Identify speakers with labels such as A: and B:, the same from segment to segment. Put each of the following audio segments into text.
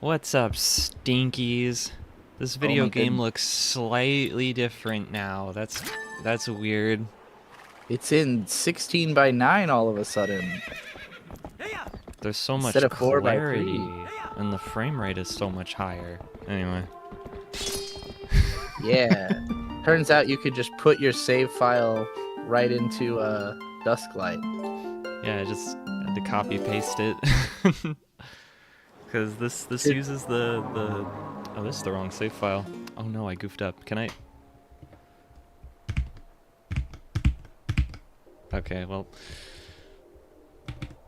A: What's up, stinkies? This
B: Oh
A: video
B: my
A: game
B: goodness.
A: looks slightly different now. That's weird.
B: It's in 16 by 9 all of a sudden
A: There's so
B: instead
A: much
B: of 4 by 3.
A: clarity, and the frame rate is so much higher. Anyway,
B: Yeah. Turns out you could just put your save file right into Dusklight.
A: yeah, I just had to copy paste it because this
B: Did,
A: uses the oh, this is the wrong save file. Oh no, I goofed up. Can I? Okay, well,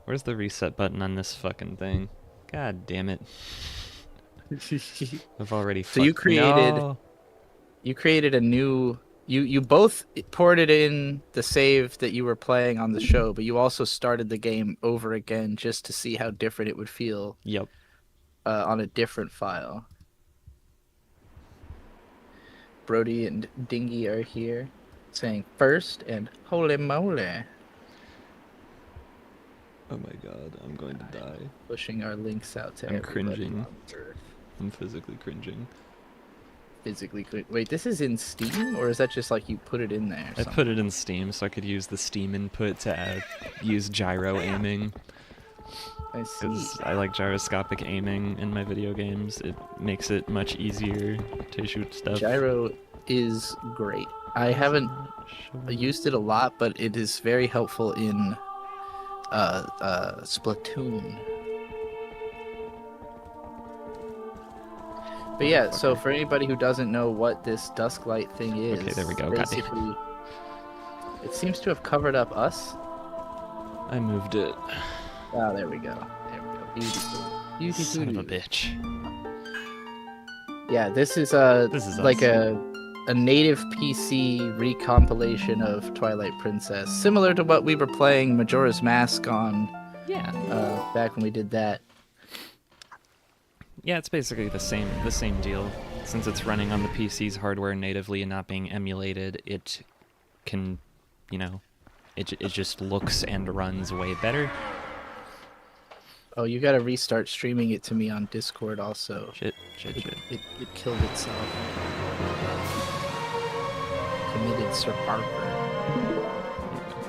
A: where's the reset button on this fucking thing? God damn it! I've already
B: so you
A: fucked.
B: created
A: No.
B: you created a new you both ported in the save that you were playing on the show, but you also started the game over again just to see how different it would feel
A: Yep.
B: on a different file. Brody and Dingy are here saying first and holy moly.
A: Oh my god, I'm going to die.
B: Pushing our links out to
A: I'm
B: everybody
A: cringing.
B: on Earth.
A: I'm physically cringing.
B: Physically wait, this is in Steam, or is that just like you put it in there
A: I
B: somewhere?
A: put it in Steam so I could use the Steam input to use gyro aiming.
B: I see.
A: Because I like gyroscopic aiming in my video games. It makes it much easier to shoot stuff.
B: Gyro is great. I haven't used it a lot, but it is very helpful in Splatoon. But yeah, so for anybody who doesn't know what this Dusklight thing is,
A: Okay, there we go. Got it.
B: basically, it seems to have covered up us.
A: I moved it.
B: Oh, there we go. There we go. Beautiful. Beautiful.
A: Son of a bitch.
B: Yeah, this is like
A: us.
B: a native PC recompilation of Twilight Princess, similar to what we were playing Majora's Mask on
A: Yeah.
B: back when we did that.
A: Yeah, it's basically the same deal. Since it's running on the PC's hardware natively and not being emulated, it can, you know, it just looks and runs way better.
B: Oh, you gotta restart streaming it to me on Discord also.
A: Shit.
B: It killed itself. Committed Sir Parker.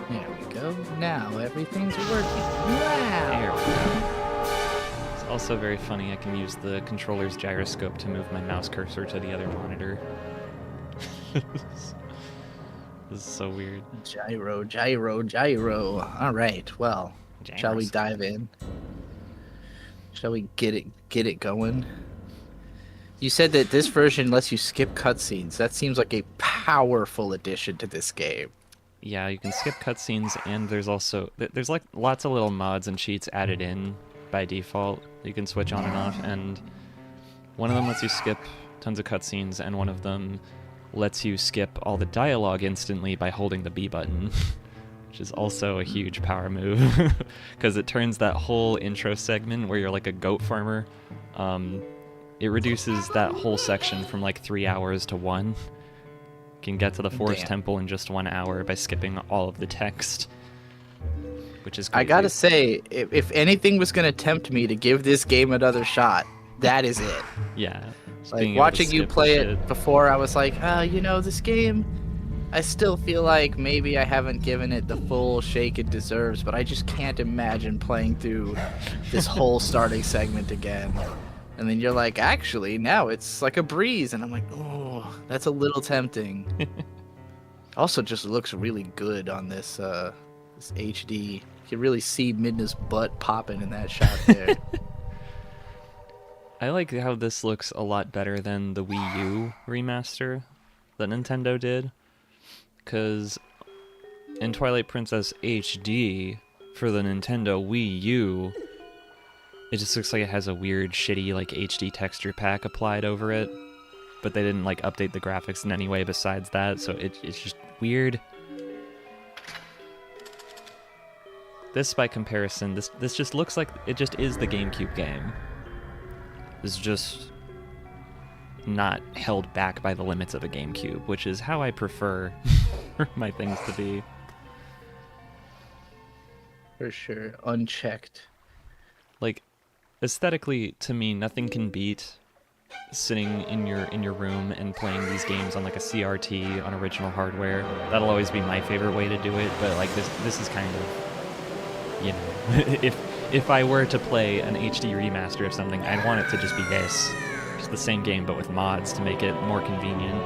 B: There we go. Now everything's working.
A: There
B: Wow.
A: we go. It's also very funny. I can use the controller's gyroscope to move my mouse cursor to the other monitor. This is so weird.
B: Gyro, gyro, gyro. All right. Well, shall we
A: Gyroscope.
B: dive in? Shall we get it going? You said that this version lets you skip cutscenes. That seems like a powerful addition to this game.
A: Yeah, you can skip cutscenes, and there's also there's like lots of little mods and cheats added in by default. You can switch on and off, and one of them lets you skip tons of cutscenes, and one of them lets you skip all the dialogue instantly by holding the B button, which is also a huge power move, because it turns that whole intro segment where you're like a goat farmer, it reduces that whole section from like 3 hours to 1. Can get to the Forest
B: Damn.
A: Temple in just 1 hour by skipping all of the text, which is crazy.
B: I gotta say, if anything was gonna tempt me to give this game another shot, that is it.
A: Yeah. Just
B: Like
A: being able to
B: watching you
A: skip the
B: play
A: shit.
B: it before, I was like, this game, I still feel like maybe I haven't given it the full shake it deserves, but I just can't imagine playing through this whole starting segment again. And then you're like, actually, now it's like a breeze, and I'm like, oh, that's a little tempting. Also, just looks really good on this this HD. You can really see Midna's butt popping in that shot there.
A: I like how this looks a lot better than the Wii U remaster that Nintendo did, because in Twilight Princess HD for the Nintendo Wii U, it just looks like it has a weird, shitty, like, HD texture pack applied over it, but they didn't, like, update the graphics in any way besides that, so it's just weird. This, by comparison, this just looks like it just is the GameCube game. It's just not held back by the limits of a GameCube, which is how I prefer my things to be.
B: For sure. Unchecked.
A: Like, aesthetically, to me, nothing can beat sitting in your room and playing these games on like a CRT on original hardware. That'll always be my favorite way to do it. But like this is kind of, you know, if I were to play an HD remaster of something, I'd want it to just be this, just the same game but with mods to make it more convenient.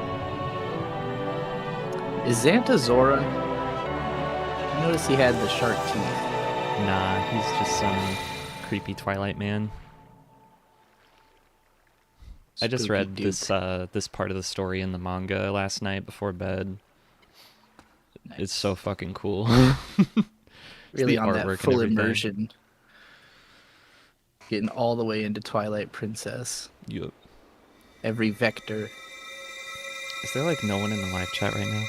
B: Is Xanta Zora? I noticed he had the shark teeth.
A: Nah, he's just some creepy Twilight man. I just
B: Spooky
A: read
B: dude.
A: this part of the story in the manga last night before bed.
B: Nice.
A: It's so fucking cool.
B: Really
A: the
B: on
A: artwork
B: that
A: and
B: full
A: everything.
B: immersion. Getting all the way into Twilight Princess.
A: Yup.
B: Every vector.
A: Is there like no one in the live chat right now?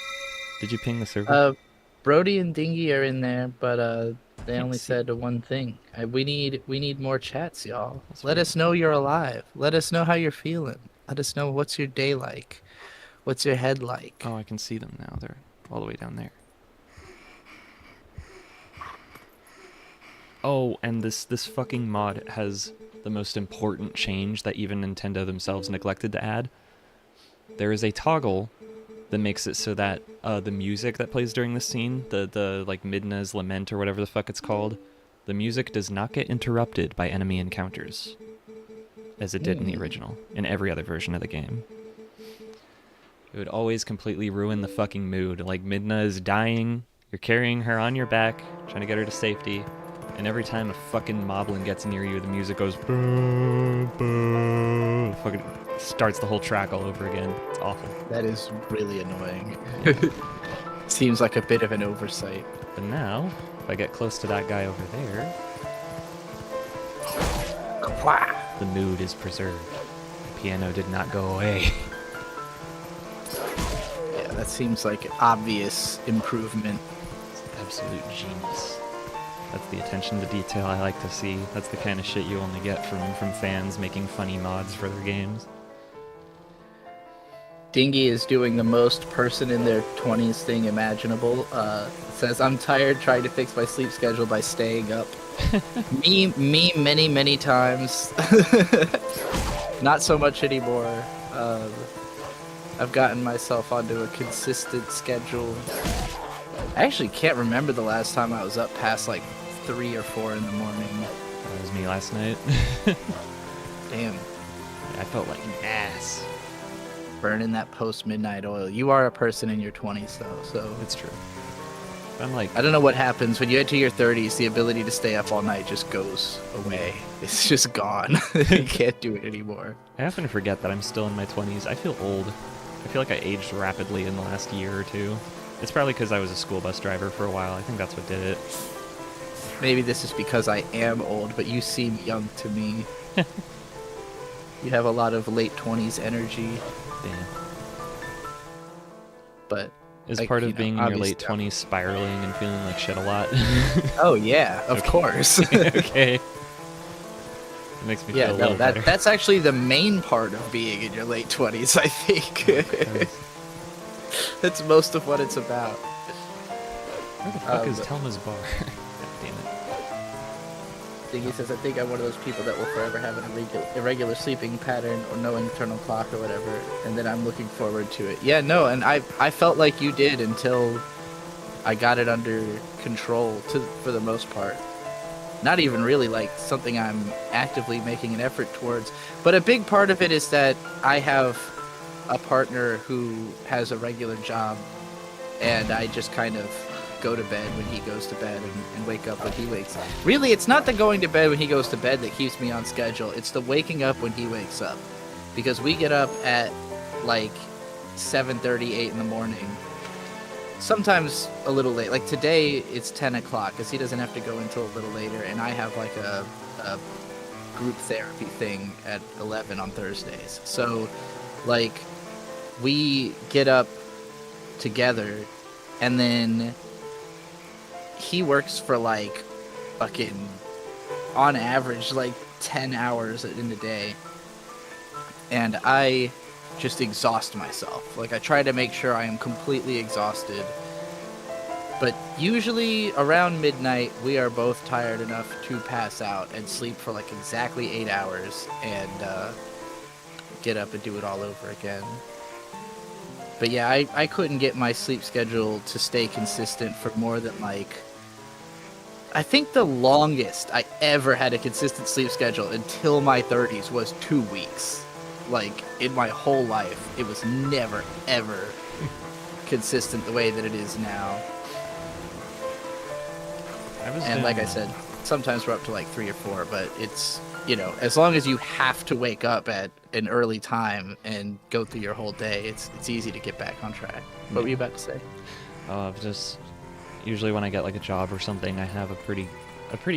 A: Did you ping the server?
B: Brody and Dingy are in there, but they
A: Can't
B: only
A: see.
B: said one thing. We need more chats, y'all.
A: That's
B: Let
A: weird.
B: us know you're alive. Let us know how you're feeling. Let us know what's your day like. What's your head like?
A: Oh, I can see them now. They're all the way down there. Oh, and this fucking mod has the most important change that even Nintendo themselves neglected to add. There is a toggle that makes it so that the music that plays during this scene, the like Midna's Lament or whatever the fuck it's called, the music does not get interrupted by enemy encounters, as it did in the original, in every other version of the game. It would always completely ruin the fucking mood. Like, Midna is dying, you're carrying her on your back, trying to get her to safety, and every time a fucking moblin gets near you, the music goes boom, boom, fucking starts the whole track all over again. It's awful.
B: That is really annoying. Seems like a bit of an oversight.
A: But now, if I get close to that guy over there,
B: Kwah!
A: the mood is preserved. The piano did not go away.
B: Yeah, that seems like obvious improvement.
A: It's absolute genius. That's the attention to detail I like to see. That's the kind of shit you only get from fans making funny mods for their games.
B: Dingy is doing the most person in their 20s thing imaginable. Says, I'm tired trying to fix my sleep schedule by staying up. me many times. Not so much anymore. I've gotten myself onto a consistent schedule. I actually can't remember the last time I was up past like 3 or 4 in the morning.
A: That was me last night.
B: Damn.
A: I felt like an ass.
B: Burning that post-midnight oil. You are a person in your 20s though, so...
A: It's true. I'm like,
B: I don't know what happens when you enter your 30s. The ability to stay up all night just goes away. It's just gone. You can't do it anymore.
A: I often forget that I'm still in my 20s. I feel old. I feel like I aged rapidly in the last year or two. It's probably because I was a school bus driver for a while. I think that's what did it.
B: Maybe this is because I am old, but you seem young to me. You have a lot of late 20s energy,
A: Damn.
B: but...
A: Is
B: like,
A: part
B: you
A: of
B: know,
A: being in your
B: obviously
A: late 20s spiraling and feeling like shit a lot?
B: Oh yeah, of
A: Okay.
B: course.
A: Okay. It makes me
B: Yeah,
A: feel a
B: no,
A: little better.
B: that's actually the main part of being in your late 20s, I think. That's most of what it's about.
A: Where the fuck is Telma's bar? God damn it.
B: He says, I think I'm one of those people that will forever have an irregular sleeping pattern or no internal clock or whatever, and then I'm looking forward to it. Yeah, no, and I felt like you did until I got it under control for the most part. Not even really like something I'm actively making an effort towards, but a big part of it is that I have a partner who has a regular job, and I just kind of go to bed when he goes to bed and wake up when he wakes up. Really, it's not the going to bed when he goes to bed that keeps me on schedule. It's the waking up when he wakes up. Because we get up at like 7:30, 8 in the morning. Sometimes a little late. Like today, it's 10 o'clock because he doesn't have to go until a little later. And I have like a group therapy thing at 11 on Thursdays. So, like, we get up together and then he works for like fucking on average like 10 hours in a day, and I just exhaust myself. Like, I try to make sure I am completely exhausted But usually around midnight, we are both tired enough to pass out and sleep for like exactly 8 hours and get up and do it all over again. But yeah, I couldn't get my sleep schedule to stay consistent for more than like... I think the longest I ever had a consistent sleep schedule until my 30s was 2 weeks. Like, in my whole life, it was never, ever consistent the way that it is now. And like I said, sometimes we're up to like 3 or 4, but it's, you know, as long as you have to wake up at an early time and go through your whole day, it's easy to get back on track. What were you about to say?
A: Just usually when I get like a job or something, I have a pretty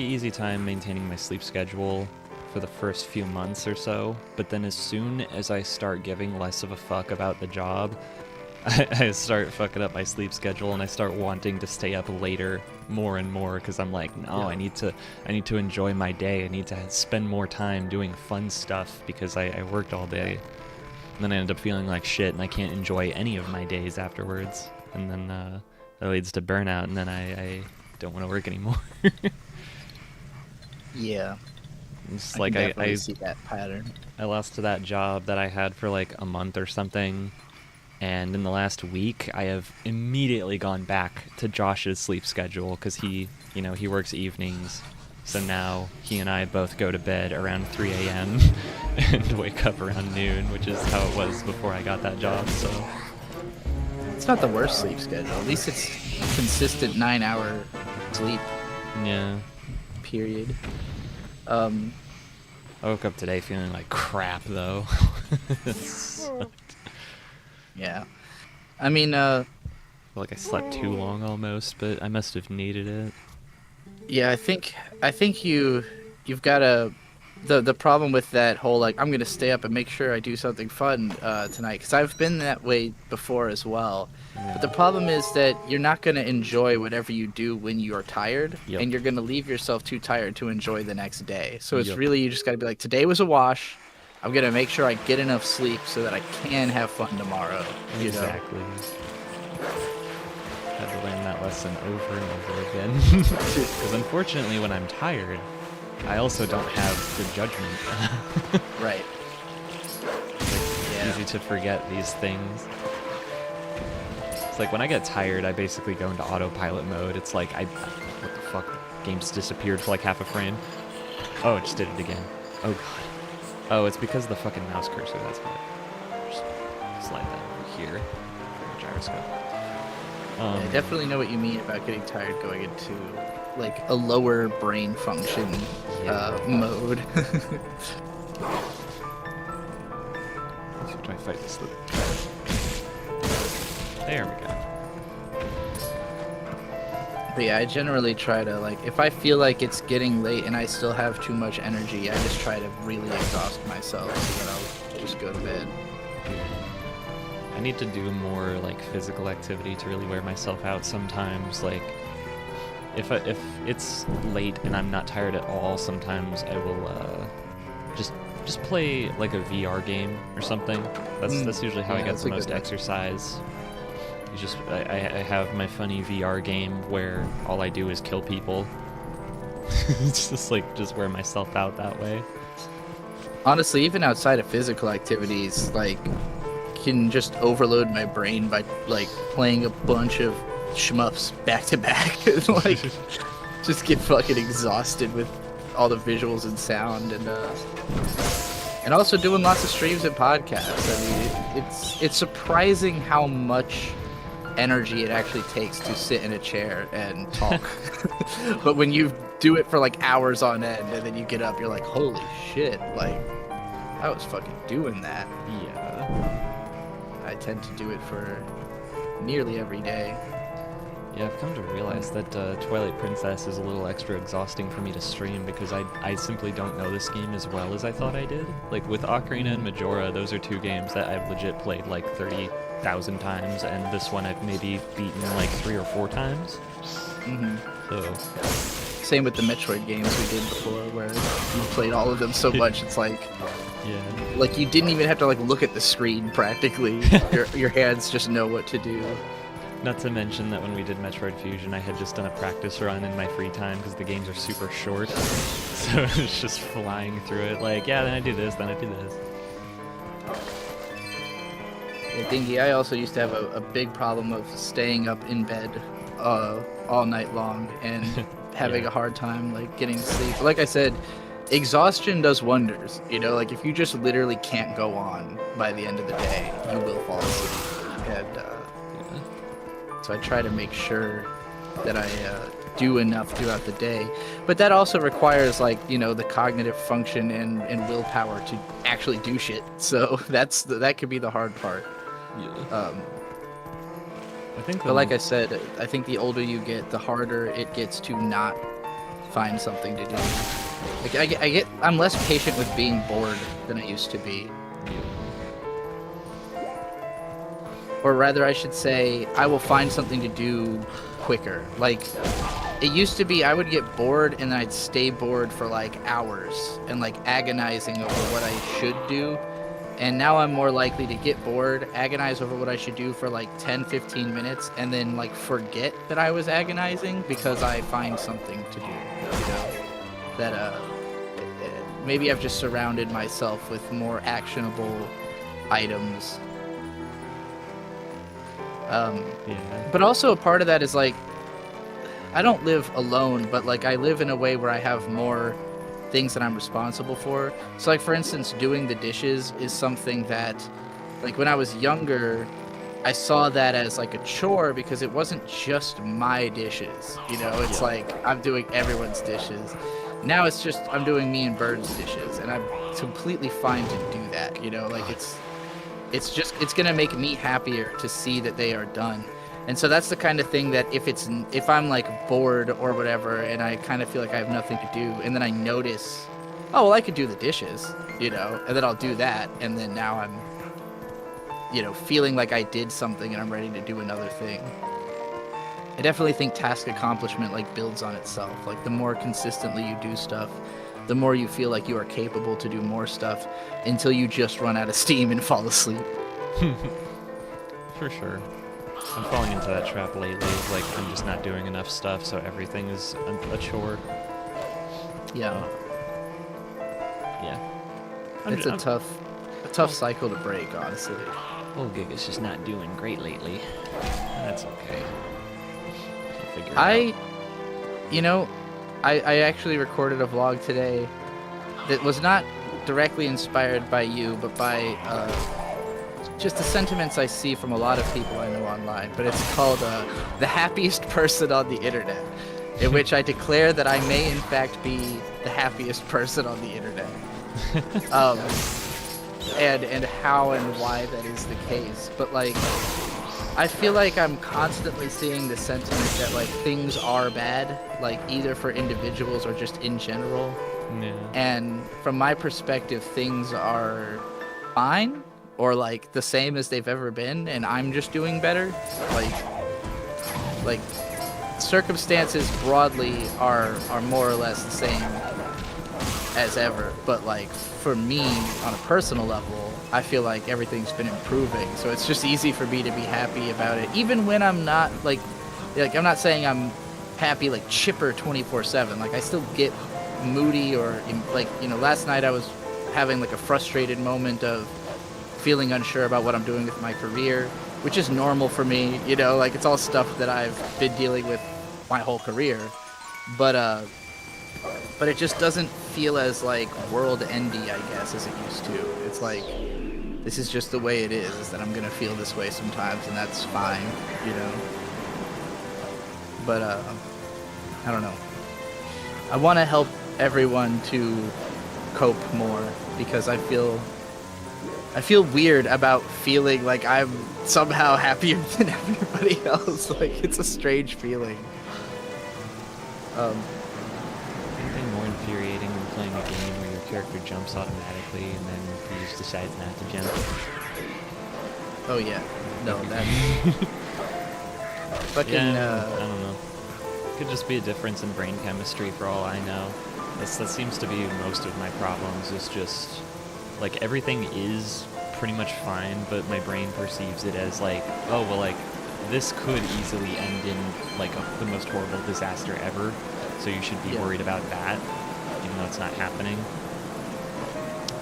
A: easy time maintaining my sleep schedule for the first few months or so. But then as soon as I start giving less of a fuck about the job, I start fucking up my sleep schedule and I start wanting to stay up later more and more because I'm like, no, I need to enjoy my day. I need to spend more time doing fun stuff because I worked all day. And then I end up feeling like shit and I can't enjoy any of my days afterwards. And then that leads to burnout and then I don't want to work anymore.
B: Yeah.
A: It's
B: I
A: like
B: can definitely see that pattern.
A: I lost to that job that I had for like a month or something. And in the last week, I have immediately gone back to Josh's sleep schedule because he works evenings. So now he and I both go to bed around 3 a.m. and wake up around noon, which is how it was before I got that job. So
B: it's not the worst sleep schedule. At least it's consistent 9-hour sleep.
A: Yeah.
B: Period.
A: I woke up today feeling like crap, though. It sucked.
B: Yeah. I mean,
A: I feel like I slept too long almost, but I must have needed it.
B: Yeah, I think you've got the problem with that whole like I'm gonna stay up and make sure I do something fun tonight, because I've been that way before as well.
A: Yeah.
B: But the problem is that you're not gonna enjoy whatever you do when you are tired,
A: Yep.
B: and you're gonna leave yourself too tired to enjoy the next day. So it's
A: Yep.
B: really, you just gotta be like, today was a wash. I'm gonna make sure I get enough sleep so that I can have fun tomorrow. You know?
A: Exactly. Had to learn that lesson over and over again. Because unfortunately, when I'm tired, I also don't have good judgment.
B: Right.
A: It's easy to forget these things. It's like when I get tired, I basically go into autopilot mode. It's like what the fuck? The game just disappeared for like half a frame. Oh, it just did it again. Oh god. Oh, it's because of the fucking mouse cursor. That's why. Just slide that over here for the gyroscope.
B: I definitely know what you mean about getting tired going into like a lower brain function mode.
A: So try to fight this loop. There we go.
B: But yeah, I generally try to, like, if I feel like it's getting late and I still have too much energy, I just try to really exhaust myself so that I'll just go to bed.
A: I need to do more like physical activity to really wear myself out sometimes. Like if it's late and I'm not tired at all, sometimes I will just play like a VR game or something. That's usually how I get the most exercise. I have my funny VR game where all I do is kill people. It's just wear myself out that way.
B: Honestly, even outside of physical activities, like, can just overload my brain by like playing a bunch of shmups back to back. Like, just get fucking exhausted with all the visuals and sound, and also doing lots of streams and podcasts. I mean, it's surprising how much energy it actually takes to sit in a chair and talk. But when you do it for like hours on end and then you get up, you're like, holy shit, like, I was fucking doing that.
A: Yeah.
B: I tend to do it for nearly every day.
A: Yeah, I've come to realize that Twilight Princess is a little extra exhausting for me to stream because I simply don't know this game as well as I thought I did. Like with Ocarina and Majora, those are two games that I've legit played like 30,000 times, and this one I've maybe beaten like 3 or 4 times. So
B: same with the Metroid games we did before, where you played all of them so much, it's like,
A: yeah,
B: like you didn't even have to like look at the screen practically. Your hands just know what to do.
A: Not to mention that when we did Metroid Fusion, I had just done a practice run in my free time because the games are super short. So it was just flying through it like, yeah, then I do this, then I do this.
B: Yeah, Dingy, I also used to have a big problem of staying up in bed all night long and having
A: Yeah.
B: a hard time like getting to sleep. Like I said, exhaustion does wonders. You know, like if you just literally can't go on by the end of the day, you will fall asleep. And
A: Yeah.
B: so I try to make sure that I do enough throughout the day. But that also requires like, you know, the cognitive function and willpower to actually do shit. So that could be the hard part.
A: Yeah. I think
B: But like I said, I think the older you get, the harder it gets to not find something to do. Like I'm less patient with being bored than I used to be. Or rather, I should say, I will find something to do quicker. Like, it used to be I would get bored and then I'd stay bored for like hours and like agonizing over what I should do. And now I'm more likely to get bored, agonize over what I should do for like 10, 15 minutes, and then like forget that I was agonizing because I find something to do. You know? That maybe I've just surrounded myself with more actionable items.
A: Yeah.
B: But also a part of that is like, I don't live alone, but like I live in a way where I have more things that I'm responsible for. So like for instance, doing the dishes is something that like when I was younger, I saw that as like a chore because it wasn't just my dishes. You know, it's like I'm doing everyone's dishes. Now it's just I'm doing me and Bird's dishes, and I'm completely fine to do that. You know, like it's gonna make me happier to see that they are done. And so that's the kind of thing that if I'm like bored or whatever and I kind of feel like I have nothing to do and then I notice, oh, well, I could do the dishes, you know, and then I'll do that. And then now I'm, you know, feeling like I did something and I'm ready to do another thing. I definitely think task accomplishment like builds on itself. Like the more consistently you do stuff, the more you feel like you are capable to do more stuff until you just run out of steam and fall asleep.
A: For sure. I'm falling into that trap lately. Like, I'm just not doing enough stuff, so everything is a chore.
B: Yeah.
A: Yeah.
B: It's a tough cycle to break, honestly.
A: Old Gig is just not doing great lately. That's okay. I'll figure it out.
B: You know, I actually recorded a vlog today that was not directly inspired by you, but by just the sentiments I see from a lot of people I know online. But it's called The Happiest Person on the Internet, in which I declare that I may in fact be the happiest person on the internet. And how and why that is the case. But like, I feel like I'm constantly seeing the sentiment that like things are bad, like either for individuals or just in general.
A: Yeah.
B: And from my perspective, things are fine or like the same as they've ever been, and I'm just doing better. Like circumstances broadly are more or less the same as ever, but like for me on a personal level, I feel like everything's been improving, so it's just easy for me to be happy about it, even when I'm not like I'm not saying I'm happy like chipper 24/7. Like I still get moody or like, you know, last night I was having like a frustrated moment of feeling unsure about what I'm doing with my career, which is normal for me, you know, like it's all stuff that I've been dealing with my whole career, but it just doesn't feel as like world-endy, I guess, as it used to. It's like, this is just the way it is that I'm gonna feel this way sometimes, and that's fine, you know. But I don't know. I want to help everyone to cope more because I feel weird about feeling like I'm somehow happier than everybody else. Like, it's a strange feeling.
A: Anything more infuriating than playing a game where your character jumps automatically and then he just decides not to jump?
B: Oh yeah, no, that's fucking.
A: Yeah, I don't know. It could just be a difference in brain chemistry for all I know. That seems to be most of my problems, is just like everything is pretty much fine, but my brain perceives it as like, oh well, like this could easily end in like the most horrible disaster ever. So you should be
B: Yeah.
A: worried about that, even though it's not happening.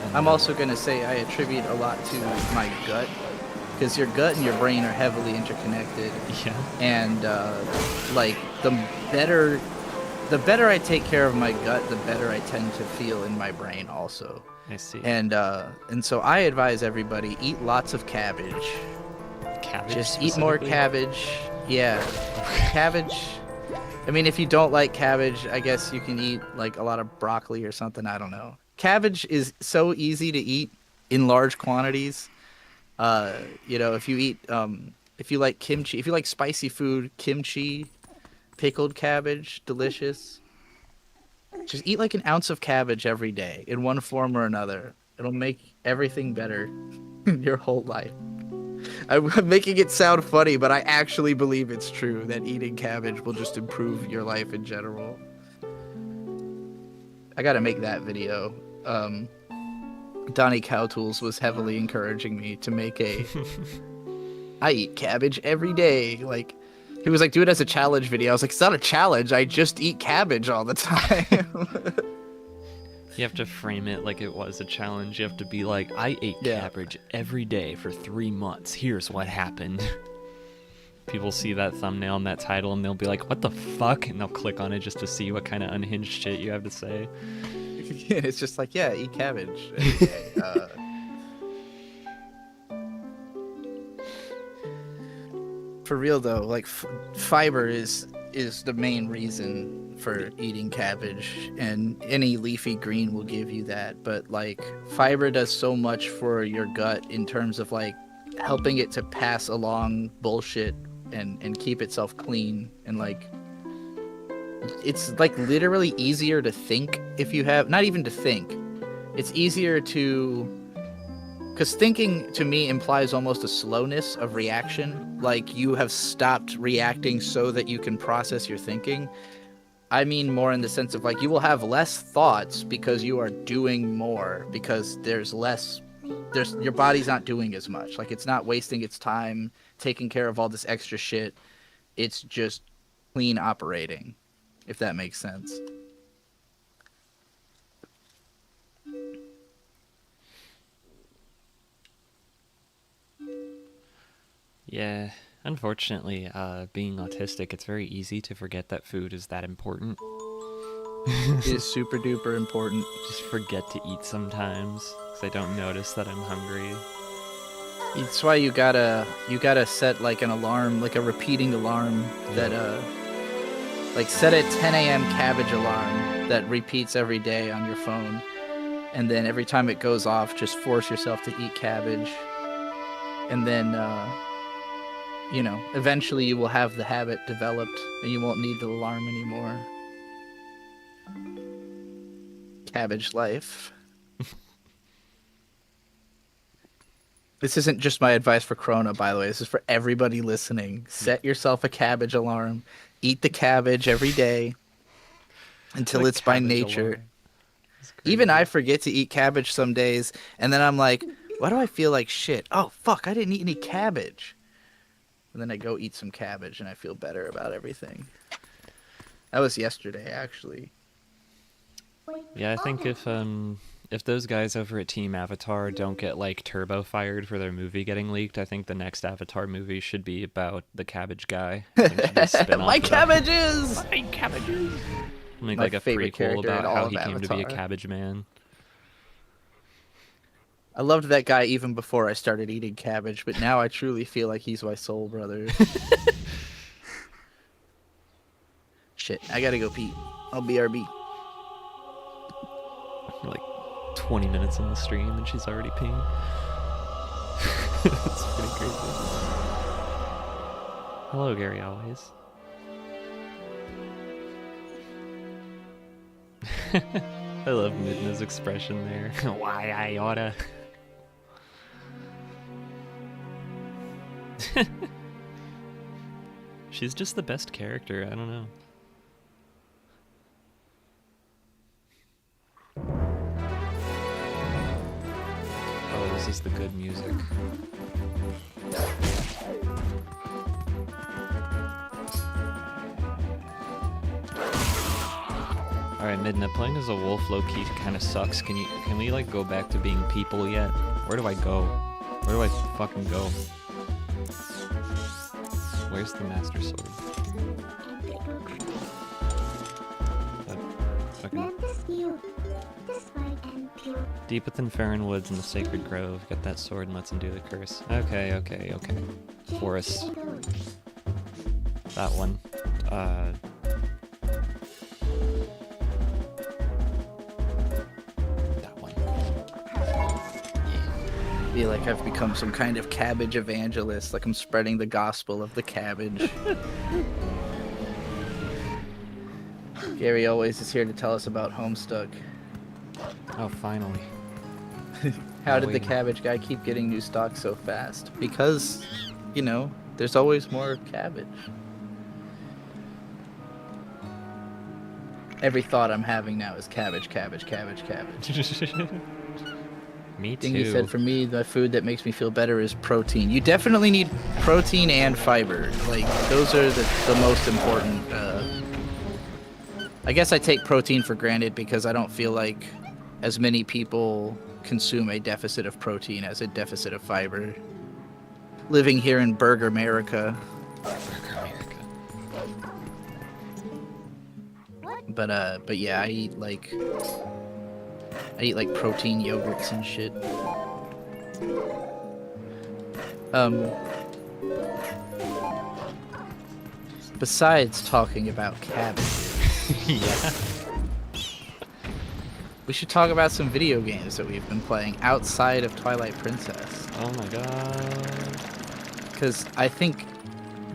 A: And,
B: I'm also going to say I attribute a lot to my gut, because your gut and your brain are heavily interconnected.
A: yeah.
B: And like the better I take care of my gut, the better I tend to feel in my brain also.
A: I see.
B: And so I advise everybody, eat lots of cabbage.
A: Cabbage.
B: Just eat more
A: specifically?
B: cabbage. Yeah. Cabbage. I mean, if you don't like cabbage, I guess you can eat like a lot of broccoli or something. I don't know. Cabbage is so easy to eat in large quantities. You know, if you eat, if you like kimchi, if you like spicy food, kimchi, pickled cabbage, delicious. Just eat like an ounce of cabbage every day in one form or another. It'll make everything better in your whole life. I'm making it sound funny, but I actually believe it's true that eating cabbage will just improve your life in general. I gotta make that video. Donnie Cowtools was heavily encouraging me to make I eat cabbage every day. Like, he was like, do it as a challenge video. I was like, it's not a challenge. I just eat cabbage all the time.
A: You have to frame it like it was a challenge. You have to be like, I ate cabbage every day for 3 months. Here's what happened. People see that thumbnail and that title and they'll be like, what the fuck? And they'll click on it just to see what kind of unhinged shit you have to say.
B: It's just like, yeah, eat cabbage every day. For real though, like fiber is the main reason for eating cabbage, and any leafy green will give you that. But like fiber does so much for your gut in terms of like helping it to pass along bullshit and keep itself clean, and like it's like literally easier to think if you have, not even to think, it's easier to, because thinking to me implies almost a slowness of reaction, like you have stopped reacting so that you can process your thinking. I mean more in the sense of like you will have less thoughts because you are doing more, because your body's not doing as much. Like it's not wasting its time taking care of all this extra shit. It's just clean operating, if that makes sense.
A: Yeah, unfortunately, being autistic, it's very easy to forget that food is that important.
B: It is super duper important.
A: Just forget to eat sometimes, because I don't notice that I'm hungry.
B: It's why you gotta set like an alarm, like a repeating alarm that like set a 10 a.m. cabbage alarm that repeats every day on your phone, and then every time it goes off, just force yourself to eat cabbage, and then you know, eventually you will have the habit developed and you won't need the alarm anymore. Cabbage life. This isn't just my advice for Corona, by the way. This is for everybody listening. Set yourself a cabbage alarm. Eat the cabbage every day until it's by nature. Even I forget to eat cabbage some days, and then I'm like, why do I feel like shit? Oh, fuck, I didn't eat any cabbage. And then I go eat some cabbage, and I feel better about everything. That was yesterday, actually.
A: Yeah, I think if those guys over at Team Avatar don't get like turbo fired for their movie getting leaked, I think the next Avatar movie should be about the cabbage guy. I think it should be a spin-off
B: My
A: of that.
B: cabbages!
A: My cabbages! Make
B: My
A: like a
B: favorite
A: prequel
B: character in
A: about
B: all
A: how
B: of
A: he came to be a
B: Avatar.
A: cabbage man.
B: I loved that guy even before I started eating cabbage, but now I truly feel like he's my soul brother. Shit, I gotta go pee. I'll BRB.
A: We're like 20 minutes on the stream and she's already peeing. It's pretty crazy. Hello, Gary Always. I love Midna's expression there. Why I oughta. She's just the best character, I don't know. Oh, this is the good music. Alright, Midna, playing as a wolf low-key kind of sucks. Can we like go back to being people yet? Where do I go? Where do I fucking go? Where's the Master Sword? Fucking deep within Farron Woods in the Sacred Grove, get that sword and let's undo the curse. Okay, okay, okay. Forest. That one. That one.
B: I feel like I've become some kind of cabbage evangelist, like I'm spreading the gospel of the cabbage. Gary always is here to tell us about Homestuck.
A: Oh, finally.
B: How did the cabbage guy keep getting new stock so fast? Because, you know, there's always more cabbage. Every thought I'm having now is cabbage, cabbage, cabbage, cabbage.
A: Me too.
B: Thing you said, for me, the food that makes me feel better is protein. You definitely need protein and fiber. Like, those are the most important. I guess I take protein for granted because I don't feel like as many people consume a deficit of protein as a deficit of fiber. Living here in Burger America. But yeah, I eat like protein yogurts and shit. Besides talking about cabbages.
A: Yeah.
B: We should talk about some video games that we've been playing outside of Twilight Princess.
A: Oh my god.
B: Because I think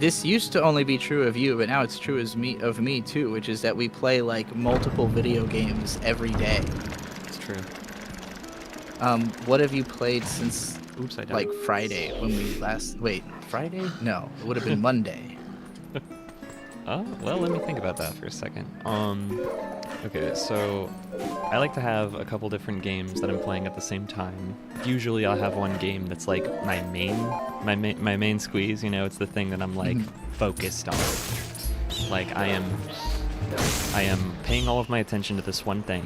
B: this used to only be true of you, but now it's true of me too, which is that we play like multiple video games every day.
A: It's true.
B: What have you played since
A: Oops, I died.
B: like Friday when we last... Wait, Friday? No, it would have been Monday.
A: Oh, well, let me think about that for a second. Okay, so I like to have a couple different games that I'm playing at the same time. Usually I'll have one game that's like my main squeeze, you know, it's the thing that I'm like focused on. Like I am paying all of my attention to this one thing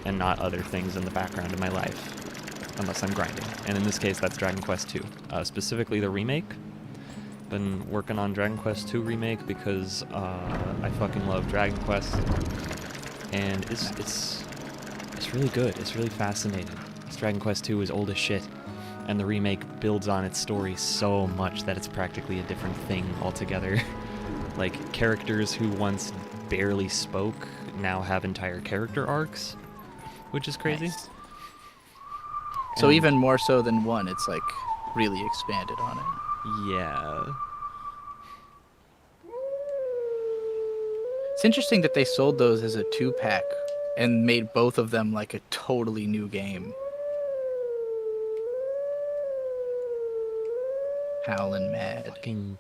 A: and not other things in the background of my life, unless I'm grinding. And in this case, that's Dragon Quest II, specifically the remake. Been working on Dragon Quest II remake because I fucking love Dragon Quest, and it's really good. It's really fascinating. This Dragon Quest II is old as shit, and the remake builds on its story so much that it's practically a different thing altogether. Like characters who once barely spoke now have entire character arcs, which is crazy.
B: Nice. So even more so than one, it's like really expanded on it.
A: Yeah.
B: It's interesting that they sold those as a 2-pack and made both of them like a totally new game. Howlin' mad.
A: Fucking...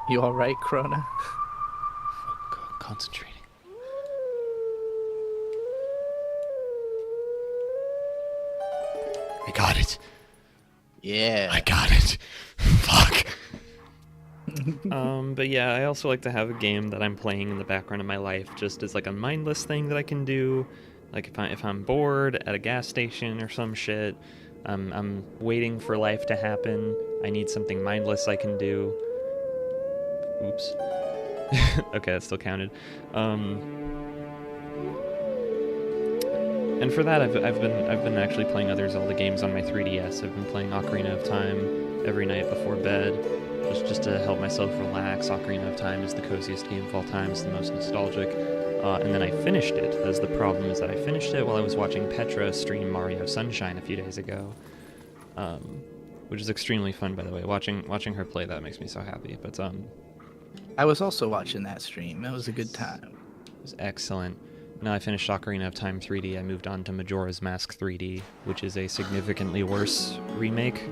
B: You alright, Krona?
A: Concentrating. I got it.
B: Yeah.
A: I got it. Fuck. But yeah, I also like to have a game that I'm playing in the background of my life just as like a mindless thing that I can do. Like if I'm bored at a gas station or some shit, I'm waiting for life to happen. I need something mindless I can do. Oops. Okay, that still counted. And for that, I've been actually playing other Zelda games on my 3DS. I've been playing Ocarina of Time every night before bed, just to help myself relax. Ocarina of Time is the coziest game of all time. It's the most nostalgic. And then I finished it. That's the problem, is that I finished it while I was watching Petra stream Mario Sunshine a few days ago, which is extremely fun, by the way. Watching her play that makes me so happy. But
B: I was also watching that stream. It was a good time.
A: It was excellent. Now I finished Ocarina of Time 3D, I moved on to Majora's Mask 3D, which is a significantly worse remake,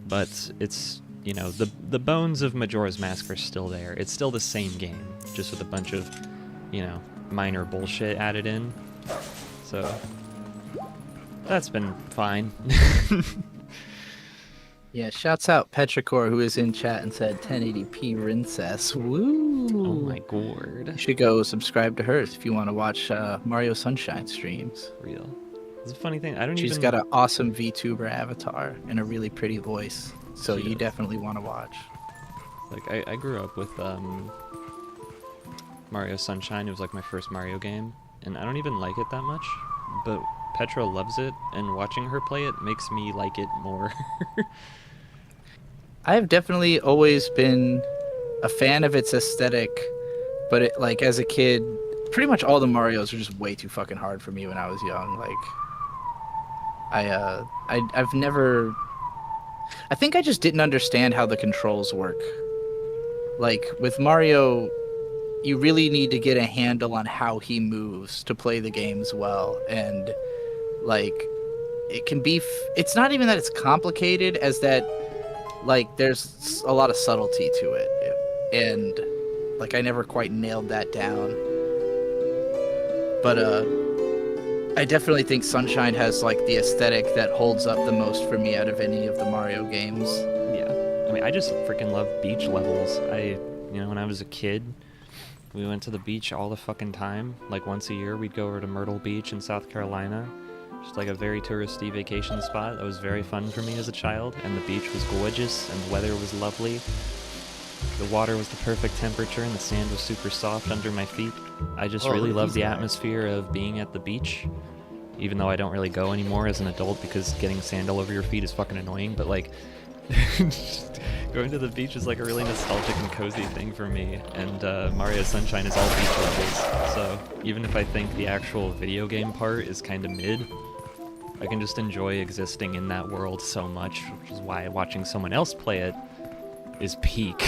A: but it's, you know, the bones of Majora's Mask are still there. It's still the same game, just with a bunch of, you know, minor bullshit added in. So, that's been fine.
B: Yeah, shouts out Petrichor, who is in chat and said 1080p Rincess. Woo!
A: Oh my god.
B: You should go subscribe to hers if you want to watch Mario Sunshine streams.
A: Real. It's a funny thing. I don't
B: She's
A: even.
B: got an awesome VTuber avatar and a really pretty voice, so
A: She
B: you
A: does.
B: definitely want to watch.
A: Like, I grew up with Mario Sunshine. It was like my first Mario game, and I don't even like it that much, but Petra loves it, and watching her play it makes me like it more.
B: I have definitely always been a fan of its aesthetic, but it, like as a kid, pretty much all the Marios were just way too fucking hard for me when I was young. Like, I've never. I think I just didn't understand how the controls work. Like with Mario, you really need to get a handle on how he moves to play the games well, and like it can be. It's not even that it's complicated, as that like there's a lot of subtlety to it, and like I never quite nailed that down. But I definitely think Sunshine has like the aesthetic that holds up the most for me out of any of the Mario games.
A: Yeah. I mean, I just freaking love beach levels. When I was a kid, we went to the beach all the fucking time. Like once a year, we'd go over to Myrtle Beach in South Carolina. Just like a very touristy vacation spot. That was very fun for me as a child. And the beach was gorgeous, and the weather was lovely. The water was the perfect temperature, and the sand was super soft under my feet. I just really love the atmosphere of being at the beach, even though I don't really go anymore as an adult because getting sand all over your feet is fucking annoying. But like, going to the beach is like a really nostalgic and cozy thing for me. And Mario Sunshine is all beach levels, so even if I think the actual video game part is kind of mid, I can just enjoy existing in that world so much, which is why watching someone else play it is peak.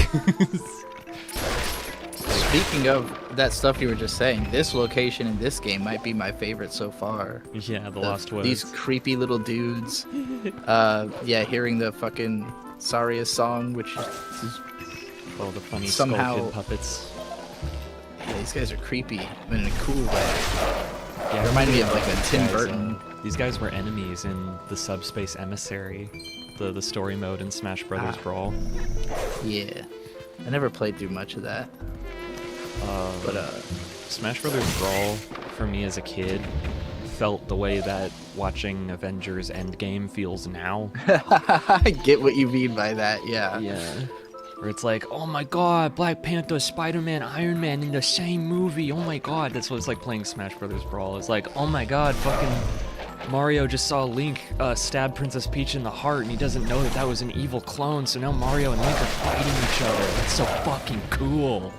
B: Speaking of that stuff you were just saying, this location in this game might be my favorite so far.
A: Yeah, the Lost Woods.
B: These creepy little dudes. Yeah, hearing the fucking Saria song, which is
A: All the funny
B: somehow-
A: Skull Kid puppets.
B: yeah, these guys are creepy, but in a cool way.
A: Yeah,
B: They remind me of like a
A: these
B: Tim
A: guys,
B: Burton.
A: These guys were enemies in the Subspace Emissary, the story mode in Smash Brothers Brawl.
B: Yeah, I never played through much of that, but
A: Smash Brothers Brawl, for me as a kid, felt the way that watching Avengers Endgame feels now.
B: I get what you mean by that. Yeah.
A: Yeah. Where it's like, oh my god, Black Panther, Spider-Man, Iron Man in the same movie. Oh my god. That's what it's like playing Smash Brothers Brawl. It's like, oh my god, fucking Mario just saw Link stab Princess Peach in the heart, and he doesn't know that that was an evil clone, so now Mario and Link are fighting each other. That's so fucking cool.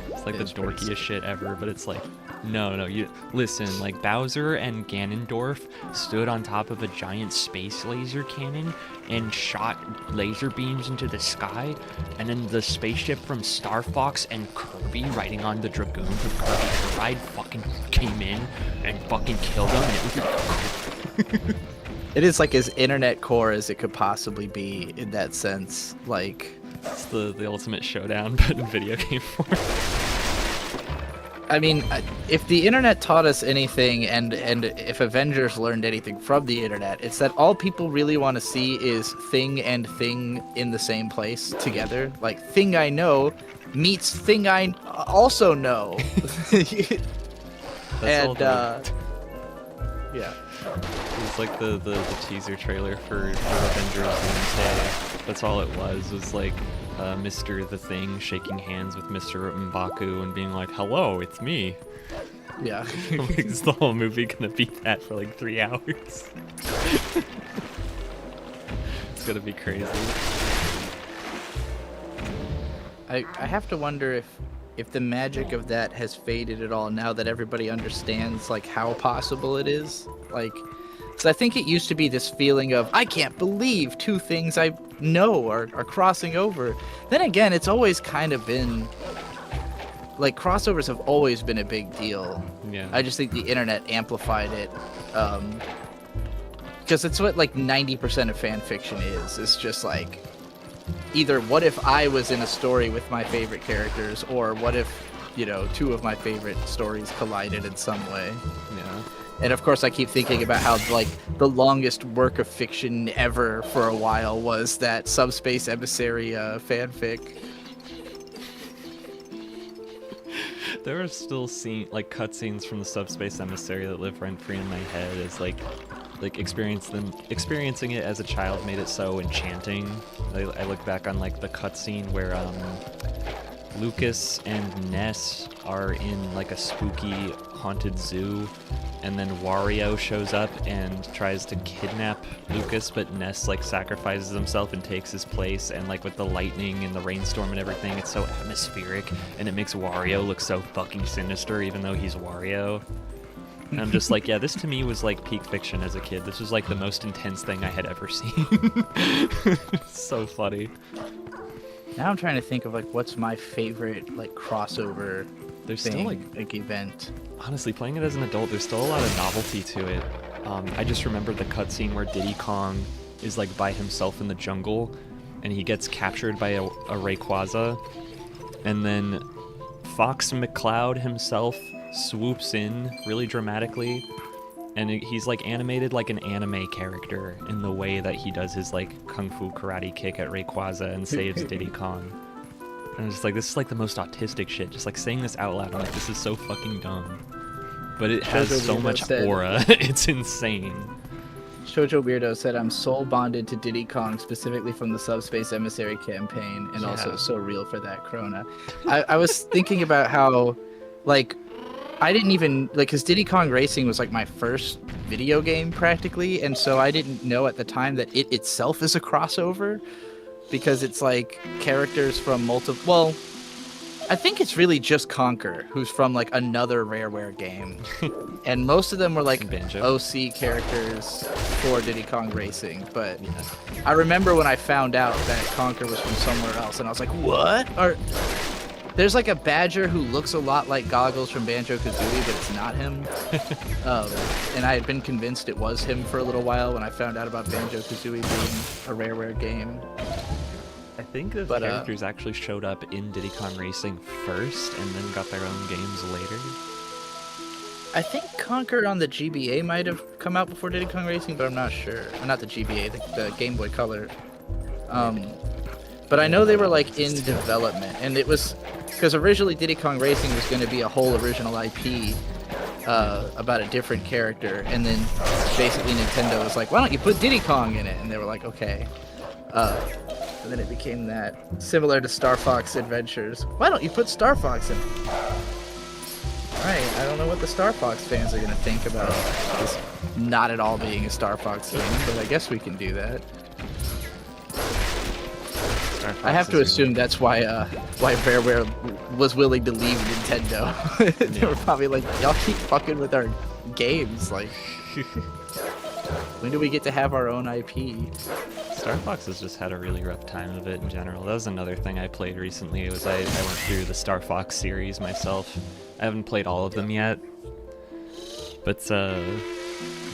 A: It's like the dorkiest shit ever, but it's like, no, you listen, like Bowser and Ganondorf stood on top of a giant space laser cannon and shot laser beams into the sky, and then the spaceship from Star Fox and Kirby riding on the Dragoon from Kirby Ride fucking came in and fucking killed them, and it was
B: It is like as internet core as it could possibly be in that sense. Like,
A: it's the ultimate showdown, but in video game form.
B: I mean, if the internet taught us anything, and if Avengers learned anything from the internet, it's that all people really want to see is thing and thing in the same place together. Like, thing I know meets thing I also know. And yeah,
A: It's like the teaser trailer for Avengers Doomsday. That's all it was like Mr. The Thing shaking hands with Mr. M'Baku and being like, hello, it's me.
B: yeah.
A: Like, is the whole movie gonna be that for like 3 hours? It's gonna be crazy.
B: I have to wonder if the magic of that has faded at all now that everybody understands like how possible it is. Like, because I think it used to be this feeling of, I can't believe two things I know are crossing over. Then again, it's always kind of been like, crossovers have always been a big deal.
A: Yeah.
B: I just think the internet amplified it, because it's what like 90% of fan fiction is. It's just like, either what if I was in a story with my favorite characters, or what if you know, two of my favorite stories collided in some way.
A: Yeah.
B: And of course, I keep thinking about how, like, the longest work of fiction ever for a while was that Subspace Emissary fanfic.
A: There are still cutscenes from the Subspace Emissary that live rent free in my head. As like experiencing it as a child made it so enchanting. I look back on like the cutscene where Lucas and Ness are in like a spooky haunted zoo, and then Wario shows up and tries to kidnap Lucas, but Ness like sacrifices himself and takes his place, and like with the lightning and the rainstorm and everything, it's so atmospheric, and it makes Wario look so fucking sinister even though he's Wario. And I'm just like, yeah, this to me was like peak fiction as a kid. This was like the most intense thing I had ever seen. So funny.
B: Now I'm trying to think of like what's my favorite like crossover
A: There's
B: thing,
A: still
B: like event.
A: honestly, playing it as an adult, there's still a lot of novelty to it. I just remember the cutscene where Diddy Kong is like by himself in the jungle, and he gets captured by a Rayquaza, and then Fox McCloud himself swoops in really dramatically, and he's like animated like an anime character in the way that he does his like kung fu karate kick at Rayquaza and saves Diddy Kong. And I'm just like, this is like the most autistic shit. Just like saying this out loud, I'm like, this is so fucking dumb. But it has
B: Shoujo
A: so
B: Weirdo
A: much
B: said-
A: aura. It's insane.
B: Shoujo Weirdo said, I'm soul bonded to Diddy Kong specifically from the Subspace Emissary campaign, and also
A: Yeah.
B: so real for that Krona. I was thinking about how, like, I didn't even, like, because Diddy Kong Racing was like my first video game practically, and so I didn't know at the time that it itself is a crossover, because it's like characters from multiple, well, I think it's really just Conker, who's from like another Rareware game, and most of them were like
A: Banjo.
B: OC characters for Diddy Kong Racing. But
A: Yeah.
B: I remember when I found out that Conker was from somewhere else, and I was like, what? Or there's like a badger who looks a lot like Goggles from Banjo-Kazooie, but it's not him. And I had been convinced it was him for a little while when I found out about Banjo-Kazooie being a Rareware game.
A: I think the
B: But,
A: characters actually showed up in Diddy Kong Racing first and then got their own games later.
B: I think Conker on the GBA might have come out before Diddy Kong Racing, but I'm not sure. Not the GBA, the Game Boy Color. But I know they were like in development, and it was because originally Diddy Kong Racing was going to be a whole original IP about a different character, and then basically Nintendo was like, "Why don't you put Diddy Kong in it?" And they were like, "Okay." And then it became that, similar to Star Fox Adventures. Why don't you put Star Fox in it? Alright, I don't know what the Star Fox fans are gonna think about this not at all being a Star Fox game, but I guess we can do that.
A: Star Fox
B: I have to
A: is
B: assume that's why Rareware was willing to leave Nintendo. They were probably like, y'all keep fucking with our games, like, when do we get to have our own IP?
A: Star Fox has just had a really rough time of it in general. That was another thing I played recently. Was I went through the Star Fox series myself. I haven't played all of them yet, but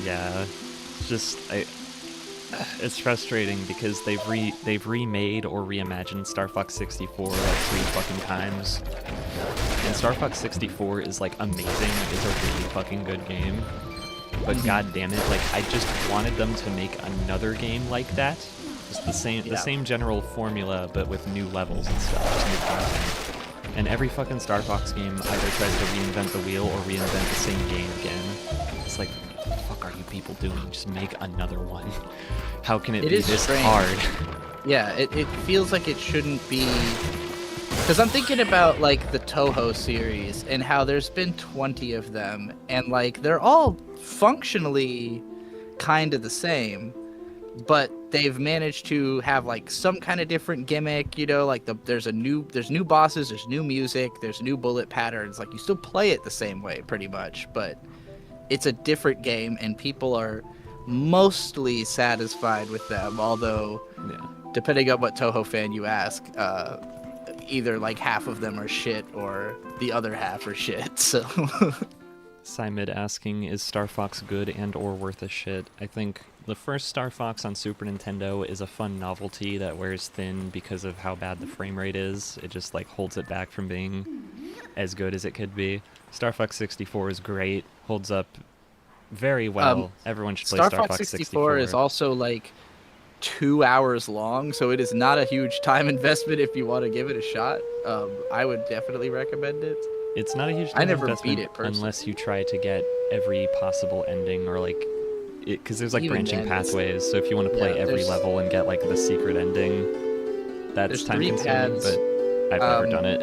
A: yeah, it's frustrating because they've remade or reimagined Star Fox 64 like 3 fucking times, and Star Fox 64 is like amazing. It's a really fucking good game. But god damn it, like I just wanted them to make another game like that. Just the same general formula, but with new levels and stuff, just new content. And every fucking Star Fox game either tries to reinvent the wheel or reinvent the same game again. It's like, what the fuck are you people doing? Just make another one. How can it be
B: is
A: this
B: strange.
A: hard?
B: Yeah, it feels like it shouldn't be, because I'm thinking about like the Toho series and how there's been 20 of them, and like they're all functionally kind of the same, but they've managed to have like some kind of different gimmick, you know, like there's new bosses, there's new music, there's new bullet patterns. Like you still play it the same way pretty much, but it's a different game and people are mostly satisfied with them, although
A: Yeah.
B: depending on what Toho fan you ask, either like half of them are shit or the other half are shit. So
A: Simid asking, is Star Fox good and or worth a shit? I think the first Star Fox on Super Nintendo is a fun novelty that wears thin because of how bad the frame rate is. It just like holds it back from being as good as it could be. Star Fox 64 is great, holds up very well. Everyone should play
B: Star
A: Star
B: Fox
A: Fox
B: 64 is also like 2 hours long, so it is not a huge time investment if you want to give it a shot. I would definitely recommend it.
A: It's not a huge
B: I
A: time
B: never
A: investment
B: beat it personally.
A: unless you try to get every possible ending or like because there's like
B: Even
A: branching
B: then,
A: pathways. So if you want to play
B: yeah,
A: every
B: there's-
A: level and get like the secret ending, that's
B: There's
A: time
B: 3
A: consuming.
B: paths.
A: But I've never done it.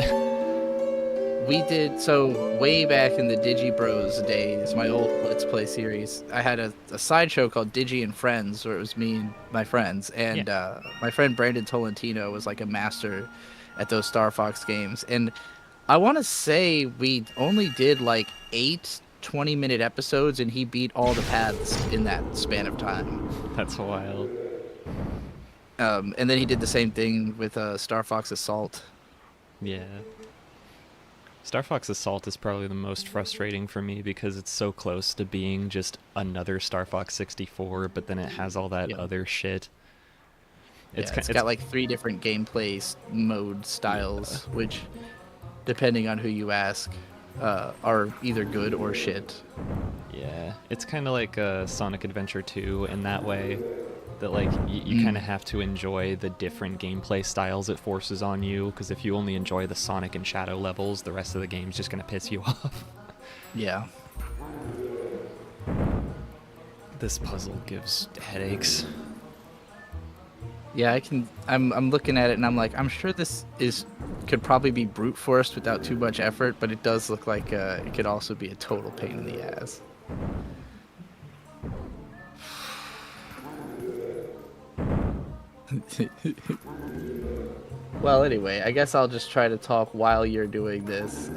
B: We did so way back in the Digi Bros days, my old Let's Play series. I had a sideshow called Digi and Friends, where it was me and my friends, and my friend Brandon Tolentino was like a master at those Star Fox games. And I want to say we only did like 8 20-minute episodes, and he beat all the paths in that span of time.
A: That's wild.
B: And then he did the same thing with Star Fox Assault.
A: Yeah. Star Fox Assault is probably the most frustrating for me because it's so close to being just another Star Fox 64, but then it has all that other shit.
B: It's got like 3 different gameplay mode styles, which, depending on who you ask, are either good or shit.
A: Yeah, it's kind of like Sonic Adventure 2 in that way, that like you kind of have to enjoy the different gameplay styles it forces on you, because if you only enjoy the Sonic and Shadow levels, the rest of the game's just gonna piss you off.
B: Yeah.
A: This puzzle gives headaches.
B: Yeah, I'm looking at it and I'm like, I'm sure this could probably be brute forced without too much effort, but it does look like it could also be a total pain in the ass. Well, anyway, I guess I'll just try to talk while you're doing this.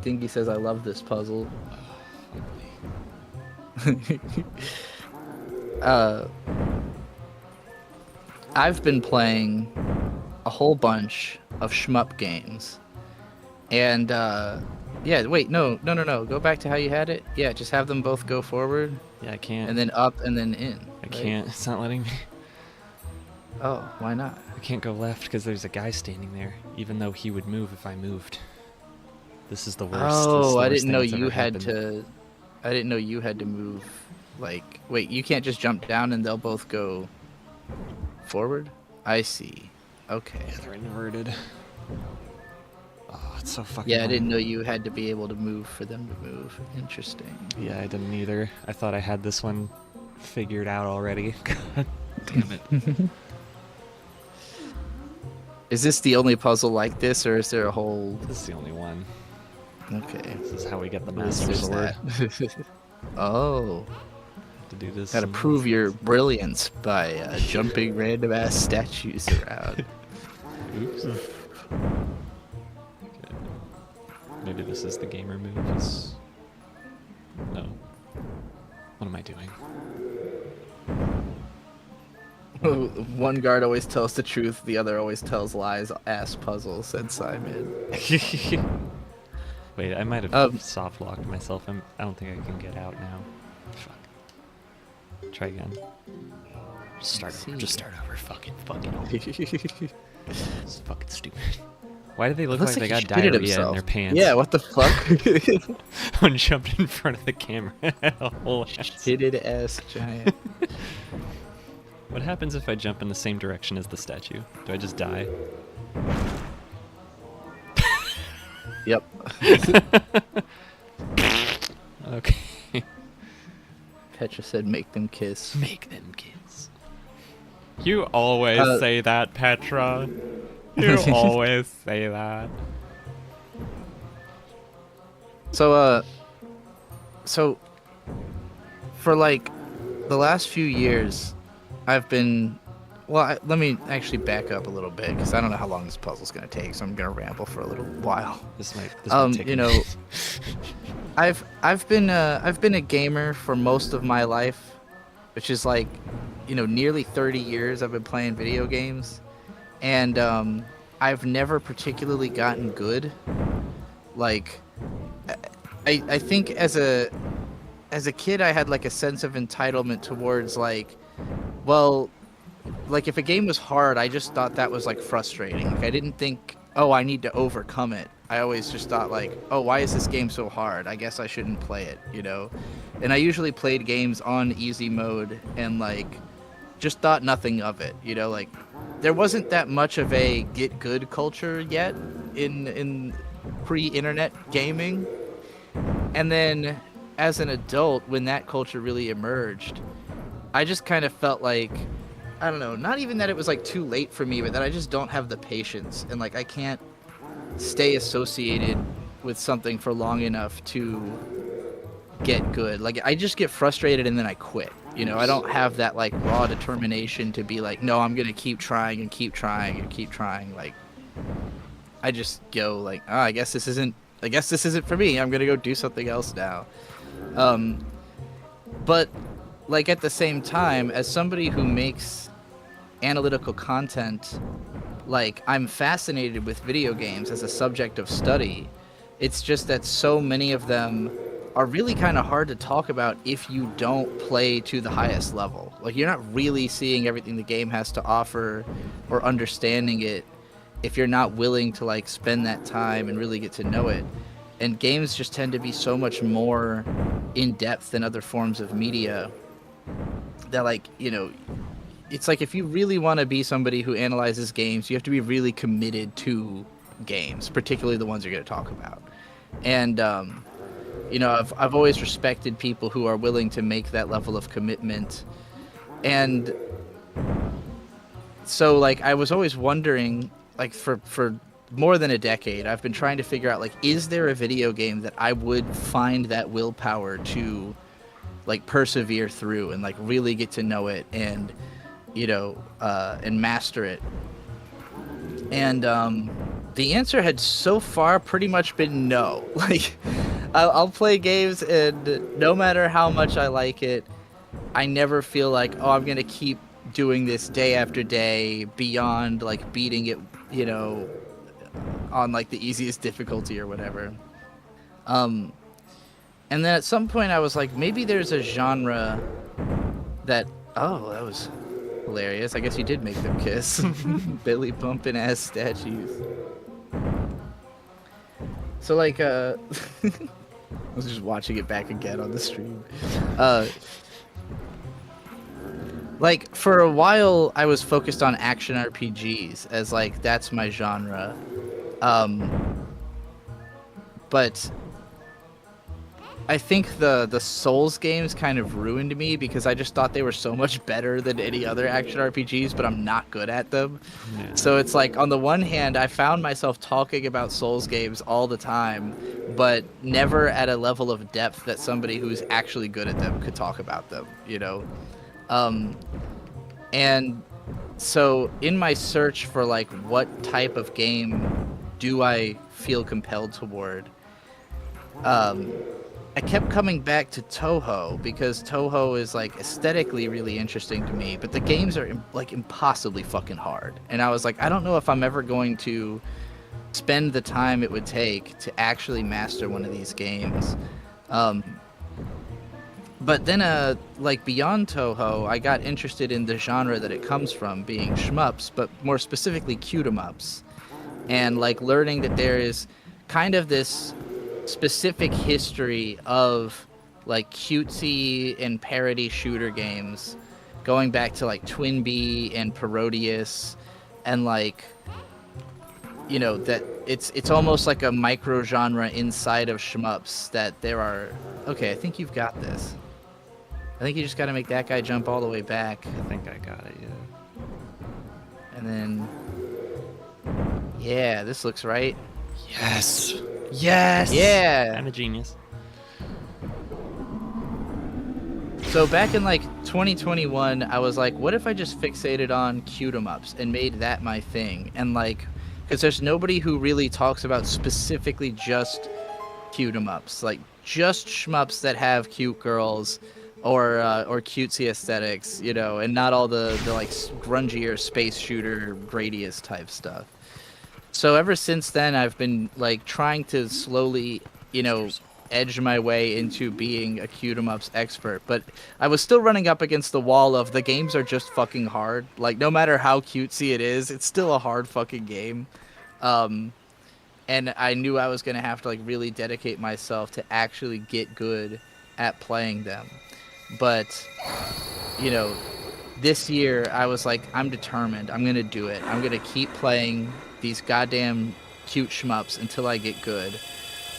B: Dingy says, I love this puzzle. I've been playing a whole bunch of shmup games. And, yeah, wait, no. Go back to how you had it. Yeah, just have them both go forward.
A: Yeah, I can't.
B: And then up and then in.
A: I can't. It's not letting me.
B: Oh, why not?
A: I can't go left because there's a guy standing there, even though he would move if I moved. This is the worst.
B: Oh, I didn't know you had to. I didn't know you had to move. Like, wait, you can't just jump down and they'll both go forward? I see. Okay.
A: Yeah, they're inverted. Oh, it's so fucking.
B: Yeah, I didn't know you had to be able to move for them to move. Interesting.
A: Yeah, I didn't either. I thought I had this one figured out already. God damn it.
B: Is this the only puzzle like this, or is there a whole...
A: This is the only one.
B: Okay.
A: This is how we get the
B: What is
A: Master
B: this
A: Sword.
B: Oh.
A: To do this.
B: Gotta prove your brilliance by jumping random ass statues around.
A: Oops. Okay. Maybe this is the gamer move. No. What am I doing?
B: One guard always tells the truth, the other always tells lies. Ass puzzle, said Simon.
A: Wait, I might have soft locked myself. I don't think I can get out now. Fuck. Try again. Just start over. Just start over. Fucking over. It's fucking stupid. Why do they look like they got diarrhea in their pants?
B: Yeah, what the fuck?
A: One jumped in front of the camera. A whole ass.
B: Shitted ass giant.
A: What happens if I jump in the same direction as the statue? Do I just die?
B: Yep.
A: Okay.
B: Petra said make them kiss.
A: Make them kiss. You always say that, Petra. You always say that.
B: So for like the last few years, I've been, well, let me actually back up a little bit because I don't know how long this puzzle's gonna take, so I'm gonna ramble for a little while.
A: This might take
B: you know, I've been a gamer for most of my life, which is like, you know, nearly 30 years I've been playing video games, and I've never particularly gotten good. Like, I think as a kid I had like a sense of entitlement towards like, well, like if a game was hard, I just thought that was like frustrating. Like I didn't think oh, I need to overcome it. I always just thought like, oh, why is this game so hard? I guess I shouldn't play it, you know? And I usually played games on easy mode and like just thought nothing of it, you know? Like there wasn't that much of a get good culture yet in pre-internet gaming. And then as an adult, when that culture really emerged, I just kind of felt like, I don't know, not even that it was like too late for me, but that I just don't have the patience and like I can't stay associated with something for long enough to get good. Like I just get frustrated and then I quit. You know, I don't have that like raw determination to be like, no, I'm going to keep trying and keep trying and keep trying. Like I just go like, oh, I guess this isn't for me. I'm going to go do something else now. But like at the same time, as somebody who makes analytical content, like I'm fascinated with video games as a subject of study. It's just that so many of them are really kind of hard to talk about if you don't play to the highest level. Like you're not really seeing everything the game has to offer or understanding it if you're not willing to like spend that time and really get to know it. And games just tend to be so much more in depth than other forms of media that like, you know, it's like if you really want to be somebody who analyzes games, you have to be really committed to games, particularly the ones you're going to talk about. And you know, I've always respected people who are willing to make that level of commitment. And so like I was always wondering, like for more than a decade, I've been trying to figure out like, is there a video game that I would find that willpower to like persevere through and like really get to know it and, you know, and master it. And the answer had so far pretty much been no. Like I'll play games and no matter how much I like it, I never feel like, oh, I'm gonna keep doing this day after day beyond like beating it, you know, on like the easiest difficulty or whatever. And then at some point I was like, maybe there's a genre that, oh, that was hilarious. I guess you did make them kiss. Billy bumping ass statues. So like, I was just watching it back again on the stream. Like for a while I was focused on action RPGs as like, that's my genre. But I think the Souls games kind of ruined me because I just thought they were so much better than any other action RPGs, but I'm not good at them. Yeah. So it's like, on the one hand, I found myself talking about Souls games all the time, but never at a level of depth that somebody who's actually good at them could talk about them, you know? And so in my search for like, what type of game do I feel compelled toward, I kept coming back to Toho because Toho is like aesthetically really interesting to me, but the games are like impossibly fucking hard. And I was like, I don't know if I'm ever going to spend the time it would take to actually master one of these games. But then, like beyond Toho, I got interested in the genre that it comes from, being shmups, but more specifically cute-em-ups. And like learning that there is kind of this specific history of like cutesy and parody shooter games going back to like Twin Bee and Parodius, and like, you know, that it's almost like a micro genre inside of shmups that there are. Okay, I think you've got this. I think you just got to make that guy jump all the way back.
A: I think I got it, yeah.
B: And then, yeah, this looks right.
A: Yes.
B: Yes. Yeah.
A: I'm a genius.
B: So back in like 2021, I was like, what if I just fixated on cute-em-ups and made that my thing? And like, because there's nobody who really talks about specifically just cute-em-ups, like just shmups that have cute girls or cutesy aesthetics, you know, and not all the like grungier space shooter Gradius type stuff. So ever since then, I've been like trying to slowly, you know, edge my way into being a cute-em-ups expert, but I was still running up against the wall of the games are just fucking hard. Like no matter how cutesy it is, it's still a hard fucking game. And I knew I was going to have to like really dedicate myself to actually get good at playing them. But, you know, this year I was like, I'm determined. I'm going to do it. I'm going to keep playing these goddamn cute shmups until I get good.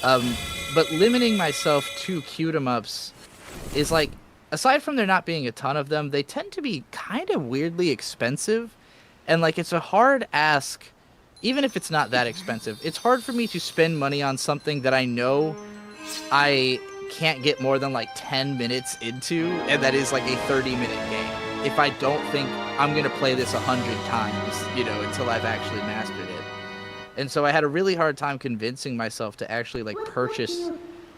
B: But limiting myself to cute 'em ups is like, aside from there not being a ton of them, they tend to be kind of weirdly expensive. And like, it's a hard ask, even if it's not that expensive. It's hard for me to spend money on something that I know I can't get more than like 10 minutes into, and that is like a 30-minute game. If I don't think I'm going to play this 100 times, you know, until I've actually mastered it. And so I had a really hard time convincing myself to actually like purchase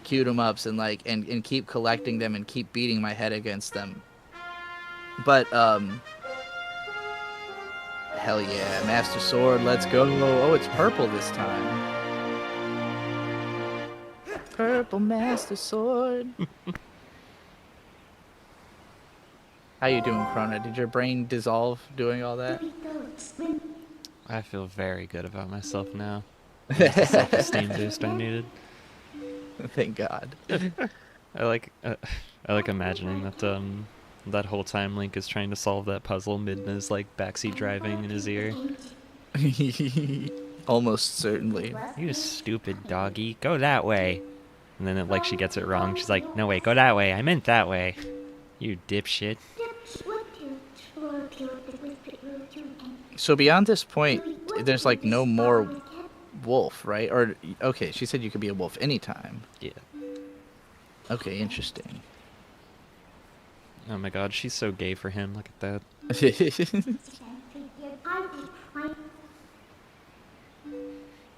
B: cute 'em ups and like and keep collecting them and keep beating my head against them. But hell yeah, Master Sword, let's go. Oh, it's purple this time. Purple Master Sword. How you doing, Krona? Did your brain dissolve doing all that?
A: I feel very good about myself now. That's the self-esteem boost I needed.
B: Thank God.
A: I like imagining that that whole time Link is trying to solve that puzzle, Midna's like backseat driving in his ear.
B: Almost certainly.
A: You stupid doggy, go that way. And then like she gets it wrong. She's like, no wait, go that way. I meant that way. You dipshit.
B: So beyond this point, there's like no more wolf, right? Or okay, she said you could be a wolf anytime.
A: Yeah.
B: Okay, interesting.
A: Oh my god, she's so gay for him. Look at that.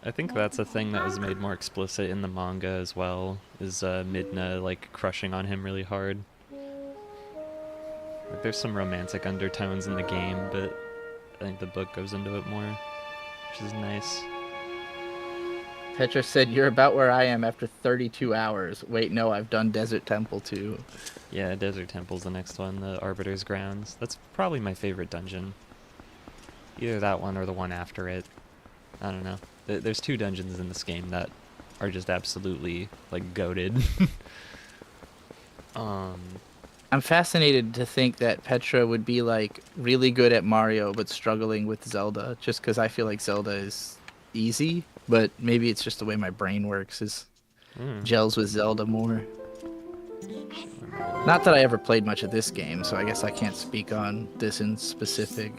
A: I think that's a thing that was made more explicit in the manga as well, is Midna like crushing on him really hard. Like, there's some romantic undertones in the game, but I think the book goes into it more, which is nice.
B: Petra said, you're about where I am after 32 hours. Wait, no, I've done Desert Temple too.
A: Yeah, Desert Temple's the next one, the Arbiter's Grounds. That's probably my favorite dungeon. Either that one or the one after it. I don't know. There's two dungeons in this game that are just absolutely, like, goated.
B: I'm fascinated to think that Petra would be, like, really good at Mario but struggling with Zelda, just because I feel like Zelda is easy, but maybe it's just the way my brain works, is gels with Zelda more. Not that I ever played much of this game, so I guess I can't speak on this in specific.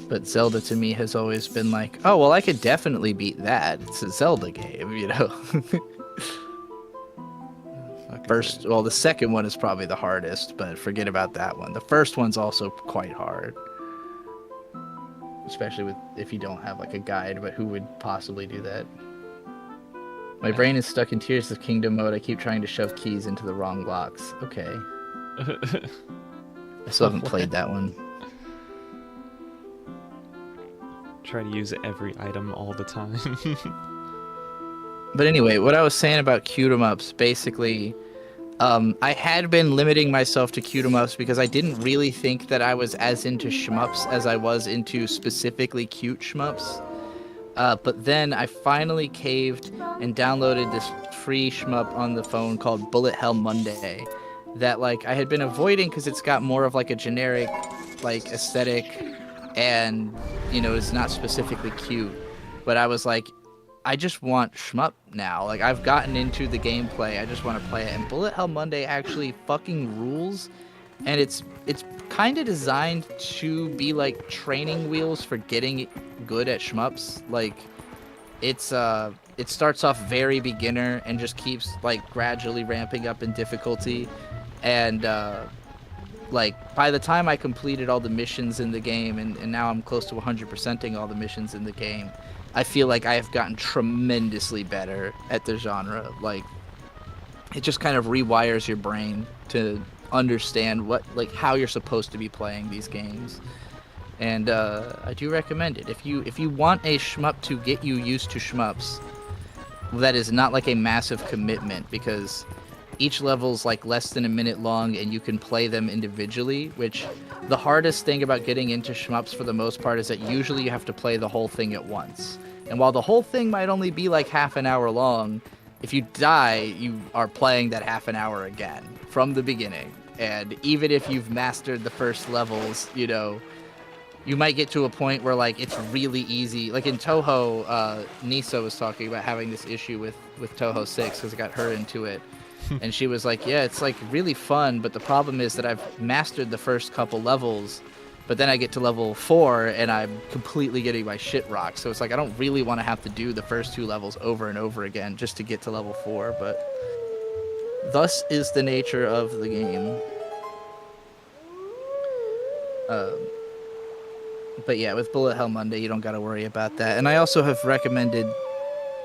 B: But Zelda to me has always been like, oh, well, I could definitely beat that. It's a Zelda game, you know? Well, the second one is probably the hardest, but forget about that one. The first one's also quite hard. Especially if you don't have like a guide, but who would possibly do that? My brain is stuck in Tears of Kingdom mode. I keep trying to shove keys into the wrong blocks. Okay. I still haven't played that one.
A: Try to use every item all the time.
B: But anyway, what I was saying about cute 'em ups, basically, I had been limiting myself to cute 'em ups because I didn't really think that I was as into shmups as I was into specifically cute shmups. But then I finally caved and downloaded this free shmup on the phone called Bullet Hell Monday that like I had been avoiding because it's got more of like a generic like aesthetic and, you know, it's not specifically cute. But I was like, I just want shmup now. Like, I've gotten into the gameplay. I just want to play it. And Bullet Hell Monday actually fucking rules. And it's kind of designed to be like training wheels for getting good at shmups. Like, it starts off very beginner and just keeps like gradually ramping up in difficulty. And like by the time I completed all the missions in the game, and now I'm close to 100%ing all the missions in the game, I feel like I have gotten tremendously better at the genre. Like, it just kind of rewires your brain to understand what, like, how you're supposed to be playing these games. And I do recommend it. If you want a shmup to get you used to shmups, that is not like a massive commitment, because each level's like less than a minute long, and you can play them individually, which the hardest thing about getting into shmups for the most part is that usually you have to play the whole thing at once. And while the whole thing might only be like half an hour long, if you die, you are playing that half an hour again from the beginning. And even if you've mastered the first levels, you know, you might get to a point where like it's really easy. Like in Touhou, Nisa was talking about having this issue with Touhou 6 because it got her into it. And she was like, yeah, it's like really fun, but the problem is that I've mastered the first couple levels, but then I get to level 4 and I'm completely getting my shit rocked. So it's like I don't really want to have to do the first 2 levels over and over again just to get to level 4, but thus is the nature of the game. But yeah, with Bullet Hell Monday, you don't got to worry about that. And I also have recommended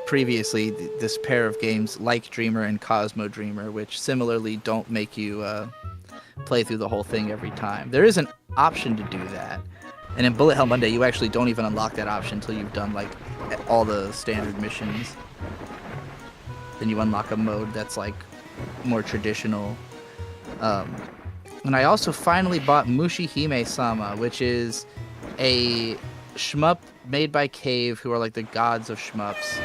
B: previously this pair of games, Like Dreamer and Cosmo Dreamer, which similarly don't make you play through the whole thing every time. There is an option to do that. And in Bullet Hell Monday, you actually don't even unlock that option until you've done like all the standard missions. Then you unlock a mode that's like more traditional. And I also finally bought Mushihime-sama, which is a shmup made by Cave, who are like the gods of shmups.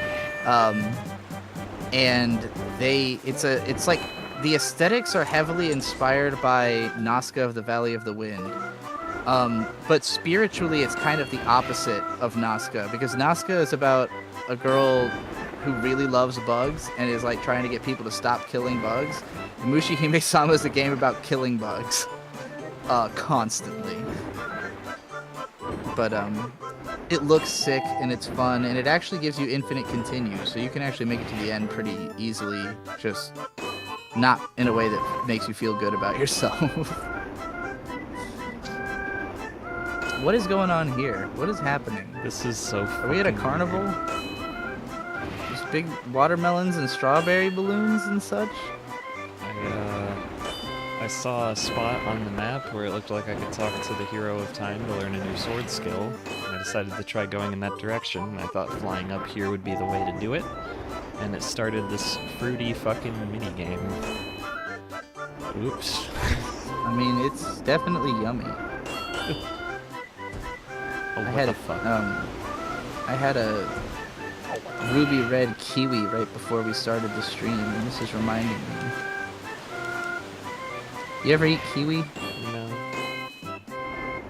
B: And it's like the aesthetics are heavily inspired by Nazca of the Valley of the Wind. But spiritually, it's kind of the opposite of Nazca, because Nazca is about a girl who really loves bugs and is like trying to get people to stop killing bugs. And Mushihime-sama is a game about killing bugs constantly. But it looks sick and it's fun, and it actually gives you infinite continues, so you can actually make it to the end pretty easily, just not in a way that makes you feel good about yourself. What is going on here? What is happening?
A: This is so
B: Are we at a carnival? There's big watermelons and strawberry balloons and such?
A: I saw a spot on the map where it looked like I could talk to the hero of time to learn a new sword skill. And I decided to try going in that direction, and I thought flying up here would be the way to do it. And it started this fruity fucking minigame. Oops.
B: I mean, it's definitely yummy.
A: Oh, what the fuck?
B: I had a ruby red kiwi right before we started the stream, and this is reminding me. You ever eat kiwi?
A: No.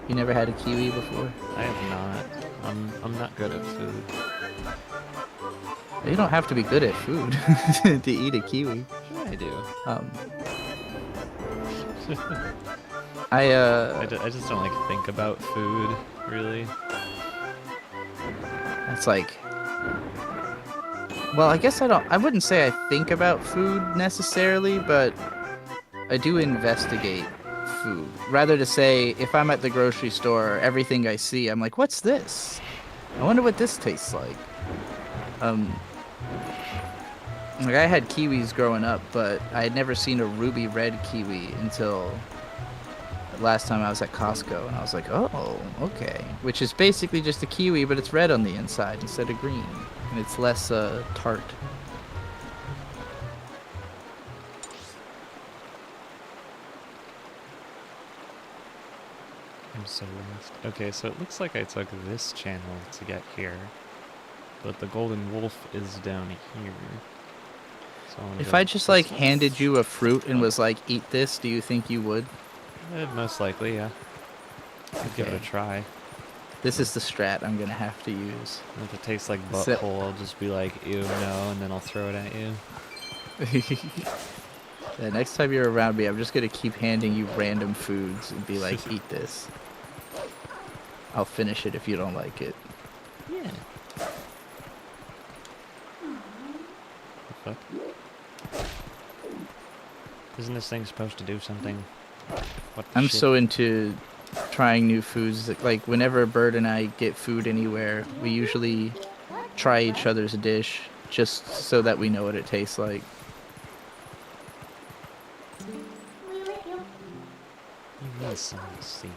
B: You never had a kiwi before?
A: I have not. I'm not good at food.
B: You don't have to be good at food to eat a kiwi.
A: Yeah, I do. I just don't like think about food, really.
B: It's like, well, I guess I wouldn't say I think about food necessarily, but I do investigate food. Rather to say, if I'm at the grocery store, everything I see, I'm like, what's this? I wonder what this tastes like. Like I had kiwis growing up, but I had never seen a ruby red kiwi until last time I was at Costco, and I was like, oh, okay. Which is basically just a kiwi, but it's red on the inside instead of green, and it's less tart.
A: I'm so lost. Okay, so it looks like I took this channel to get here, but the golden wolf is down here. So
B: If I just like handed you a fruit and was like, eat this, do you think you would?
A: Most likely, yeah. I'd give it a
B: Okay.
A: try.
B: This is the strat I'm gonna have to use.
A: And if it tastes like
B: So-
A: butthole, I'll just be like, ew, no, and then I'll throw it at you.
B: Yeah, next time you're around me, I'm just gonna keep handing you random foods and be like, eat this. I'll finish it if you don't like it.
A: Yeah. The fuck? Isn't this thing supposed to do something? What the
B: I'm
A: shit?
B: so into trying new foods. Like whenever Bird and I get food anywhere, we usually try each other's dish just so that we know what it tastes like.
A: You need some seed.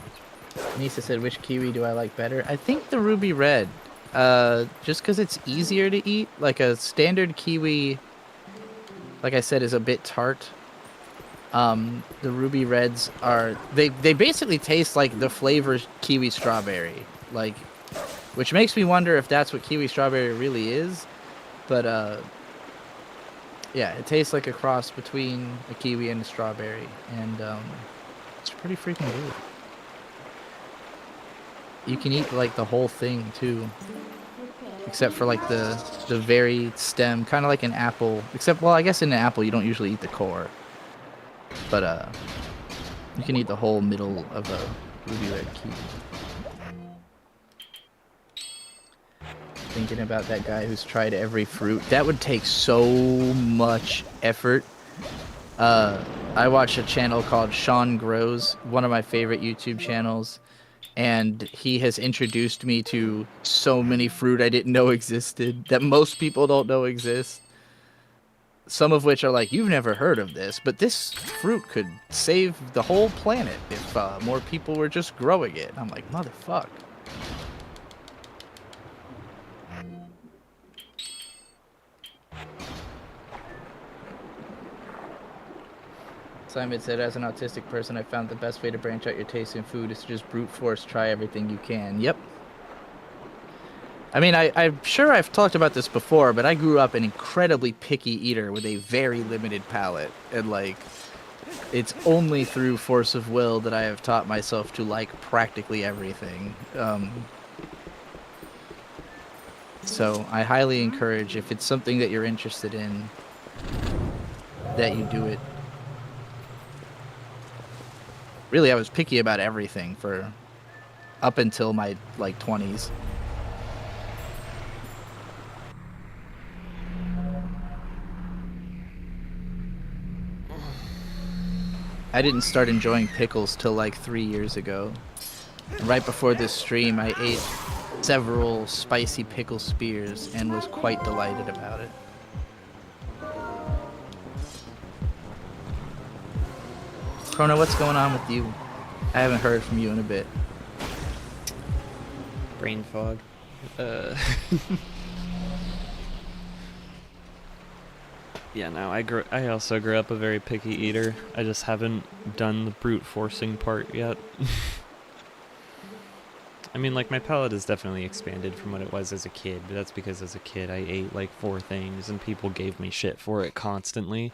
B: Nisa said, which kiwi do I like better? I think the ruby red. Just because it's easier to eat. Like a standard kiwi, like I said, is a bit tart. The ruby reds are they basically taste like the flavor kiwi strawberry, like, which makes me wonder if that's what kiwi strawberry really is. But yeah, it tastes like a cross between a kiwi and a strawberry, and it's pretty freaking good. You can eat like the whole thing too, except for like the very stem, kind of like an apple. Except, well, I guess in an apple you don't usually eat the core, but you can eat the whole middle of a ruby red kiwi. Thinking about that guy who's tried every fruit. That would take so much effort. I watch a channel called Sean Grows, one of my favorite YouTube channels, and he has introduced me to so many fruit I didn't know existed, that most people don't know exist. Some of which are like, you've never heard of this, but this fruit could save the whole planet if more people were just growing it. And I'm like, motherfuck. Simon said, as an autistic person, I found the best way to branch out your taste in food is to just brute force try everything you can. Yep. I mean, I'm sure I've talked about this before, but I grew up an incredibly picky eater with a very limited palate. And, like, it's only through force of will that I have taught myself to like practically everything. So I highly encourage, if it's something that you're interested in, that you do it. Really, I was picky about everything for up until my, like, 20s. I didn't start enjoying pickles till like 3 years ago. Right before this stream, I ate several spicy pickle spears and was quite delighted about it. Chrono, what's going on with you? I haven't heard from you in a bit.
A: Brain fog. Yeah, no, I also grew up a very picky eater. I just haven't done the brute forcing part yet. I mean, like, my palate has definitely expanded from what it was as a kid, but that's because as a kid I ate like 4 things and people gave me shit for it constantly.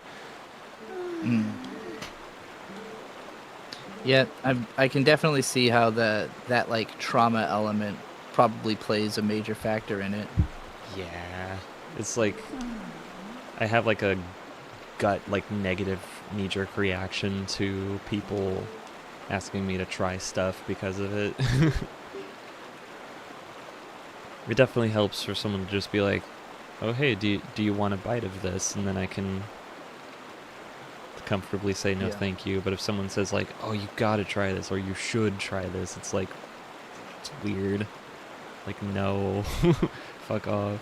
B: Mm. Yeah, I can definitely see how that like trauma element probably plays a major factor in it.
A: Yeah, it's like I have like a gut, like, negative knee-jerk reaction to people asking me to try stuff because of it. It definitely helps for someone to just be like, oh hey, do you want a bite of this? And then I can comfortably say no, thank you. But if someone says like, oh, you gotta try this, or you should try this, it's like, it's weird. Like, no. Fuck off.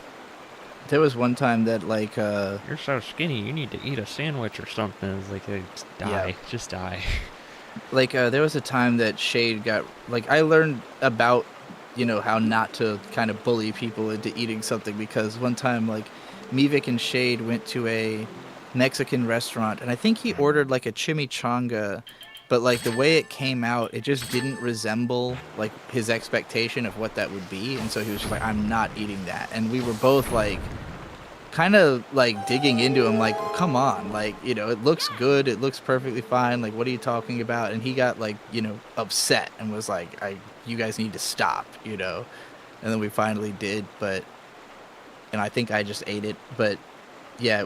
B: There was one time that, like,
A: you're so skinny, you need to eat a sandwich or something. It's like, hey, just die. Yeah. Just die.
B: Like, there was a time that Shade got, like, I learned about, you know, how not to kind of bully people into eating something, because one time, like, Mivik and Shade went to a Mexican restaurant, and I think he ordered like a chimichanga, but like the way it came out, it just didn't resemble like his expectation of what that would be, and so he was just like, I'm not eating that. And we were both like kind of like digging into him, like, come on, like, you know, it looks good, it looks perfectly fine, like, what are you talking about? And he got like, you know, upset and was like, you guys need to stop, you know. And then we finally did, and I think I just ate it. But yeah,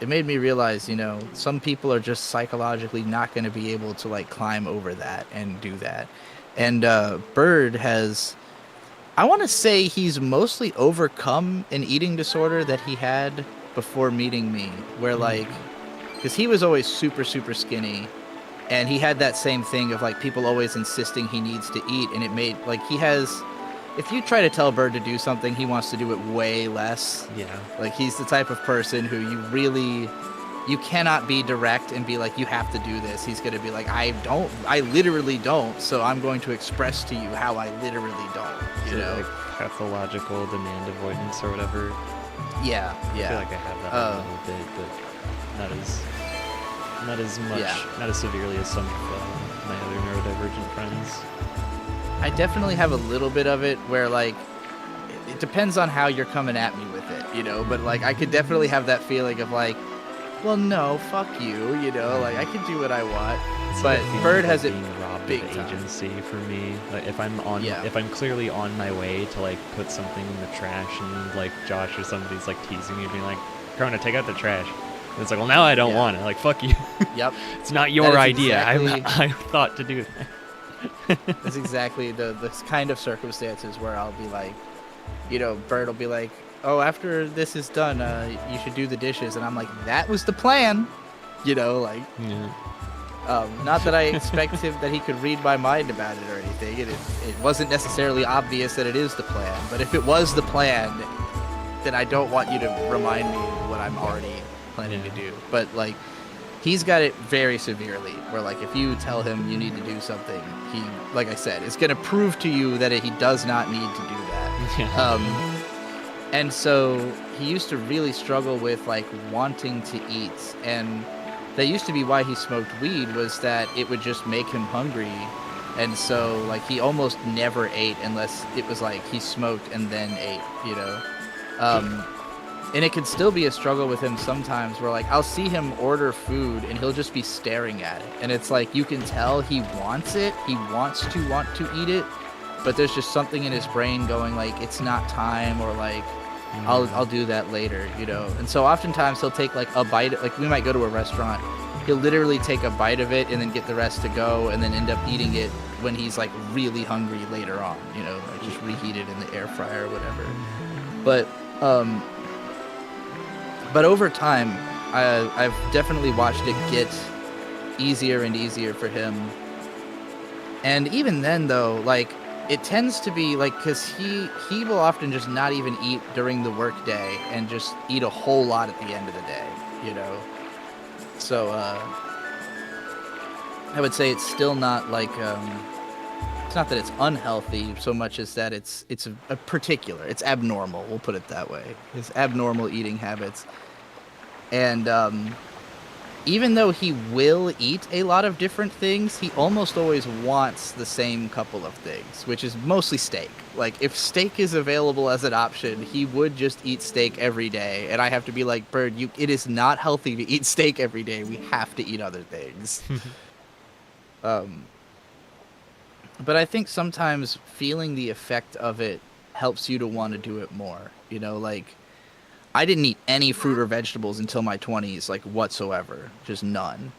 B: it made me realize, you know, some people are just psychologically not going to be able to like climb over that and do that. And Bird has, I want to say he's mostly overcome an eating disorder that he had before meeting me, where like, because he was always super, super skinny, and he had that same thing of like people always insisting he needs to eat, and it made like he has, if you try to tell Bird to do something, he wants to do it way less.
A: Yeah.
B: Like, he's the type of person who you cannot be direct and be like, you have to do this. He's going to be like, I literally don't, so I'm going to express to you how I literally don't, you know?
A: Like pathological demand avoidance or whatever.
B: Yeah, yeah.
A: I feel like I have that a little bit, but not as not as much, not as severely as some of my other neurodivergent friends.
B: I definitely have a little bit of it where, like, it depends on how you're coming at me with it, you know, but, like, I could definitely have that feeling of, like, well, no, fuck you, you know, like, I can do what I want. But Bird has it
A: being robbed
B: big
A: of
B: time.
A: agency for me. Like if I'm clearly on my way to like put something in the trash and like Josh or somebody's like teasing me, being like, "Corona, take out the trash." And it's like, well, now I don't want it. Like, fuck you.
B: Yep.
A: It's not your idea.
B: Exactly...
A: I thought to do
B: that. That's exactly the kind of circumstances where I'll be like, you know, Bird will be like, "Oh, after this is done, you should do the dishes," and I'm like, "That was the plan," you know, like.
A: Yeah.
B: Not that I expect him that he could read my mind about it or anything. It wasn't necessarily obvious that it is the plan, but if it was the plan, then I don't want you to remind me what I'm already planning to do. But like, he's got it very severely, where like if you tell him you need to do something, he, like I said, is going to prove to you that he does not need to do that. And so he used to really struggle with like wanting to eat, and that used to be why he smoked weed, was that it would just make him hungry. And so like he almost never ate unless it was like he smoked and then ate, you know. And it can still be a struggle with him sometimes, where like I'll see him order food and he'll just be staring at it, and it's like you can tell he wants it, he wants to eat it, but there's just something in his brain going like, it's not time, or like I'll do that later, you know. And so oftentimes he'll take like a bite, like we might go to a restaurant, he'll literally take a bite of it and then get the rest to go, and then end up eating it when he's like really hungry later on, you know, like just reheat it in the air fryer or whatever. But over time, I've definitely watched it get easier and easier for him. And even then though, like, it tends to be like, because he will often just not even eat during the work day and just eat a whole lot at the end of the day, you know. So I would say it's still not like it's not that it's unhealthy so much as that it's a particular, it's abnormal, we'll put it that way. It's abnormal eating habits. And even though he will eat a lot of different things, he almost always wants the same couple of things, which is mostly steak. Like, if steak is available as an option, he would just eat steak every day. And I have to be like, Bird, it is not healthy to eat steak every day. We have to eat other things. But I think sometimes feeling the effect of it helps you to want to do it more. You know, like, I didn't eat any fruit or vegetables until my 20s, like, whatsoever. Just none.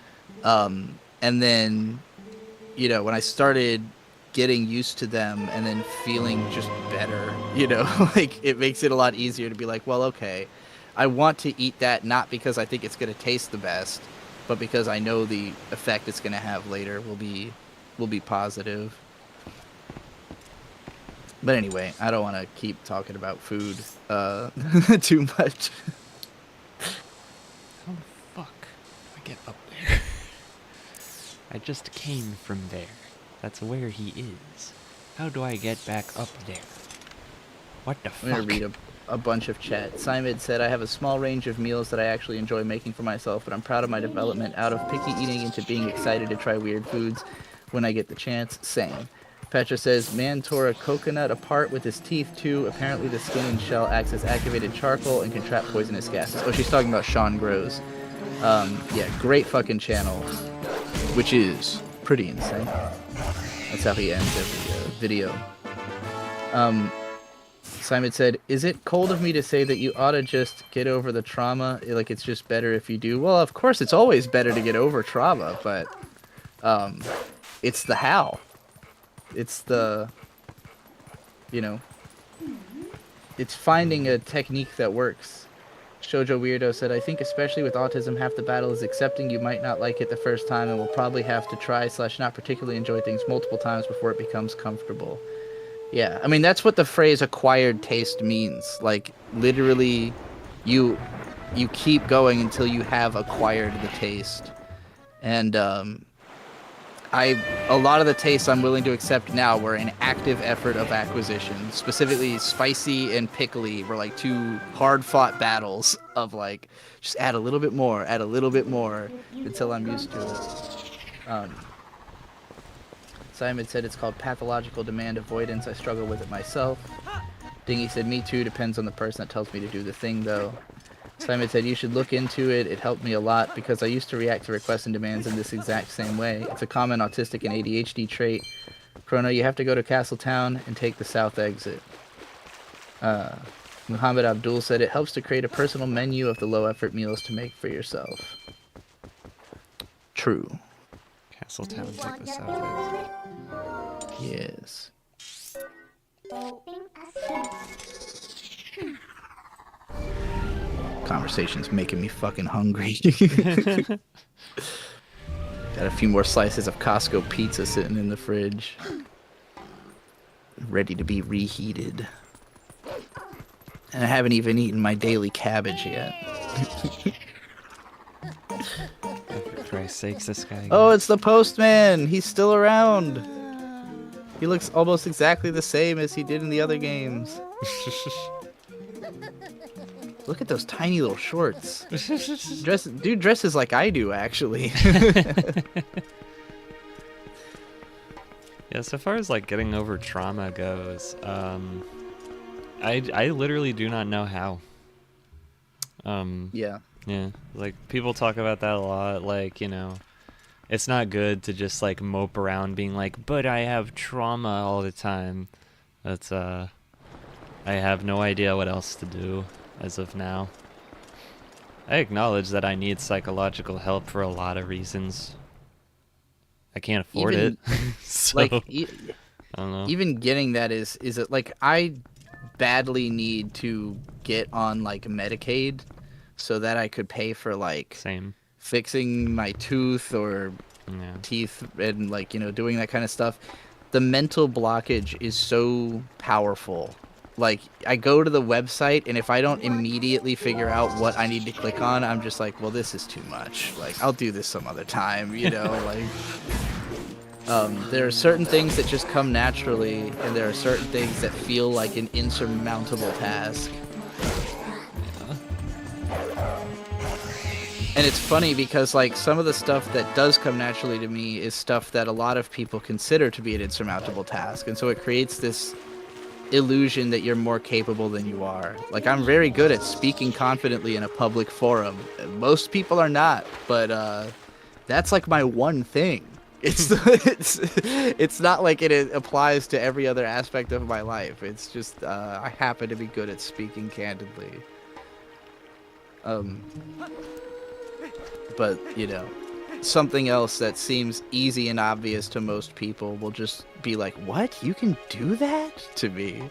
B: And then, you know, when I started getting used to them and then feeling just better, you know, like, it makes it a lot easier to be like, well, okay, I want to eat that not because I think it's going to taste the best, but because I know the effect it's going to have later will be positive. But anyway, I don't want to keep talking about food too much.
A: How the fuck do I get up there? I just came from there. That's where he is. How do I get back up there? What the fuck?
B: I'm going to read a bunch of chat. Simon said, I have a small range of meals that I actually enjoy making for myself, but I'm proud of my development out of picky eating into being excited to try weird foods when I get the chance. Same. Petra says, man tore a coconut apart with his teeth too. Apparently the skin and shell acts as activated charcoal and can trap poisonous gases. Oh, she's talking about Sean Grows. Yeah, great fucking channel, which is pretty insane. That's how he ends every video. Simon said, is it cold of me to say that you ought to just get over the trauma? Like, it's just better if you do. Well, of course, it's always better to get over trauma, but it's the how. It's the, you know, it's finding a technique that works. Shoujo Weirdo said, I think especially with autism, half the battle is accepting you might not like it the first time and will probably have to try / not particularly enjoy things multiple times before it becomes comfortable. Yeah, I mean, that's what the phrase acquired taste means. Like, literally, you keep going until you have acquired the taste. And a lot of the tastes I'm willing to accept now were an active effort of acquisition. Specifically, spicy and pickly were like two hard-fought battles of like, just add a little bit more until I'm used to it. Simon said it's called pathological demand avoidance. I struggle with it myself. Dingy said, me too, depends on the person that tells me to do the thing though. Simon said, you should look into it. It helped me a lot because I used to react to requests and demands in this exact same way. It's a common autistic and ADHD trait. Chrono, you have to go to Castletown and take the south exit. Muhammad Abdul said, it helps to create a personal menu of the low-effort meals to make for yourself. True.
A: Castletown, take the south exit.
B: Yes. Conversation's making me fucking hungry. Got a few more slices of Costco pizza sitting in the fridge, ready to be reheated. And I haven't even eaten my daily cabbage yet.
A: For Christ's sakes, this guy.
B: Oh, it's the postman! He's still around! He looks almost exactly the same as he did in the other games. Look at those tiny little shorts. Dude dresses like I do, actually.
A: Yeah, so far as like getting over trauma goes, I literally do not know how.
B: Yeah.
A: Yeah, like people talk about that a lot, like, you know, it's not good to just like mope around being like, but I have trauma all the time. That's I have no idea what else to do as of now. I acknowledge that I need psychological help for a lot of reasons. I can't afford it. So,
B: like,
A: I don't know.
B: even getting that is it like I badly need to get on like Medicaid so that I could pay for like
A: Same.
B: fixing my tooth or
A: Yeah.
B: teeth and like, you know, doing that kind of stuff. The mental blockage is so powerful. Like, I go to the website, and if I don't immediately figure out what I need to click on, I'm just like, well, this is too much. Like, I'll do this some other time, you know? Like, there are certain things that just come naturally, and there are certain things that feel like an insurmountable task. And it's funny because, like, some of the stuff that does come naturally to me is stuff that a lot of people consider to be an insurmountable task. And so it creates this illusion that you're more capable than you are. Like, I'm very good at speaking confidently in a public forum. Most people are not, but that's like my one thing. It's not like it applies to every other aspect of my life. It's just I happen to be good at speaking candidly. But, you know, something else that seems easy and obvious to most people will just be like, what? You can do that? To me.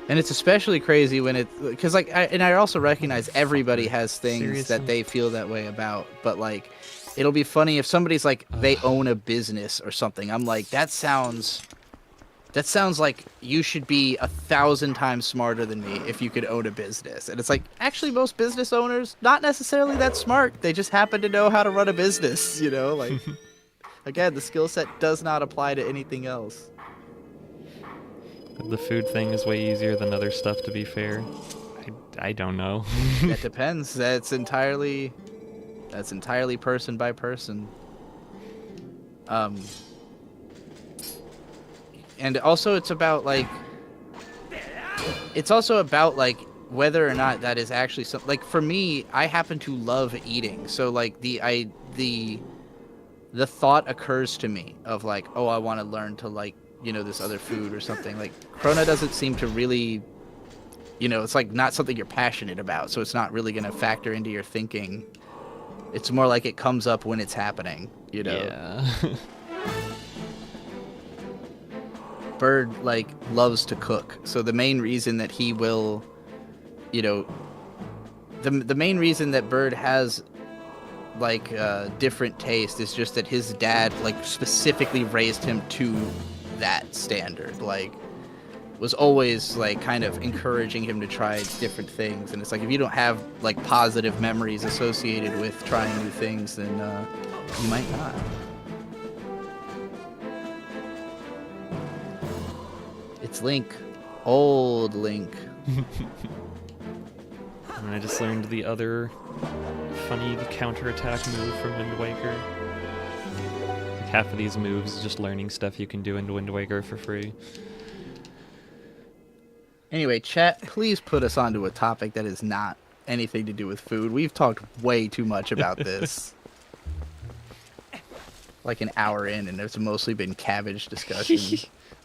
B: And it's especially crazy when it, because like, I also recognize everybody has things
A: Seriously?
B: that they feel that way about, but like, it'll be funny if somebody's like, they own a business or something. I'm like, that sounds like you should be 1,000 times smarter than me if you could own a business. And it's like, actually, most business owners, not necessarily that smart. They just happen to know how to run a business, you know? Like, again, the skill set does not apply to anything else.
A: The food thing is way easier than other stuff, to be fair. I don't know.
B: That depends. That's entirely person by person. And also it's also about like whether or not that is actually something. Like, for me, I happen to love eating, so like the thought occurs to me of like, oh, I want to learn to like, you know, this other food or something. Like, Krona doesn't seem to really, you know, it's like not something you're passionate about, so it's not really going to factor into your thinking. It's more like it comes up when it's happening, you know?
A: Yeah.
B: Bird, like, loves to cook, so the main reason that he will, you know, the main reason that Bird has like different taste is just that his dad like specifically raised him to that standard. Like, was always like kind of encouraging him to try different things. And it's like if you don't have like positive memories associated with trying new things, then you might not. It's Link, old Link.
A: And I just learned the other funny counterattack move from Wind Waker. Like half of these moves is just learning stuff you can do in Wind Waker for free.
B: Anyway, chat, please put us onto a topic that is not anything to do with food. We've talked way too much about this. Like an hour in, and it's mostly been cabbage discussion.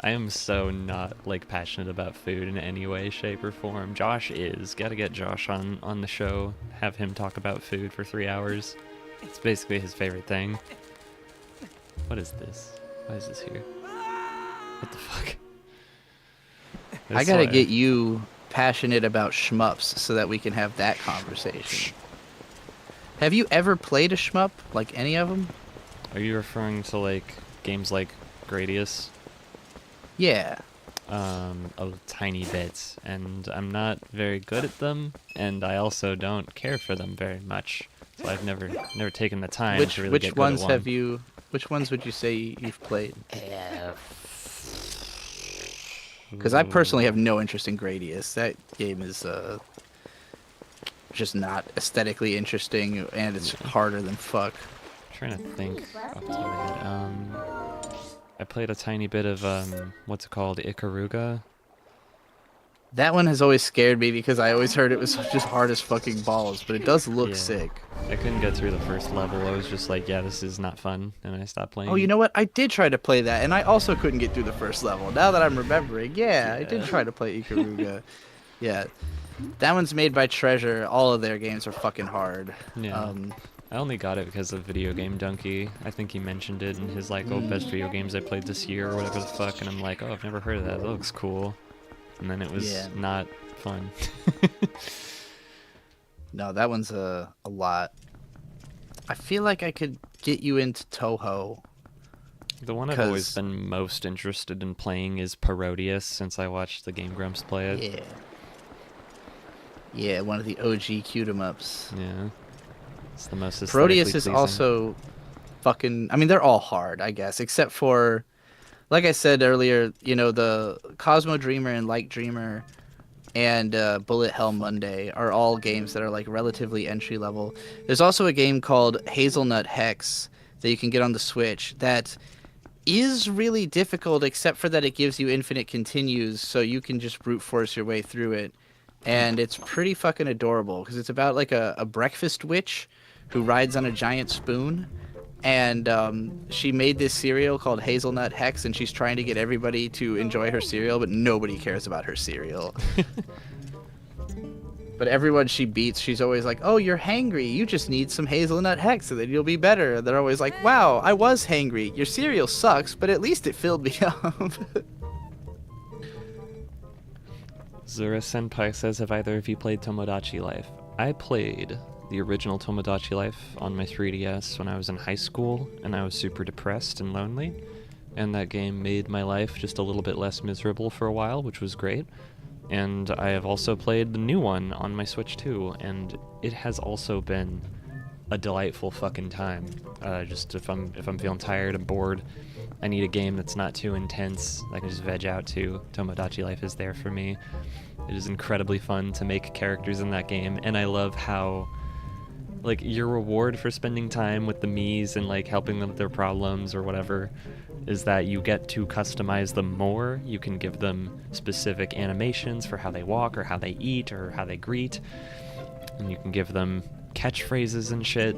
A: I am so not like passionate about food in any way, shape, or form. Josh is. Gotta get Josh on the show. Have him talk about food for 3 hours. It's basically his favorite thing. What is this? Why is this here? What the fuck?
B: I gotta get you passionate about shmups so that we can have that conversation. Have you ever played a shmup? Like any of them?
A: Are you referring to like games like Gradius?
B: Yeah.
A: A tiny bit, and I'm not very good at them, and I also don't care for them very much. So I've never taken the time to really get good at one.
B: Which ones would you say you've played? Because I personally have no interest in Gradius. That game is just not aesthetically interesting, and it's harder than fuck.
A: I'm trying to think off the top of my head. I played a tiny bit of what's it called, Ikaruga.
B: That one has always scared me because I always heard it was just hard as fucking balls, but it does look sick.
A: I couldn't get through the first level. I was just like, yeah, this is not fun, and I stopped playing.
B: Oh, you know what? I did try to play that, and I also couldn't get through the first level. Now that I'm remembering, I did try to play Ikaruga. Yeah. That one's made by Treasure. All of their games are fucking hard.
A: Yeah. I only got it because of Video Game Donkey. I think he mentioned it in his like, best video games I played this year or whatever the fuck, and I'm like, oh, I've never heard of that. That looks cool. And then it was not fun.
B: No, that one's a lot. I feel like I could get you into Toho.
A: The one I've always been most interested in playing is Parodius, since I watched the Game Grumps play it.
B: Yeah. Yeah, one of the OG Q-em-ups.
A: Yeah. It's the most
B: Parodius is also fucking... I mean, they're all hard, I guess, except for... Like I said earlier, you know, the Cosmo Dreamer and Light Dreamer and Bullet Hell Monday are all games that are, like, relatively entry-level. There's also a game called Hazelnut Hex that you can get on the Switch that is really difficult, except for that it gives you infinite continues, so you can just brute force your way through it. And it's pretty fucking adorable, because it's about, like, a breakfast witch who rides on a giant spoon. And she made this cereal called Hazelnut Hex, and she's trying to get everybody to enjoy her cereal, but nobody cares about her cereal. But everyone she beats, she's always like, oh, you're hangry. You just need some Hazelnut Hex, and then you'll be better. And they're always like, wow, I was hangry. Your cereal sucks, but at least it filled me up.
A: Zura Senpai says, have either of you played Tomodachi Life? I played the original Tomodachi Life on my 3DS when I was in high school, and I was super depressed and lonely, and that game made my life just a little bit less miserable for a while, which was great. And I have also played the new one on my Switch too, and it has also been a delightful fucking time. Just if I'm feeling tired and bored, I need a game that's not too intense, I can just veg out to. Tomodachi Life is there for me. It is incredibly fun to make characters in that game, and I love how, like, your reward for spending time with the Miis and, like, helping them with their problems or whatever is that you get to customize them more. You can give them specific animations for how they walk or how they eat or how they greet. And you can give them catchphrases and shit.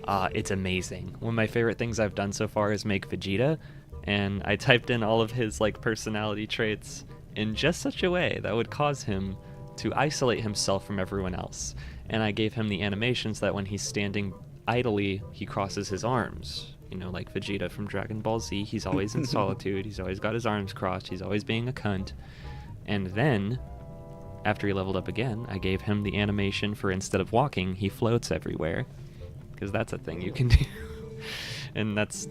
A: It's amazing. One of my favorite things I've done so far is make Vegeta, and I typed in all of his, like, personality traits in just such a way that would cause him to isolate himself from everyone else. And I gave him the animations that when he's standing idly, he crosses his arms. You know, like Vegeta from Dragon Ball Z, he's always in solitude, he's always got his arms crossed, he's always being a cunt. And then, after he leveled up again, I gave him the animation for instead of walking, he floats everywhere. Because that's a thing you can do. And that's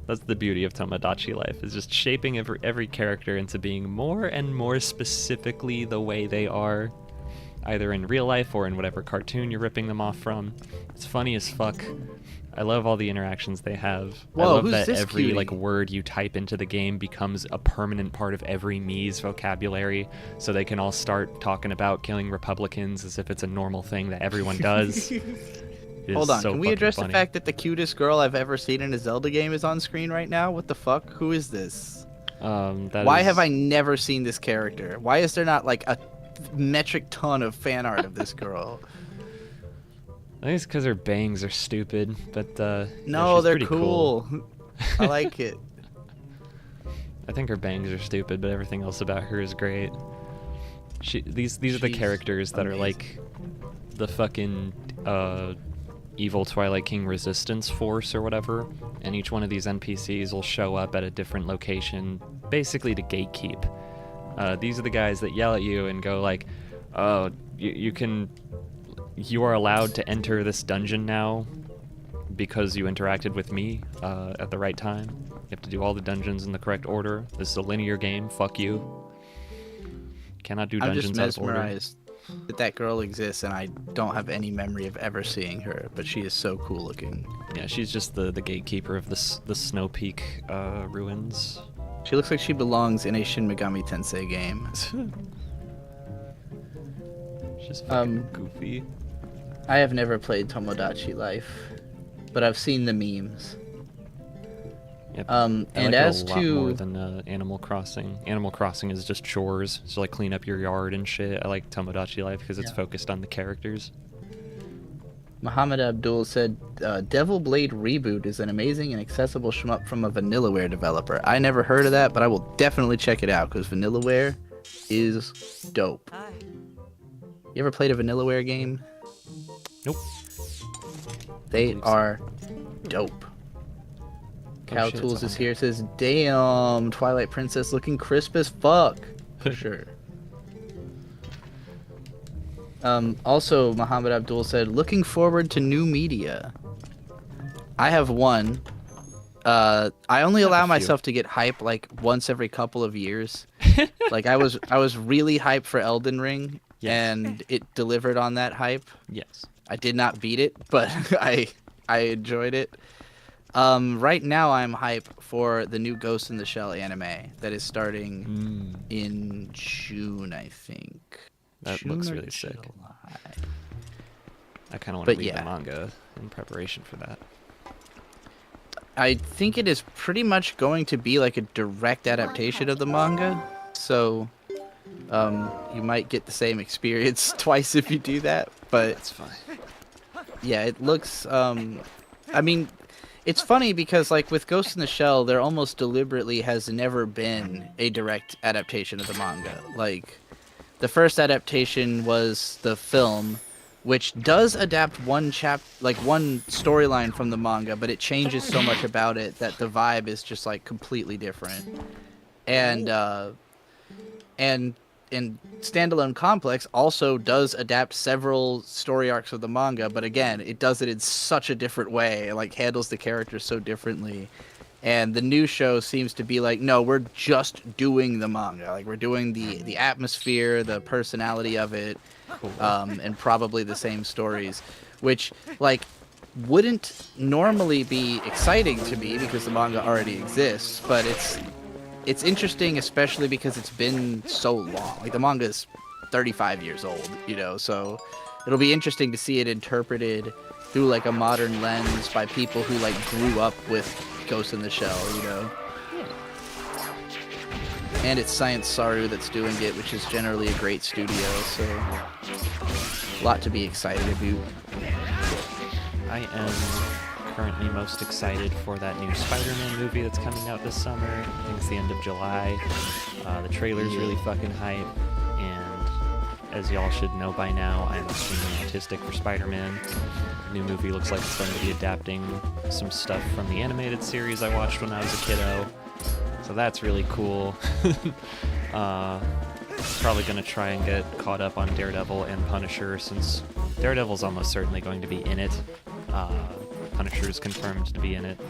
A: That's the beauty of Tomodachi Life, is just shaping every character into being more and more specifically the way they are, either in real life or in whatever cartoon you're ripping them off from. It's funny as fuck. I love all the interactions they have.
B: Whoa,
A: I love
B: who's
A: that
B: this
A: every
B: cutie?
A: like word you type into the game becomes a permanent part of every Mii's vocabulary, so they can all start talking about killing Republicans as if it's a normal thing that everyone does. It is
B: Hold on,
A: so
B: can we
A: fucking
B: address
A: funny.
B: the fact that the cutest girl I've ever seen in a Zelda game is on screen right now? What the fuck? Who is this? Why have I never seen this character? Why is there not like a metric ton of fan art of this girl?
A: I think it's because her bangs are stupid, but yeah,
B: No,
A: she's
B: they're
A: pretty cool.
B: I like it.
A: I think her bangs are stupid, but everything else about her is great. These are the
B: She's
A: characters that are
B: amazing.
A: like the fucking evil Twilight King resistance force or whatever, and each one of these NPCs will show up at a different location, basically to gatekeep. These are the guys that yell at you and go like, "Oh, you are allowed to enter this dungeon now because you interacted with me at the right time. You have to do all the dungeons in the correct order. This is a linear game. Fuck you. Cannot do
B: I'm
A: dungeons
B: just
A: out of order."
B: mesmerized that that girl exists, and I don't have any memory of ever seeing her, but she is so cool looking.
A: Yeah, she's just the gatekeeper of the Snow Peak ruins.
B: She looks like she belongs in a Shin Megami Tensei game.
A: She's fucking goofy.
B: I have never played Tomodachi Life, but I've seen the memes.
A: Yep.
B: And
A: I like
B: as
A: it a lot more
B: to
A: than Animal Crossing. Animal Crossing is just chores, so like clean up your yard and shit. I like Tomodachi Life because it's focused on the characters.
B: Muhammad Abdul said, Devil Blade Reboot is an amazing and accessible shmup from a Vanillaware developer. I never heard of that, but I will definitely check it out because Vanillaware is dope. You ever played a Vanillaware game?
A: Nope.
B: They
A: believe so.
B: are dope. Cow
A: shit,
B: Tools
A: it's
B: is
A: on.
B: here, says, damn, Twilight Princess looking crisp as fuck. For sure. Also, Muhammad Abdul said, looking forward to new media. I have one. I only allow
A: few.
B: myself to get hype like once every couple of years. Like I was really hyped for Elden Ring,
A: Yes.
B: and it delivered on that hype.
A: Yes.
B: I did not beat it, but I enjoyed it. Right now I'm hype for the new Ghost in the Shell anime that is starting in June, I think.
A: That
B: June
A: looks
B: or
A: really sick.
B: July?
A: I kind of want to
B: But
A: read
B: yeah.
A: the manga in preparation for that.
B: I think it is pretty much going to be like a direct adaptation of the manga, so you might get the same experience twice if you do that. But
A: That's fine.
B: yeah, it looks. I mean, it's funny because like with Ghost in the Shell, there almost deliberately has never been a direct adaptation of the manga. Like, the first adaptation was the film, which does adapt one storyline from the manga, but it changes so much about it that the vibe is just like completely different. And Standalone Complex also does adapt several story arcs of the manga, but again, it does it in such a different way. It like handles the characters so differently. And the new show seems to be like, no, we're just doing the manga. Like, we're doing the atmosphere, the personality of it, and probably the same stories, which, like, wouldn't normally be exciting to me because the manga already exists, but it's interesting, especially because it's been so long. Like, the manga is 35 years old, you know, so it'll be interesting to see it interpreted through, like, a modern lens by people who, like, grew up with Ghost in the Shell, you know? And it's Science Saru that's doing it, which is generally a great studio, so a lot to be excited about.
A: I am currently most excited for that new Spider-Man movie that's coming out this summer. I think it's the end of July. The trailer's really fucking hype, and as y'all should know by now, I'm extremely autistic for Spider-Man. The new movie looks like it's going to be adapting some stuff from the animated series I watched when I was a kiddo, so that's really cool. Probably going to try and get caught up on Daredevil and Punisher, since Daredevil's almost certainly going to be in it. Punisher is confirmed to be in it.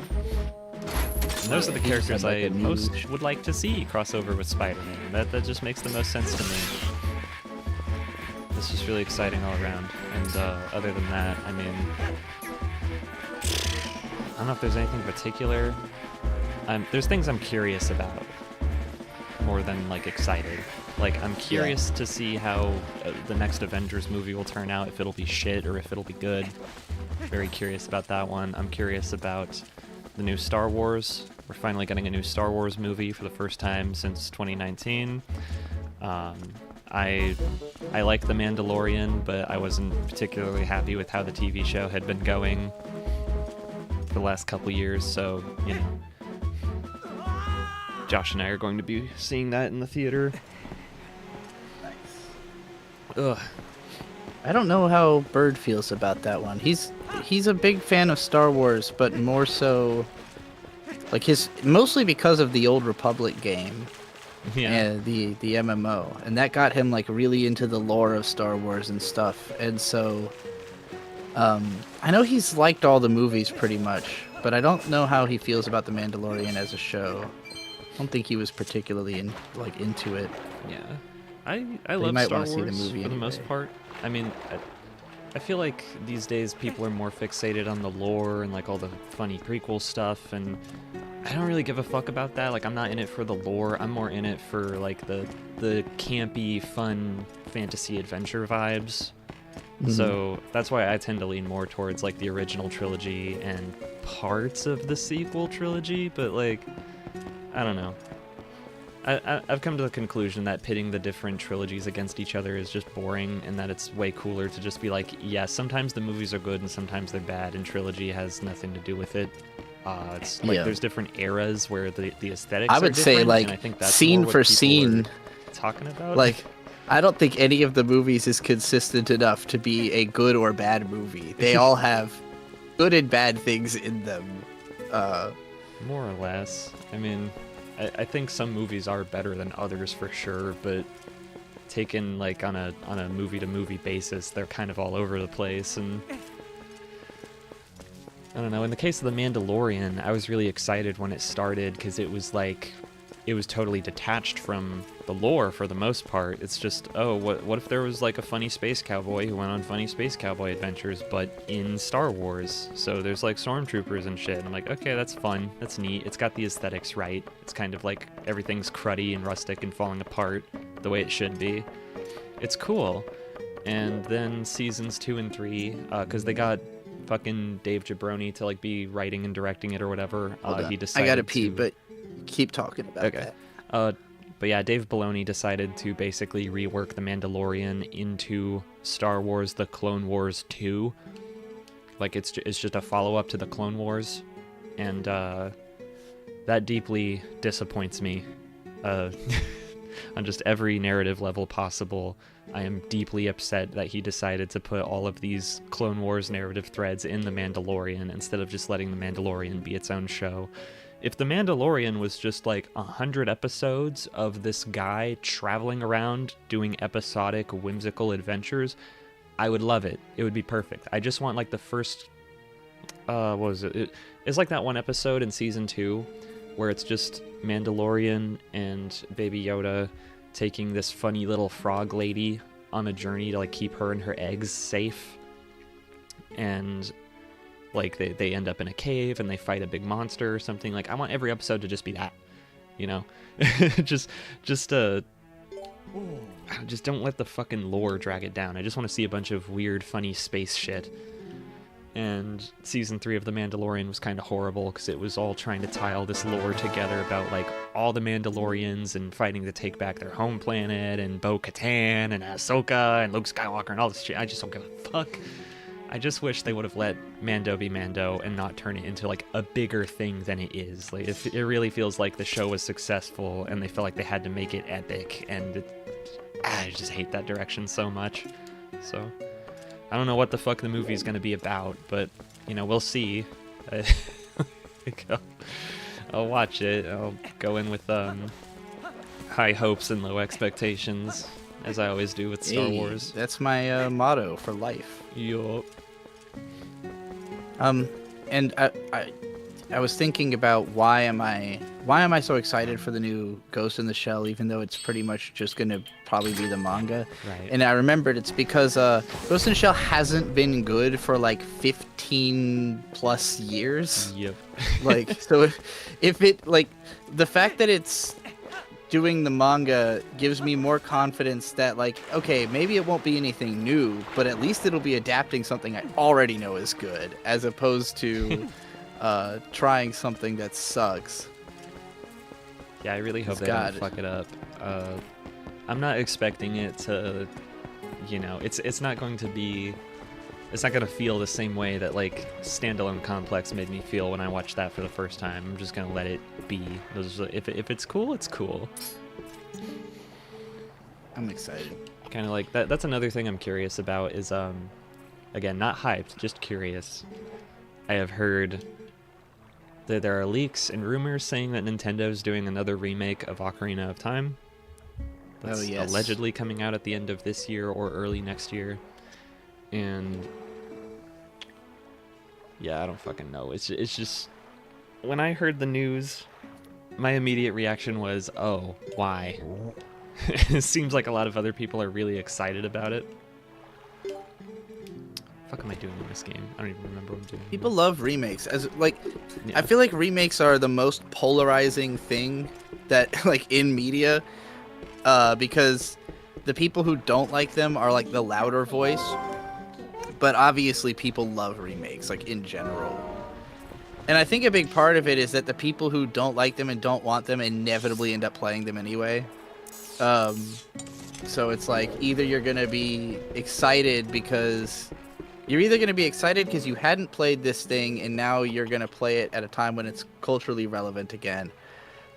A: those are the
B: He just
A: characters
B: had, like,
A: I
B: a new
A: most would like to see crossover with Spider-Man. That just makes the most sense to me. It's just really exciting all around. And other than that, I mean, I don't know if there's anything particular. There's things I'm curious about more than like excited. Like I'm curious to see how the next Avengers movie will turn out, if it'll be shit or if it'll be good. Very curious about that one. I'm curious about the new Star Wars. We're finally getting a new Star Wars movie for the first time since 2019. I like The Mandalorian, but I wasn't particularly happy with how the TV show had been going for the last couple years, so, you know. Josh and I are going to be seeing that in the theater.
B: Nice.
A: Ugh.
B: I don't know how Bird feels about that one. He's a big fan of Star Wars, but more so, like mostly because of the Old Republic game.
A: Yeah.
B: And the MMO, and that got him like really into the lore of Star Wars and stuff. And so I know he's liked all the movies pretty much, but I don't know how he feels about The Mandalorian as a show. I don't think he was particularly into it.
A: Yeah. I
B: you
A: love
B: might
A: Star
B: wanna
A: Wars
B: see the movie
A: for the
B: anyway.
A: most part. I mean, I feel like these days people are more fixated on the lore and like all the funny prequel stuff, and I don't really give a fuck about that. Like I'm not in it for the lore. I'm more in it for like the campy, fun fantasy adventure vibes.
B: Mhm.
A: So that's why I tend to lean more towards like the original trilogy and parts of the sequel trilogy, but like I don't know. I've come to the conclusion that pitting the different trilogies against each other is just boring, and that it's way cooler to just be like, yeah, sometimes the movies are good and sometimes they're bad, and trilogy has nothing to do with it. It's like there's different eras where the aesthetics
B: I
A: are
B: would say
A: different,
B: like
A: and I think that's
B: scene
A: more what
B: for
A: people
B: scene,
A: are talking about.
B: like I don't think any of the movies is consistent enough to be a good or bad movie. They all have good and bad things in them.
A: More or less. I mean, I think some movies are better than others for sure, but taken like on a movie to movie basis, they're kind of all over the place. And I don't know. In the case of The Mandalorian, I was really excited when it started because it was totally detached from the lore for the most part. It's just, oh, what if there was like a funny space cowboy who went on funny space cowboy adventures, but in Star Wars? So there's like stormtroopers and shit. And I'm like, okay, that's fun. That's neat. It's got the aesthetics right. It's kind of like everything's cruddy and rustic and falling apart the way it should be. It's cool. And then seasons 2 and 3, because they got fucking Dave Jabroni to like be writing and directing it or whatever. He decided
B: I gotta pee,
A: to...
B: but keep talking about that.
A: But yeah, Dave Filoni decided to basically rework The Mandalorian into Star Wars: The Clone Wars 2. Like it's just a follow-up to The Clone Wars, and that deeply disappoints me. On just every narrative level possible, I am deeply upset that he decided to put all of these Clone Wars narrative threads in The Mandalorian instead of just letting The Mandalorian be its own show. If The Mandalorian was just like 100 episodes of this guy traveling around doing episodic, whimsical adventures, I would love it. It would be perfect. I just want like the first, what was it? It's like that one episode in season 2 where it's just Mandalorian and Baby Yoda taking this funny little frog lady on a journey to like keep her and her eggs safe. And like they end up in a cave and they fight a big monster or something. Like I want every episode to just be that, you know. just don't let the fucking lore drag it down. I just want to see a bunch of weird funny space shit. And season 3 of The Mandalorian was kind of horrible because it was all trying to tie all this lore together about like all the Mandalorians and fighting to take back their home planet, and Bo-Katan and Ahsoka and Luke Skywalker and all this shit. I just don't give a fuck. I just wish they would have let Mando be Mando and not turn it into like a bigger thing than it is. Like it really feels like the show was successful and they felt like they had to make it epic, and I just hate that direction so much. So I don't know what the fuck the movie's gonna be about, but you know, we'll see. I'll watch it. I'll go in with high hopes and low expectations, as I always do with Star Wars.
B: That's my motto for life.
A: Yup.
B: And I was thinking about why am I so excited for the new Ghost in the Shell, even though it's pretty much just gonna probably be the manga.
A: Right.
B: And I remembered it's because Ghost in the Shell hasn't been good for like 15 plus years.
A: Yep.
B: Like, so if it, like, the fact that it's doing the manga gives me more confidence that, like, okay, maybe it won't be anything new, but at least it'll be adapting something I already know is good, as opposed to trying something that sucks.
A: Yeah, I really hope they
B: God.
A: don't fuck it up. I'm not expecting it to, you know, it's not going to be, it's not going to feel the same way that, like, Standalone Complex made me feel when I watched that for the first time. I'm just going to let it be. If it's cool, it's cool.
B: I'm excited.
A: Kind of like, that's another thing I'm curious about is, again, not hyped, just curious. I have heard that there are leaks and rumors saying that Nintendo's doing another remake of Ocarina of Time. That's
B: yes.
A: allegedly coming out at the end of this year or early next year. And yeah, I don't fucking know. It's just, when I heard the news, my immediate reaction was, oh, why? It seems like a lot of other people are really excited about it. What the fuck am I doing in this game? I don't even remember what I'm doing.
B: People love remakes. As like,
A: Yeah.
B: I feel like remakes are the most polarizing thing that, like, in media, because the people who don't like them are like the louder voice. But obviously people love remakes, like, in general. And I think a big part of it is that the people who don't like them and don't want them inevitably end up playing them anyway. So it's like, either you're going to be excited because... You're either going to be excited because you hadn't played this thing and now you're going to play it at a time when it's culturally relevant again.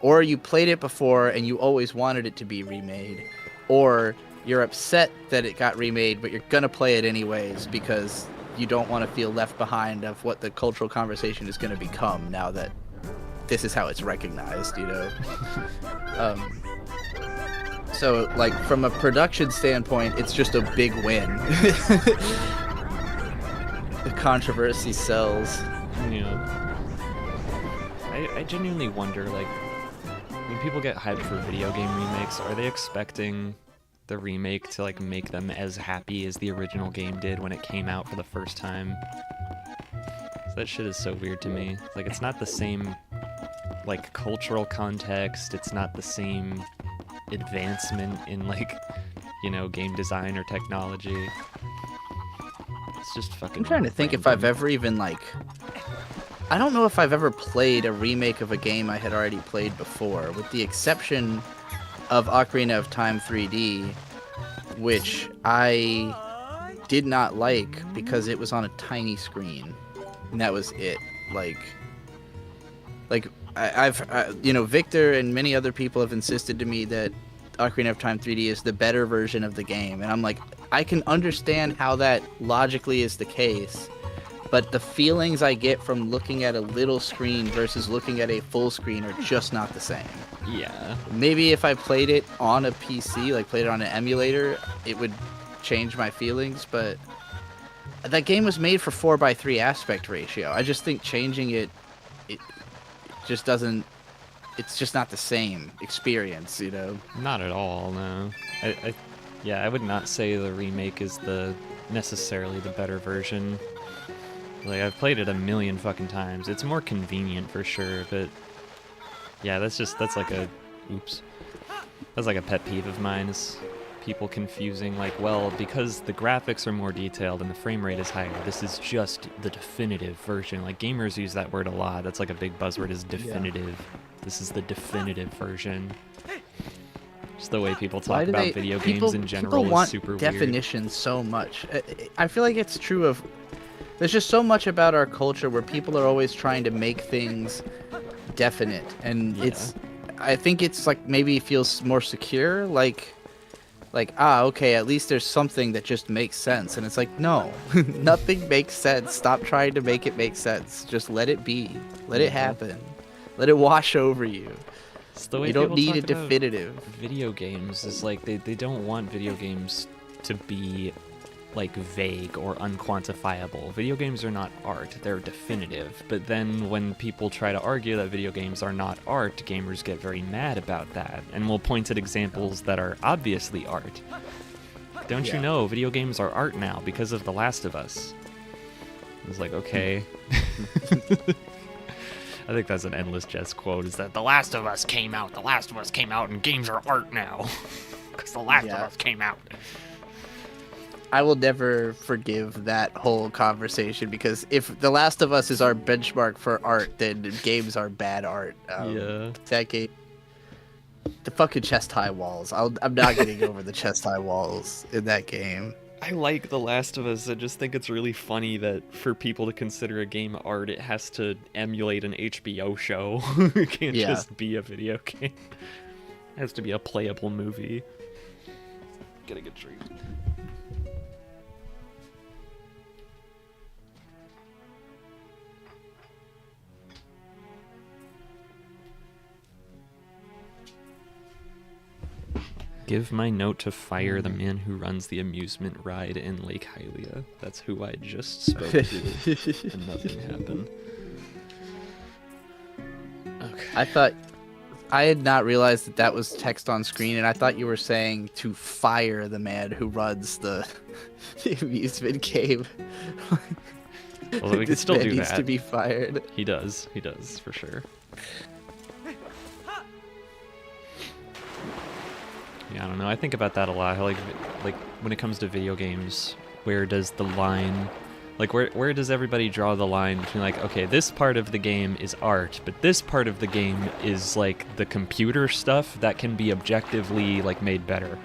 B: Or you played it before and you always wanted it to be remade. Or you're upset that it got remade, but you're going to play it anyways because you don't want to feel left behind of what the cultural conversation is going to become now that this is how it's recognized, you know? So, like, from a production standpoint, it's just a big win. The controversy sells.
A: Yeah. I genuinely wonder, like, when people get hyped for video game remakes, are they expecting the remake to, like, make them as happy as the original game did when it came out for the first time? So that shit is so weird to me. Like, it's not the same, like, cultural context. It's not the same advancement in, like, you know, game design or technology. It's just fucking
B: I'm trying to think if I've ever even, like... I don't know if I've ever played a remake of a game I had already played before, with the exception of Ocarina of Time 3D, which I did not like because it was on a tiny screen, and that was it. Like you know, Victor and many other people have insisted to me that Ocarina of Time 3D is the better version of the game, and I'm like, I can understand how that logically is the case, but the feelings I get from looking at a little screen versus looking at a full screen are just not the same.
A: Yeah.
B: Maybe if I played it on a PC, like played it on an emulator, it would change my feelings, but that game was made for 4:3 aspect ratio. I just think changing it just doesn't... It's just not the same experience, you know?
A: Not at all, no. Yeah, I would not say the remake is necessarily the better version. Like, I've played it a million fucking times. It's more convenient for sure, but yeah, that's like a pet peeve of mine, is people confusing, like, well, because the graphics are more detailed and the frame rate is higher, this is just the definitive version. Like, gamers use that word a lot. That's like a big buzzword, is definitive. Yeah. This is the definitive version. Just the way people talk about video games in general is super weird.
B: People want definition so much. I feel like it's true of... There's just so much about our culture where people are always trying to make things definite, and
A: yeah.
B: I think it's like, maybe it feels more secure, like, okay, at least there's something that just makes sense, and it's like, no, nothing makes sense. Stop trying to make it make sense. Just let it be. Let it happen. Let it wash over you.
A: It's the way
B: you don't need a definitive.
A: Video games is like, they don't want video games to be like vague or unquantifiable. Video games are not art, they're definitive. But then when people try to argue that video games are not art, gamers get very mad about that and will point at examples that are obviously art. Don't you know video games are art now because of The Last of Us? It's like, okay. I think that's an Endless Jest quote, is that The Last of Us came out, and games are art now. Because The Last of Us came out.
B: I will never forgive that whole conversation, because if The Last of Us is our benchmark for art, then games are bad art. That game, the fucking chest-high walls. I'm not getting over the chest-high walls in that game.
A: I like The Last of Us. I just think it's really funny that for people to consider a game art, it has to emulate an HBO show. It can't just be a video game. It has to be a playable movie. Get a good treat. Give my note to fire the man who runs the amusement ride in Lake Hylia. That's who I just spoke to, and nothing happened. Okay.
B: I had not realized that that was text on screen, and I thought you were saying to fire the man who runs the amusement game.
A: Well, we can still do that.
B: Needs to be fired.
A: He does, for sure. Yeah, I don't know. I think about that a lot. Like when it comes to video games, where does the line, like where does everybody draw the line between like, okay, this part of the game is art, but this part of the game is like the computer stuff that can be objectively like made better.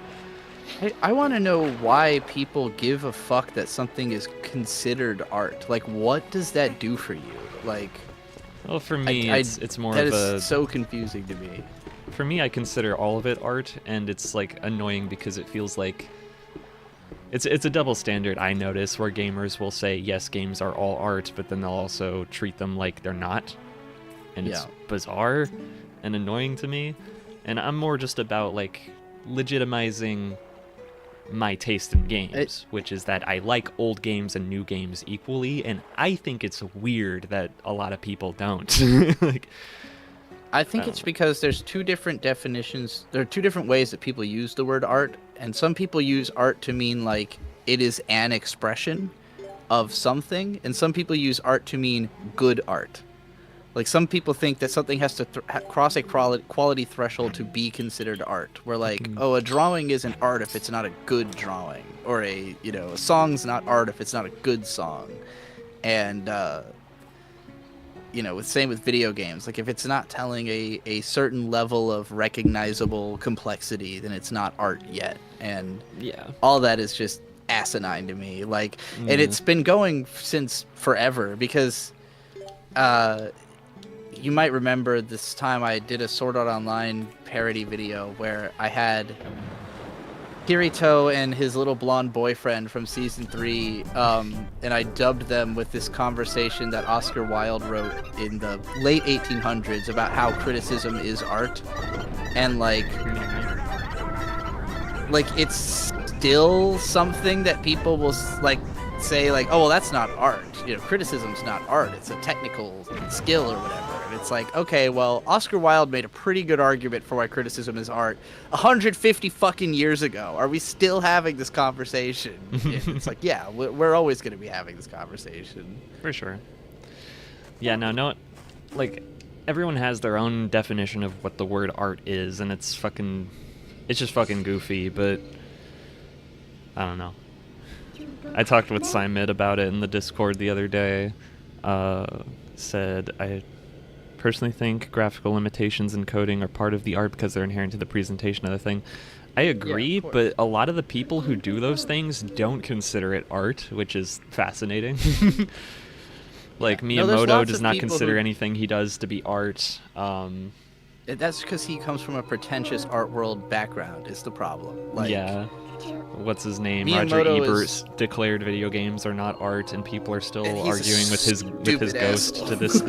B: I want to know why people give a fuck that something is considered art. Like, what does that do for you? Like,
A: well, for me, it's more
B: that
A: of
B: is so confusing to me.
A: For me, I consider all of it art, and it's like annoying because it feels like it's a double standard. I notice where gamers will say yes, games are all art, but then they'll also treat them like they're not, and it's bizarre and annoying to me. And I'm more just about like legitimizing my taste in games, which is that I like old games and new games equally, and I think it's weird that a lot of people don't. Like,
B: I think it's because there's two different definitions. There are two different ways that people use the word art, and some people use art to mean like it is an expression of something, and some people use art to mean good art. Like, some people think that something has to cross a quality threshold to be considered art, where like, oh, a drawing isn't art if it's not a good drawing, or a song's not art if it's not a good song. And same with video games. Like, if it's not telling a certain level of recognizable complexity, then it's not art yet. And all that is just asinine to me. Like, and it's been going since forever, because you might remember this time I did a Sword Art Online parody video where I had Kirito and his little blonde boyfriend from season 3, and I dubbed them with this conversation that Oscar Wilde wrote in the late 1800s about how criticism is art, and like it's still something that people will like say like, oh well, that's not art. Criticism's not art. It's a technical skill or whatever. And it's like, okay, well, Oscar Wilde made a pretty good argument for why criticism is art 150 fucking years ago. Are we still having this conversation? It's like, yeah, we're always going to be having this conversation.
A: For sure. Yeah, no, like, everyone has their own definition of what the word art is, and it's just fucking goofy, but I don't know. I talked with Simid about it in the Discord the other day. Said, I personally think graphical limitations in coding are part of the art because they're inherent to the presentation of the thing. I agree, but a lot of the people who do those things don't consider it art, which is fascinating. Like, Miyamoto does not consider anything he does to be art.
B: That's because he comes from a pretentious art world background, is the problem. Like,
A: yeah. What's his name?
B: Miyamoto
A: Roger Ebert declared video games are not art, and people are still arguing with his ghost to this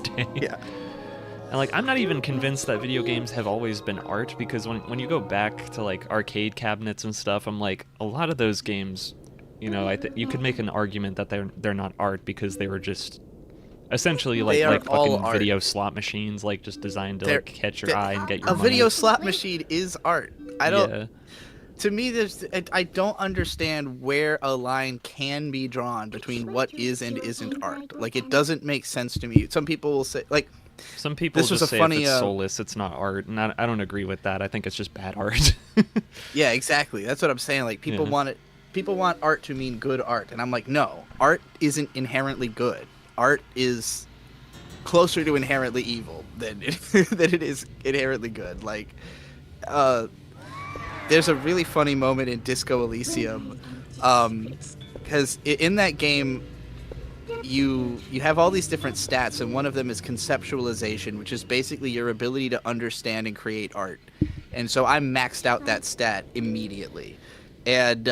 A: day.
B: Yeah.
A: And like, I'm not even convinced that video games have always been art, because when you go back to like arcade cabinets and stuff, I'm like, a lot of those games You know, you could make an argument that they're not art because they were just essentially
B: They are
A: like
B: all
A: fucking
B: art.
A: video slot machines, like just designed to like catch your eye and get your
B: a
A: money.
B: video slot machine is art. I don't.
A: Yeah.
B: To me, I don't understand where a line can be drawn between what is and isn't art. Like, it doesn't make sense to me. Some people will say, like,
A: Some people
B: this was
A: just
B: a
A: say
B: funny,
A: if it's soulless, it's not art, and I don't agree with that. I think it's just bad art.
B: yeah, exactly. That's what I'm saying. Like, people
A: Yeah.
B: want it. People want art to mean good art, and I'm like, no, art isn't inherently good. Art is closer to inherently evil than it is inherently good. Like, there's a really funny moment in Disco Elysium, because in that game, you have all these different stats, and one of them is conceptualization, which is basically your ability to understand and create art. And so I maxed out that stat immediately, and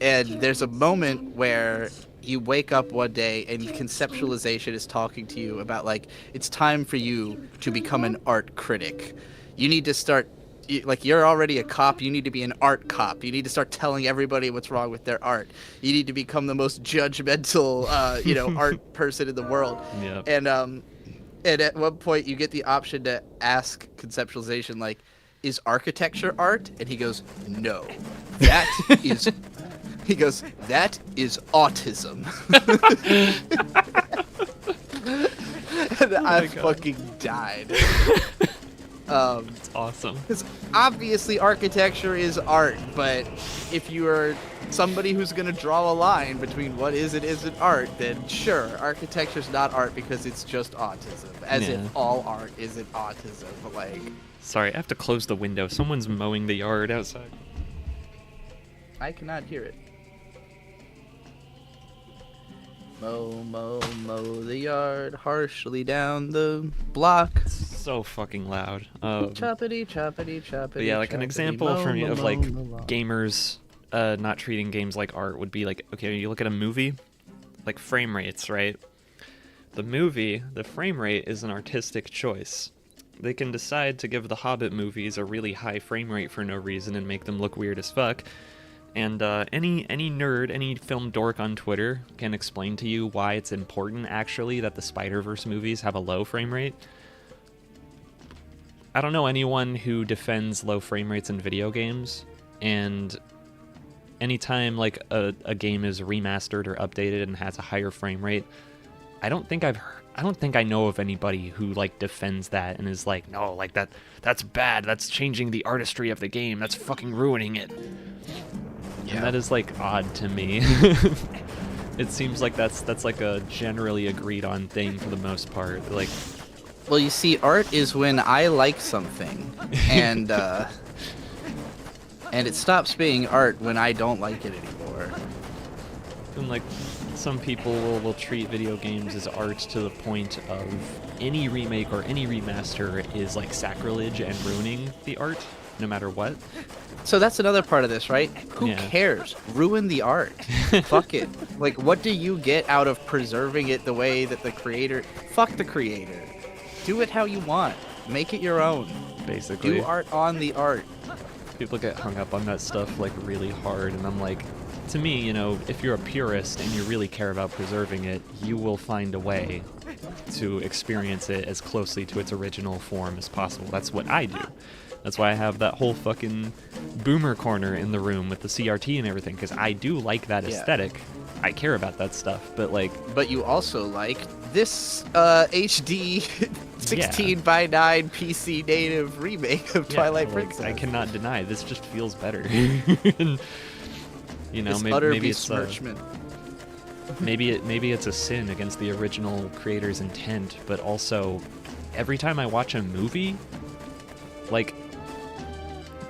B: there's a moment where you wake up one day and conceptualization is talking to you about, like, it's time for you to become an art critic. You need to start, like, you're already a cop, you need to be an art cop. You need to start telling everybody what's wrong with their art. You need to become the most judgmental, art person in the world.
A: Yep.
B: And at one point you get the option to ask conceptualization, like, is architecture art? And he goes, no. That is... He goes, that is autism. And I fucking died.
A: It's awesome.
B: Because obviously architecture is art, but if you are somebody who's going to draw a line between what is and isn't art, then sure, architecture's not art because it's just autism. As
A: Yeah.
B: if all art isn't autism. Like,
A: Sorry, I have to close the window. Someone's mowing the yard outside.
B: I cannot hear it. Mow the yard harshly down the block.
A: So fucking loud.
B: Choppity.
A: But yeah, like an example for me of like gamers not treating games like art would be like, okay, you look at a movie, like frame rates, right? The movie, the frame rate is an artistic choice. They can decide to give the Hobbit movies a really high frame rate for no reason and make them look weird as fuck. And any nerd, any film dork on Twitter can explain to you why it's important, actually, that the Spider-Verse movies have a low frame rate. I don't know anyone who defends low frame rates in video games, and anytime like a game is remastered or updated and has a higher frame rate, I don't think I know of anybody who like defends that and is like, no, like that's bad. That's changing the artistry of the game. That's fucking ruining it.
B: Yeah.
A: And that is like odd to me. It seems like that's like a generally agreed on thing for the most part. Like,
B: Well, you see, art is when I like something, and it stops being art when I don't like it anymore.
A: and like some people will treat video games as art to the point of any remake or any remaster is like sacrilege and ruining the art, no matter what.
B: So that's another part of this, right? Who
A: Yeah.
B: cares? Ruin the art. Fuck it. Like, what do you get out of preserving it the way that the creator... Fuck the creator. Do it how you want. Make it your own.
A: Basically,
B: Do art on the art.
A: people get hung up on that stuff like really hard, and I'm like, to me, you know, if you're a purist and you really care about preserving it, you will find a way to experience it as closely to its original form as possible. That's what I do. That's why I have that whole fucking boomer corner in the room with the CRT and everything, because I do like that
B: Yeah.
A: aesthetic. I care about that stuff, but like,
B: But you also like this HD 16 by 9 PC native remake of
A: yeah,
B: Twilight
A: like,
B: Princess.
A: I cannot deny this just feels better. And, you know,
B: This utter
A: maybe it's
B: besmirchment.
A: maybe it's a sin against the original creator's intent, but also every time I watch a movie, like,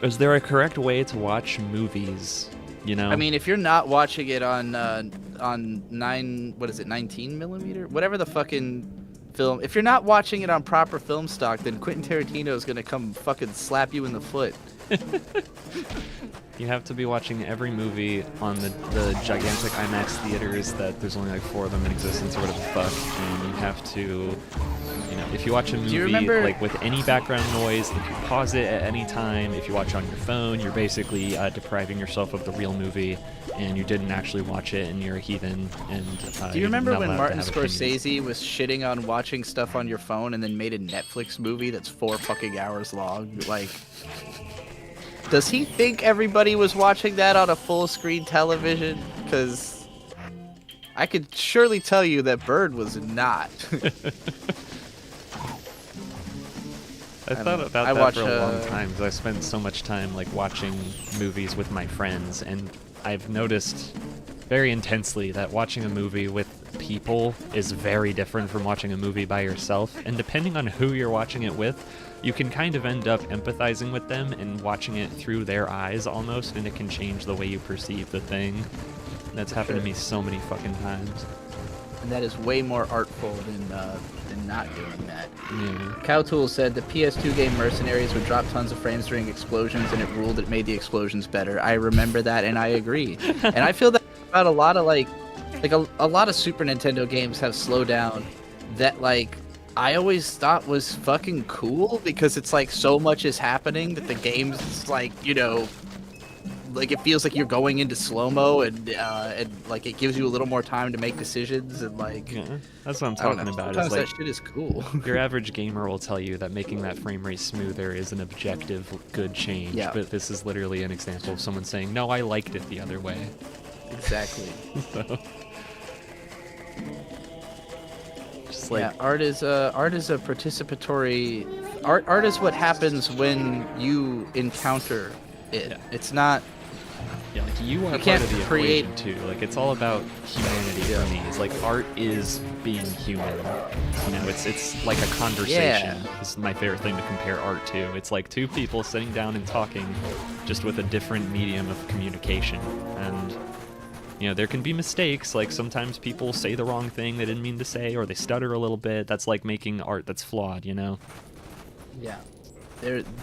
A: is there a correct way to watch movies? You know,
B: I mean, if you're not watching it on 19 millimeter, whatever the fucking film, if you're not watching it on proper film stock, then Quentin Tarantino is gonna come fucking slap you in the foot.
A: you have to be watching every movie on the gigantic IMAX theaters that there's only like 4 of them in existence or whatever the fuck, and you have to, You know, if you watch a movie
B: remember-
A: like with any background noise, if you pause it at any time, if you watch on your phone, you're basically depriving yourself of the real movie, and you didn't actually watch it, and you're a heathen. And
B: Do you
A: you're
B: remember
A: not
B: when
A: allowed to
B: Martin
A: have opinions.
B: Scorsese was shitting on watching stuff on your phone and then made a Netflix movie that's 4 fucking hours long? Like, does he think everybody was watching that on a full screen television? Because I could surely tell you that Bird was not.
A: I thought about
B: I
A: that
B: watch,
A: for a long time because I spent so much time like watching movies with my friends, and I've noticed very intensely that watching a movie with people is very different from watching a movie by yourself. And depending on who you're watching it with, you can kind of end up empathizing with them and watching it through their eyes almost, and it can change the way you perceive the thing. That's happened to me so many fucking times.
B: And that is way more artful than not doing that.
A: Yeah.
B: Cowtool said the PS2 game Mercenaries would drop tons of frames during explosions, and it ruled it made the explosions better. I remember that, and I agree. And I feel that about a lot of a lot of Super Nintendo games have slowdown that like I always thought was fucking cool, because it's like so much is happening that the game's like, you know, like it feels like you're going into slow-mo, and like it gives you a little more time to make decisions, and like
A: Yeah, that's what I'm
B: I don't
A: talking
B: know,
A: about.
B: sometimes
A: Is like
B: that shit is cool.
A: your average gamer will tell you that making that frame rate smoother is an objective good change,
B: Yeah.
A: but this is literally an example of someone saying, "No, I liked it the other way."
B: Exactly.
A: So, just like
B: Yeah, art is a participatory art is what happens when you encounter it.
A: Yeah.
B: It's not
A: yeah, like you are part
B: can't
A: of the
B: create-
A: equation too. Like it's all about humanity for me. It's like art is being human. You know, it's like a conversation.
B: Yeah.
A: This is my favorite thing to compare art to. It's like two people sitting down and talking, just with a different medium of communication. And you know, there can be mistakes. Like sometimes people say the wrong thing they didn't mean to say, or they stutter a little bit. That's like making art that's flawed. You know.
B: yeah.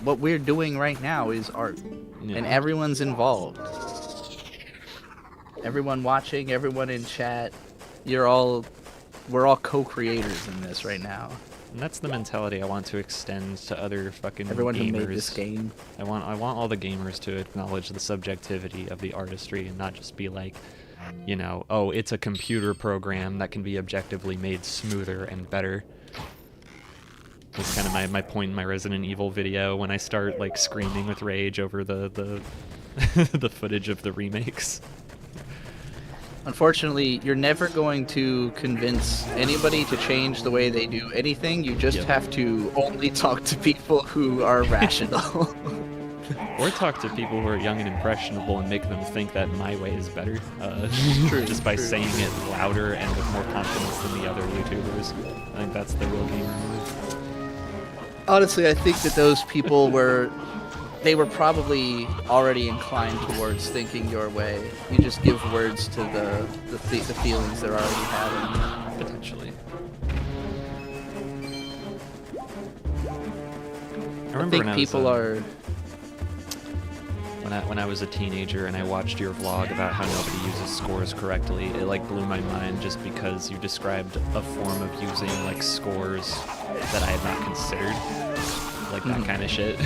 B: What we're doing right now is art,
A: Yeah.
B: and everyone's involved. Everyone watching, everyone in chat, we're all co-creators in this right now.
A: And that's the mentality I want to extend to other fucking
B: Everyone
A: gamers.
B: who made this game.
A: I want all the gamers to acknowledge the subjectivity of the artistry and not just be like, you know, oh, it's a computer program that can be objectively made smoother and better. That's kind of my point in my Resident Evil video when I start like screaming with rage over the the footage of the remakes.
B: Unfortunately, you're never going to convince anybody to change the way they do anything. You just
A: Yep.
B: have to only talk to people who are rational.
A: Or talk to people who are young and impressionable and make them think that my way is better,
B: True,
A: just by
B: true.
A: saying it louder and with more confidence than the other YouTubers. I think that's the real gamer move.
B: Honestly, I think that those people were probably already inclined towards thinking your way. You just give words to the feelings they're already having.
A: Potentially.
B: I
A: remember
B: think
A: when
B: people
A: I was,
B: are.
A: when I was a teenager and I watched your vlog about how nobody uses scores correctly, it like blew my mind just because you described a form of using like scores that I had not considered, like that kind of shit.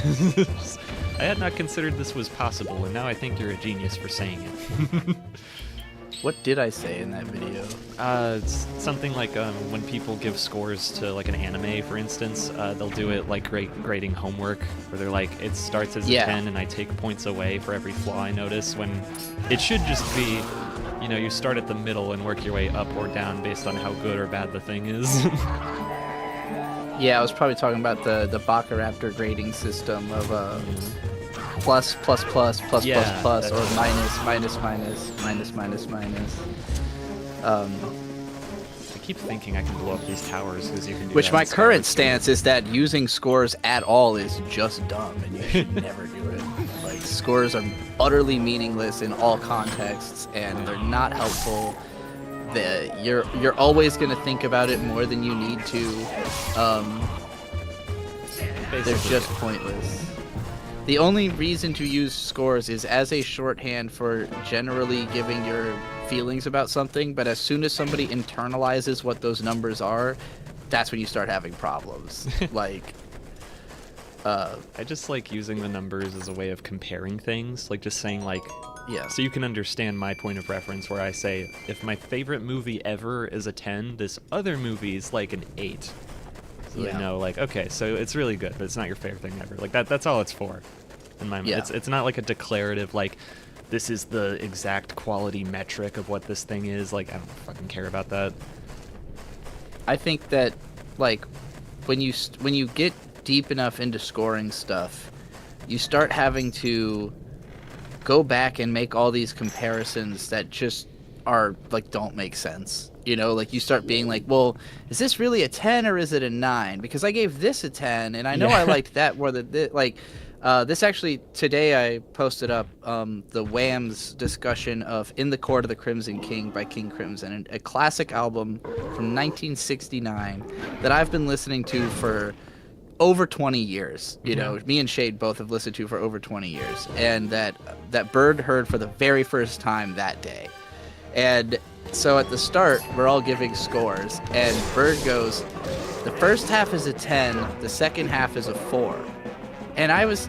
A: I had not considered this was possible, and now I think you're a genius for saying it.
B: What did I say in that video?
A: It's something like when people give scores to like an anime, for instance, they'll do it like grading homework, where they're like, it starts as a 10 and I take points away for every flaw I notice, when it should just be, you know, you start at the middle and work your way up or down based on how good or bad the thing is.
B: Yeah, I was probably talking about the Bacaraptor grading system of plus, plus, plus, plus,
A: Yeah,
B: plus, plus, or
A: that's-
B: minus, minus, minus, minus, minus, minus.
A: I keep thinking I can blow up these towers because you can do
B: Which
A: that
B: my
A: in Skyward
B: current
A: Sword.
B: stance is that using scores at all is just dumb, and you should never do it. Like, scores are utterly meaningless in all contexts, and they're not helpful. You're always gonna think about it more than you need to. They're
A: Basically,
B: just
A: yeah.
B: pointless. The only reason to use scores is as a shorthand for generally giving your feelings about something, but as soon as somebody internalizes what those numbers are, that's when you start having problems. Like,
A: I just like using the numbers as a way of comparing things, like just saying like,
B: yeah,
A: so you can understand my point of reference where I say, if my favorite movie ever is a 10, this other movie is like an 8. So
B: Yeah.
A: they know, like, okay, so it's really good, but it's not your favorite thing ever. Like, that's all it's for, in my mind.
B: Yeah.
A: It's not like a declarative, like, this is the exact quality metric of what this thing is. Like, I don't fucking care about that.
B: I think that, like, when you get deep enough into scoring stuff, you start having to go back and make all these comparisons that just are, like, don't make sense. You know, like, you start being like, well, is this really a 10 or is it a 9? Because I gave this a 10, and I know I liked that more than this. Like, this actually, today I posted up the Wham's discussion of In the Court of the Crimson King by King Crimson, a classic album from 1969 that I've been listening to for over 20 years. You know, me and Shade both have listened to for over 20 years, and that Bird heard for the very first time that day. And so at the start, we're all giving scores, and Bird goes, the first half is a 10, the second half is a 4. And I was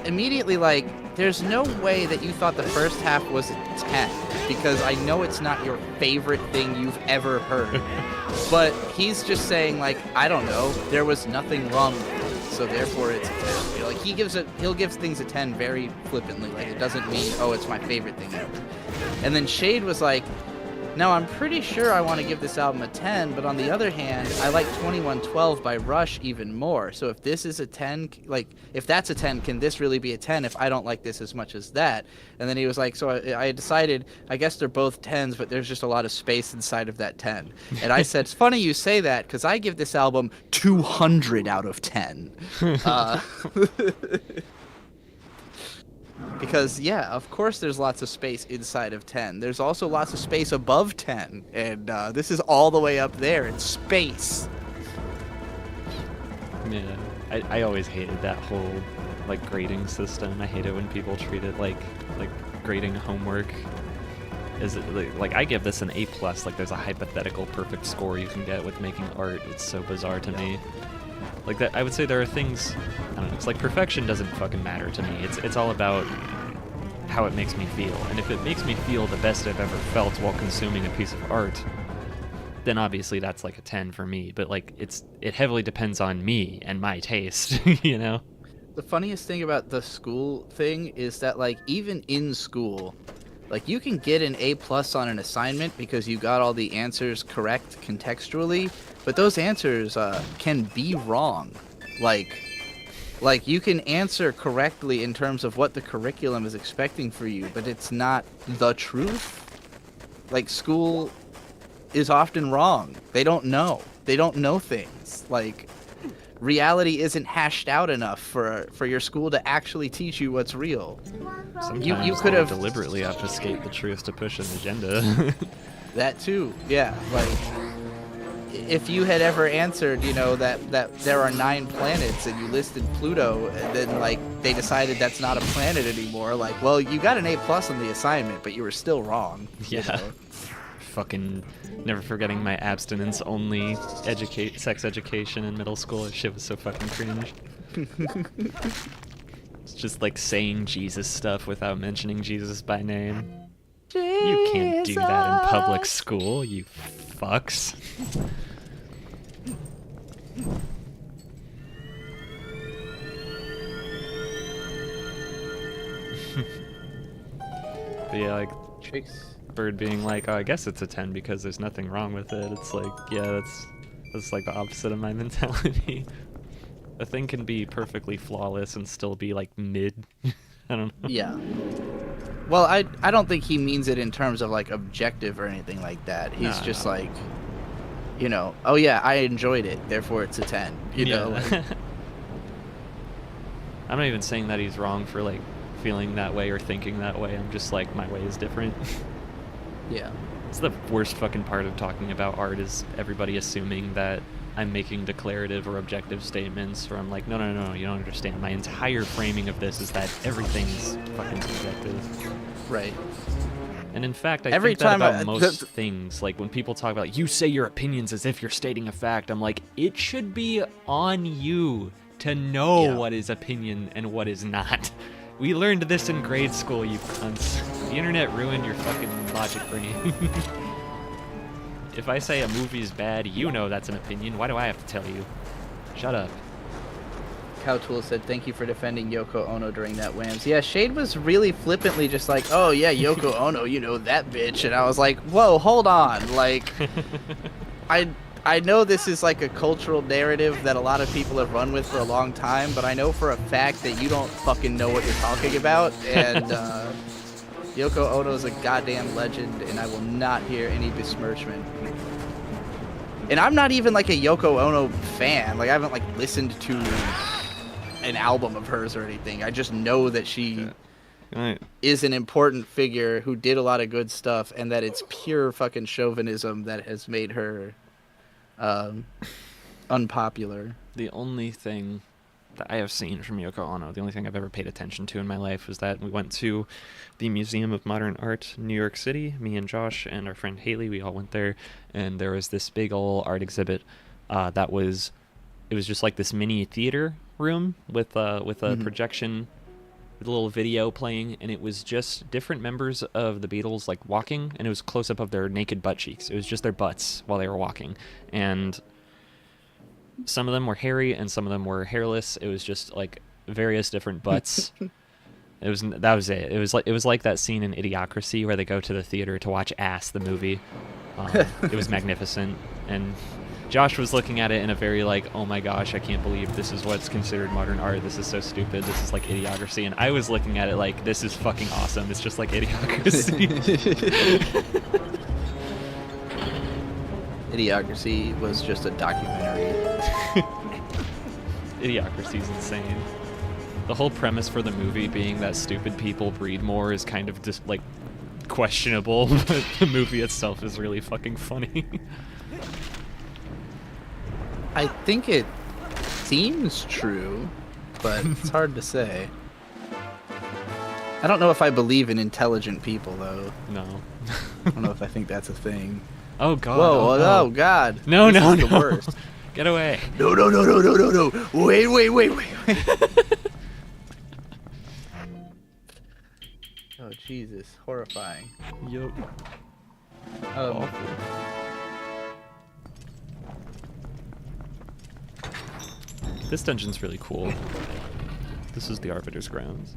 B: immediately like, there's no way that you thought the first half was a 10, because I know it's not your favorite thing you've ever heard. But he's just saying, like, I don't know, there was nothing wrong with it, so therefore it's a 10. You know, like, he'll give things a 10 very flippantly, like, it doesn't mean, oh, it's my favorite thing ever. And then Shade was like, now I'm pretty sure I want to give this album a 10, but on the other hand, I like 2112 by Rush even more. So if this is a 10, like, if that's a 10, can this really be a 10 if I don't like this as much as that? And then he was like, so I decided, I guess they're both 10s, but there's just a lot of space inside of that 10. And I said, it's funny you say that, because I give this album 200 out of 10. Because, yeah, of course there's lots of space inside of 10. There's also lots of space above 10. And this is all the way up there in space.
A: Yeah, I always hated that whole, like, grading system. I hate it when people treat it like grading homework. Is it like I give this an A+, like there's a hypothetical perfect score you can get with making art. It's so bizarre to me. Like that, I would say there are things, I don't know, it's like perfection doesn't fucking matter to me. It's all about how it makes me feel. And if it makes me feel the best I've ever felt while consuming a piece of art, then obviously that's like a 10 for me. But like it heavily depends on me and my taste, you know?
B: The funniest thing about the school thing is that, like, even in school, like, you can get an A+ on an assignment because you got all the answers correct contextually, but those answers can be wrong. Like you can answer correctly in terms of what the curriculum is expecting for you, but it's not the truth. Like, school is often wrong. They don't know. They don't know things. Like, reality isn't hashed out enough for your school to actually teach you what's real.
A: Sometimes
B: you could have
A: deliberately obfuscate the truth to push an agenda.
B: That too, yeah. Like, if you had ever answered, you know, that there are 9 planets and you listed Pluto, and then, like, they decided that's not a planet anymore, like, well, you got an A+ on the assignment, but you were still wrong.
A: Yeah.
B: You know?
A: Fucking never forgetting my abstinence only sex education in middle school. That shit was so fucking cringe. It's just like saying Jesus stuff without mentioning Jesus by name. You can't do that in public school, you fucks. But yeah, like, Bird being like, oh, I guess it's a 10 because there's nothing wrong with it. It's like, yeah, that's like the opposite of my mentality. A thing can be perfectly flawless and still be like mid. I don't know.
B: Yeah. Well, I don't think he means it in terms of, like, objective or anything like that. He's just like, you know, oh yeah, I enjoyed it, therefore it's a 10. You know. Like,
A: I'm not even saying that he's wrong for, like, feeling that way or thinking that way. I'm just like, my way is different.
B: yeah.
A: It's the worst fucking part of talking about art is everybody assuming that I'm making declarative or objective statements where I'm like, no, you don't understand. My entire framing of this is that everything's fucking subjective.
B: Right.
A: And in fact, I
B: Every
A: think that
B: time
A: about most things. Like, when people talk about, you say your opinions as if you're stating a fact, I'm like, it should be on you to know what is opinion and what is not. We learned this in grade school, you cunts. The internet ruined your fucking logic brain. If I say a movie's bad, you know that's an opinion. Why do I have to tell you? Shut up.
B: Cowtool said, thank you for defending Yoko Ono during that Whams. Yeah, Shade was really flippantly just like, oh yeah, Yoko Ono, you know, that bitch. And I was like, whoa, hold on. Like, I know this is like a cultural narrative that a lot of people have run with for a long time, but I know for a fact that you don't fucking know what you're talking about. And Yoko Ono is a goddamn legend, and I will not hear any besmirchment. And I'm not even like a Yoko Ono fan. Like, I haven't like listened to an album of hers or anything. I just know that she is an important figure who did a lot of good stuff, and that it's pure fucking chauvinism that has made her unpopular.
A: The only thing that I have seen from Yoko Ono, the only thing I've ever paid attention to in my life, was that we went to the Museum of Modern Art in New York City. Me and Josh and our friend Haley, we all went there, and there was this big old art exhibit it was just like this mini theater room with a projection with a little video playing, and it was just different members of the Beatles like walking, and it was close up of their naked butt cheeks. It was just their butts while they were walking, and some of them were hairy and some of them were hairless. It was just like various different butts. That was it. It was like that scene in Idiocracy where they go to the theater to watch Ass, the movie. It was magnificent, and Josh was looking at it in a very like, oh my gosh, I can't believe this is what's considered modern art. This is so stupid. This is like Idiocracy. And I was looking at it like, this is fucking awesome. It's just like Idiocracy.
B: Idiocracy was just a documentary.
A: Idiocracy's insane. The whole premise for the movie being that stupid people breed more is kind of just like questionable, but the movie itself is really fucking funny.
B: I think it seems true, but it's hard to say. I don't know if I believe in intelligent people, though.
A: No.
B: I don't know if I think that's a thing.
A: Oh god.
B: Whoa,
A: no.
B: oh god.
A: No,
B: this
A: no,
B: is
A: no.
B: the worst.
A: Get away.
B: No. Wait. Oh, Jesus. Horrifying.
A: Yup.
B: Awful.
A: This dungeon's really cool. This is the Arbiter's Grounds.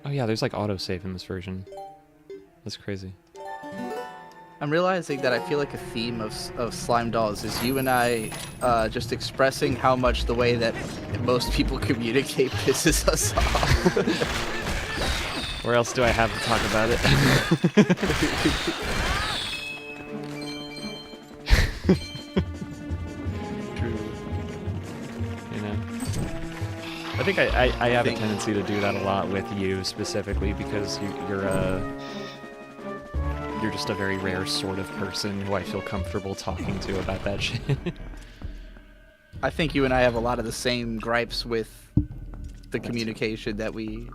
A: Oh yeah, there's like autosave in this version. That's crazy.
B: I'm realizing that I feel like a theme of Slime Dolls is you and I just expressing how much the way that most people communicate pisses us off.
A: Where else do I have to talk about it? True. You know? I think I have a tendency to do that a lot with you specifically because you're just a very rare sort of person who I feel comfortable talking to about that shit.
B: I think you and I have a lot of the same gripes with the communication that we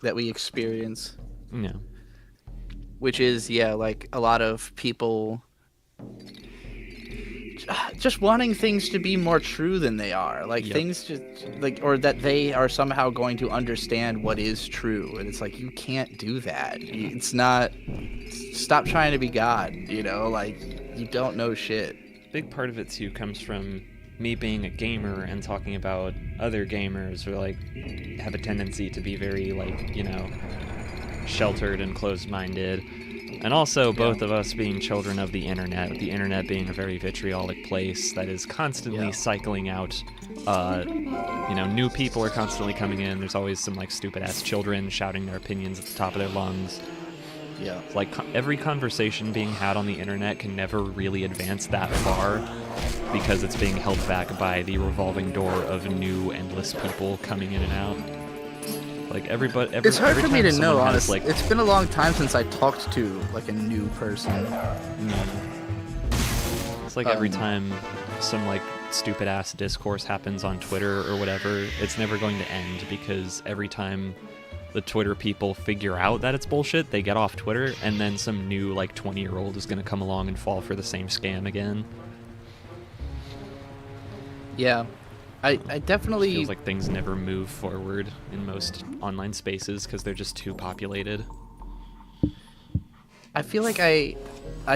B: experience.
A: No.
B: Which is, yeah, like a lot of people just wanting things to be more true than they are. Like things just like, or that they are somehow going to understand what is true. And it's like, you can't do that. It's not, stop trying to be God, you know, like you don't know shit.
A: Big part of it too comes from me being a gamer and talking about other gamers who like have a tendency to be very like, you know, sheltered and closed-minded. And also both of us being children of the internet being a very vitriolic place that is constantly cycling out, you know, new people are constantly coming in. There's always some like stupid-ass children shouting their opinions at the top of their lungs.
B: Yeah.
A: Like every conversation being had on the internet can never really advance that far because it's being held back by the revolving door of new endless people coming in and out. Like
B: it's hard for me to know, honestly. Like, it's been a long time since I talked to like a new person.
A: It's like every time some like stupid ass discourse happens on Twitter or whatever, it's never going to end, because every time the Twitter people figure out that it's bullshit, they get off Twitter, and then some new like 20-year-old is going to come along and fall for the same scam again.
B: Yeah, I definitely
A: Feels like things never move forward in most online spaces because they're just too populated.
B: I feel like I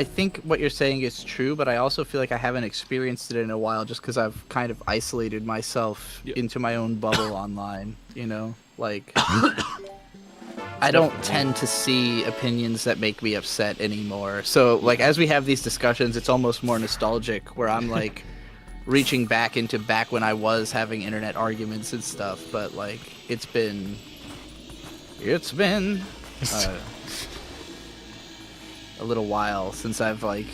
B: think what you're saying is true, but I also feel like I haven't experienced it in a while just because I've kind of isolated myself into my own bubble online, you know? Like, I don't tend to see opinions that make me upset anymore. So, like, as we have these discussions, it's almost more nostalgic, where I'm, like, reaching back into back when I was having internet arguments and stuff, but, like, it's been a little while since I've like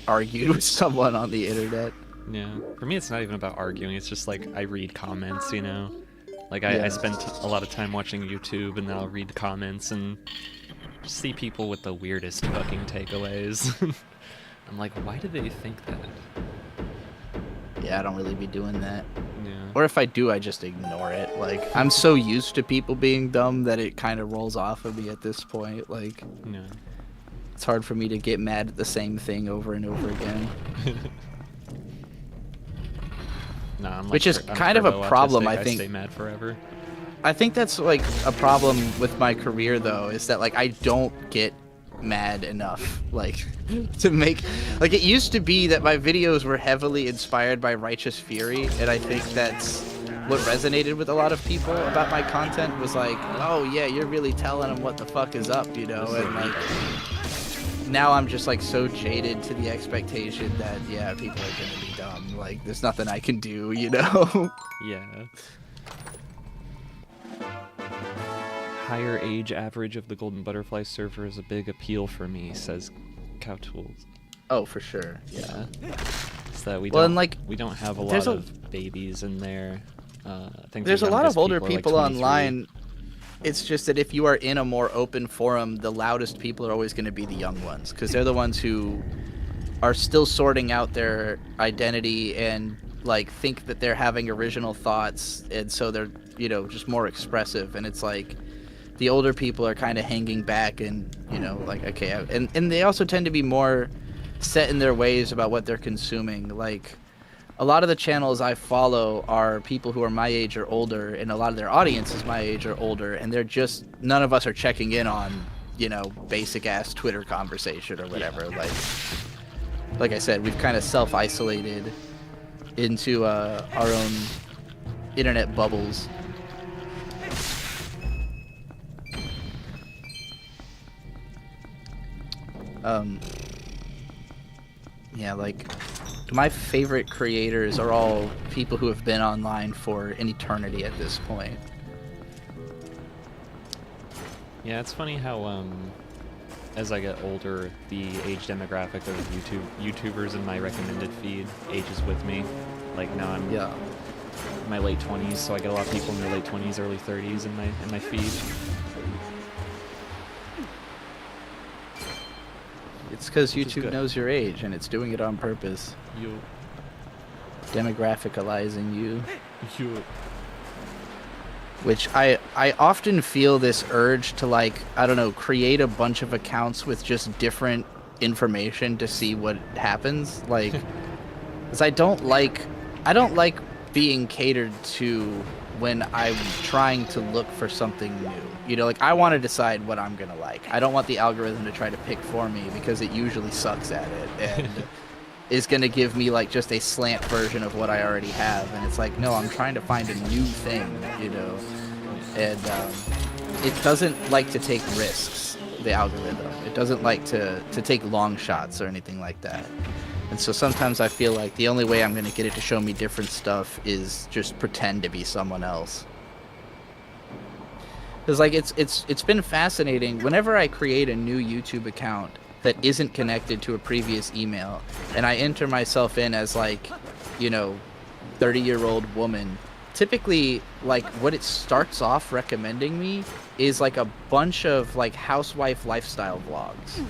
B: argued with someone on the internet.
A: Yeah, for me it's not even about arguing, it's just like I read comments, you know? Like I spend a lot of time watching YouTube, and then I'll read comments and just see people with the weirdest fucking takeaways. I'm like, why do they think that?
B: Yeah, I don't really be doing that.
A: Yeah.
B: Or if I do, I just ignore it. Like, I'm so used to people being dumb that it kind of rolls off of me at this point. Like,
A: Yeah.
B: it's hard for me to get mad at the same thing over and over again.
A: Nah, I'm like,
B: Which is
A: I'm
B: kind of a
A: turbo
B: problem,
A: autistic.
B: I think.
A: stay mad forever.
B: I think that's like a problem with my career, though, is that like I don't get mad enough, like, to make, like, it used to be that my videos were heavily inspired by righteous fury, and I think that's what resonated with a lot of people about my content, was like, oh yeah, you're really telling them what the fuck is up, you know? And like, now I'm just like so jaded to the expectation that, yeah, people are gonna be dumb, like, there's nothing I can do, you know?
A: Yeah. Higher age average of the Golden Butterfly server is a big appeal for me, says Cowtools.
B: Oh, for sure, yeah.
A: It's that we
B: Well,
A: don't,
B: and, like,
A: we don't have a
B: there's
A: lot of babies in there. I think
B: there's
A: the
B: a lot of
A: youngest
B: older
A: are, like,
B: people
A: 23.
B: online. It's just that if you are in a more open forum, the loudest people are always going to be the young ones, because they're the ones who are still sorting out their identity and like think that they're having original thoughts, and so they're, you know, just more expressive. And it's like the older people are kind of hanging back and, you know, like, okay, and they also tend to be more set in their ways about what they're consuming. Like, a lot of the channels I follow are people who are my age or older, and a lot of their audience is my age or older, and they're just, none of us are checking in on, you know, basic ass Twitter conversation or whatever.
A: Yeah.
B: Like I said, we've kind of self-isolated into our own internet bubbles. Yeah, like, my favorite creators are all people who have been online for an eternity at this point.
A: Yeah, it's funny how as I get older, the age demographic of YouTubers in my recommended feed ages with me. Like, now I'm in my late 20s, so I get a lot of people in their late 20s, early 30s in my feed.
B: It's because YouTube knows your age, and it's doing it on purpose.
A: You.
B: Demographicalizing you.
A: You.
B: Which I often feel this urge to, like, I don't know, create a bunch of accounts with just different information to see what happens. Like, because I don't like being catered to when I'm trying to look for something new. You know, like, I want to decide what I'm gonna like. I don't want the algorithm to try to pick for me, because it usually sucks at it and is gonna give me like just a slant version of what I already have. And it's like, no, I'm trying to find a new thing, you know. And it doesn't like to take risks, the algorithm. It doesn't like to take long shots or anything like that. And so sometimes I feel like the only way I'm gonna get it to show me different stuff is just pretend to be someone else. Because, like, it's been fascinating. Whenever I create a new YouTube account that isn't connected to a previous email, and I enter myself in as, like, you know, 30-year-old woman, typically, like, what it starts off recommending me is, like, a bunch of, like, housewife lifestyle vlogs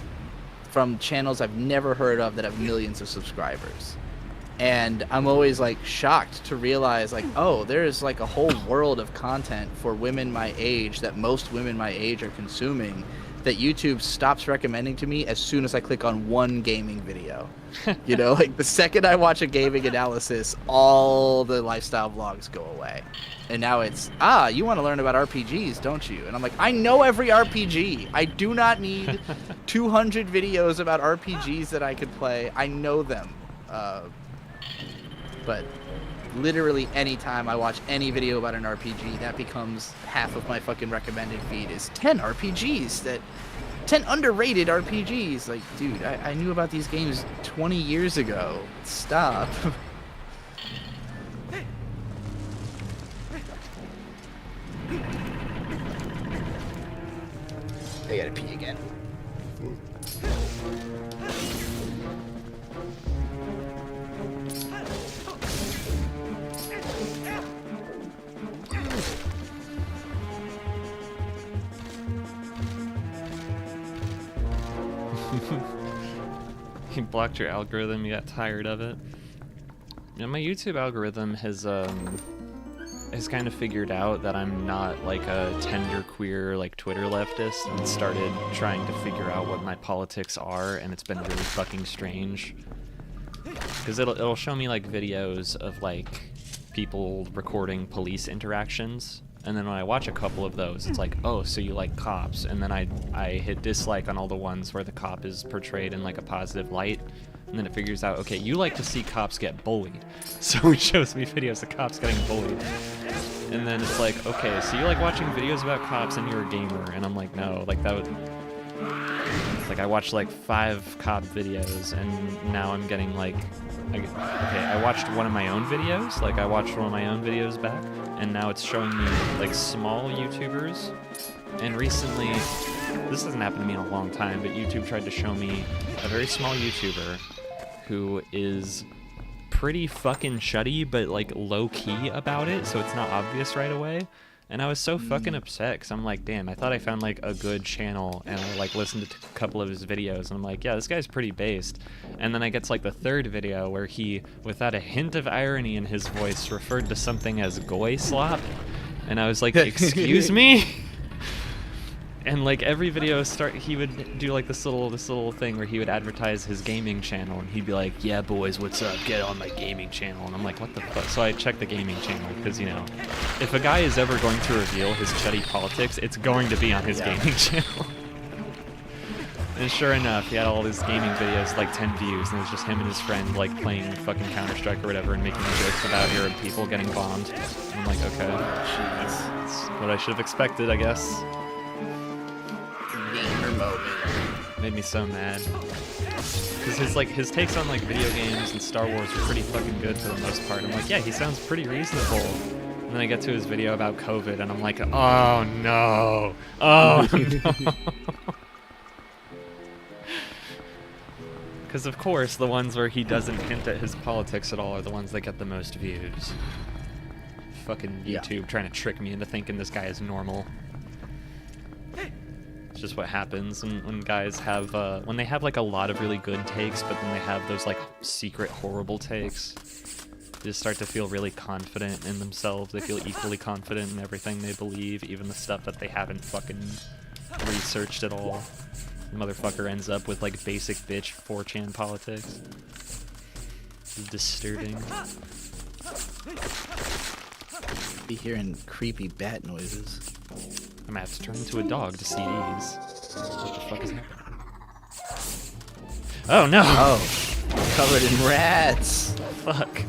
B: from channels I've never heard of that have millions of subscribers. And I'm always like shocked to realize like, oh, there's like a whole world of content for women my age that most women my age are consuming that YouTube stops recommending to me as soon as I click on one gaming video. You know, like the second I watch a gaming analysis, all the lifestyle vlogs go away. And now it's, you want to learn about RPGs, don't you? And I'm like, I know every RPG. I do not need 200 videos about RPGs that I could play. I know them. But literally anytime I watch any video about an RPG, that becomes half of my fucking recommended feed is 10 RPGs 10 underrated RPGs. Like, dude, I knew about these games 20 years ago. Stop. I gotta pee again.
A: You blocked your algorithm, you got tired of it. You know, my YouTube algorithm has kind of figured out that I'm not like a tender queer like Twitter leftist, and started trying to figure out what my politics are, and it's been really fucking strange. Because it'll show me like videos of like people recording police interactions, and then when I watch a couple of those, it's like, oh, so you like cops, and then I hit dislike on all the ones where the cop is portrayed in like a positive light, and then it figures out, okay, you like to see cops get bullied, so it shows me videos of cops getting bullied. And then it's like, okay, so you like watching videos about cops and you're a gamer, and I'm like, no, like that would... Like I watched like 5 cop videos, and now I'm getting like... Okay, I watched one of my own videos, like I watched one of my own videos back, and now it's showing me like small YouTubers. And recently, this hasn't happened to me in a long time, but YouTube tried to show me a very small YouTuber who is pretty fucking shutty, but like low-key about it, so it's not obvious right away. And I was so fucking upset, because I'm like, damn, I thought I found like a good channel, and I like listened to a couple of his videos, and I'm like, yeah, this guy's pretty based. And then I get to like the third video where he, without a hint of irony in his voice, referred to something as goy slop, and I was like, excuse me? And like every video he would do like this little thing where he would advertise his gaming channel, and he'd be like, yeah boys, what's up, get on my gaming channel. And I'm like, what the fuck? So I checked the gaming channel, because you know, if a guy is ever going to reveal his chutty politics, it's going to be on his gaming channel. And sure enough, he had all these gaming videos, like 10 views, and it was just him and his friend like playing fucking Counter-Strike or whatever, and making jokes about Arab people getting bombed. And I'm like, okay, that's what I should have expected, I guess. Made me so mad, because his takes on like video games and Star Wars are pretty fucking good for the most part. I'm like, yeah, he sounds pretty reasonable. And then I get to his video about COVID, and I'm like, oh no, oh no. Because of course the ones where he doesn't hint at his politics at all are the ones that get the most views. Fucking YouTube trying to trick me into thinking this guy is normal. It's just what happens when guys have, when they have like a lot of really good takes, but then they have those like secret horrible takes. They just start to feel really confident in themselves. They feel equally confident in everything they believe, even the stuff that they haven't fucking researched at all. The motherfucker ends up with like basic bitch 4chan politics. It's disturbing.
B: Be hearing creepy bat noises.
A: I'm gonna have to turn into a dog to see these. What the fuck is that? Oh no!
B: Oh, covered in rats.
A: Fuck.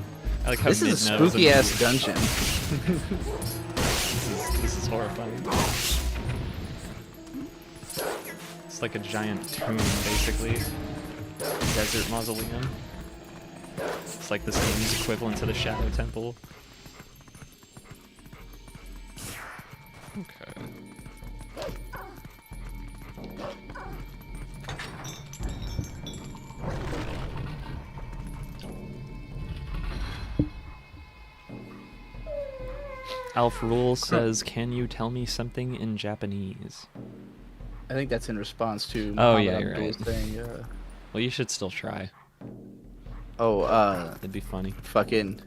A: I like how
B: this is a spooky ass dungeon.
A: This is horrifying. It's like a giant tomb, basically. Desert mausoleum. It's like this game's equivalent to the Shadow Temple. Okay. Alf Rule says, can you tell me something in Japanese?
B: I think that's in response to
A: oh yeah, you're right.
B: Saying,
A: well, you should still try.
B: Oh,
A: It'd be funny.
B: fucking.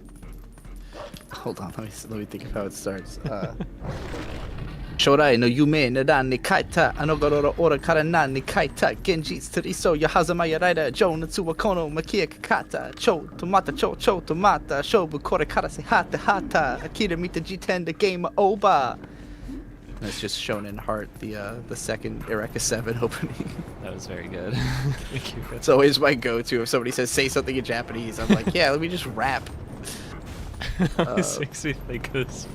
B: Hold on, let me think of how it starts. Shorai no yume no dan ni kaita anogoro ora karana ni kaita genjitsu toriso yahazama yaraida jou no tsuwa kono makia kakata cho tomata shobu kore kara se hata hata akira mita jiten the game over. That's just Shonen Heart, the second Eureka 7 opening.
A: That was very good. Thank you.
B: It's always my go-to if somebody says say something in Japanese. I'm like, yeah, let me just rap.
A: This makes me think of this,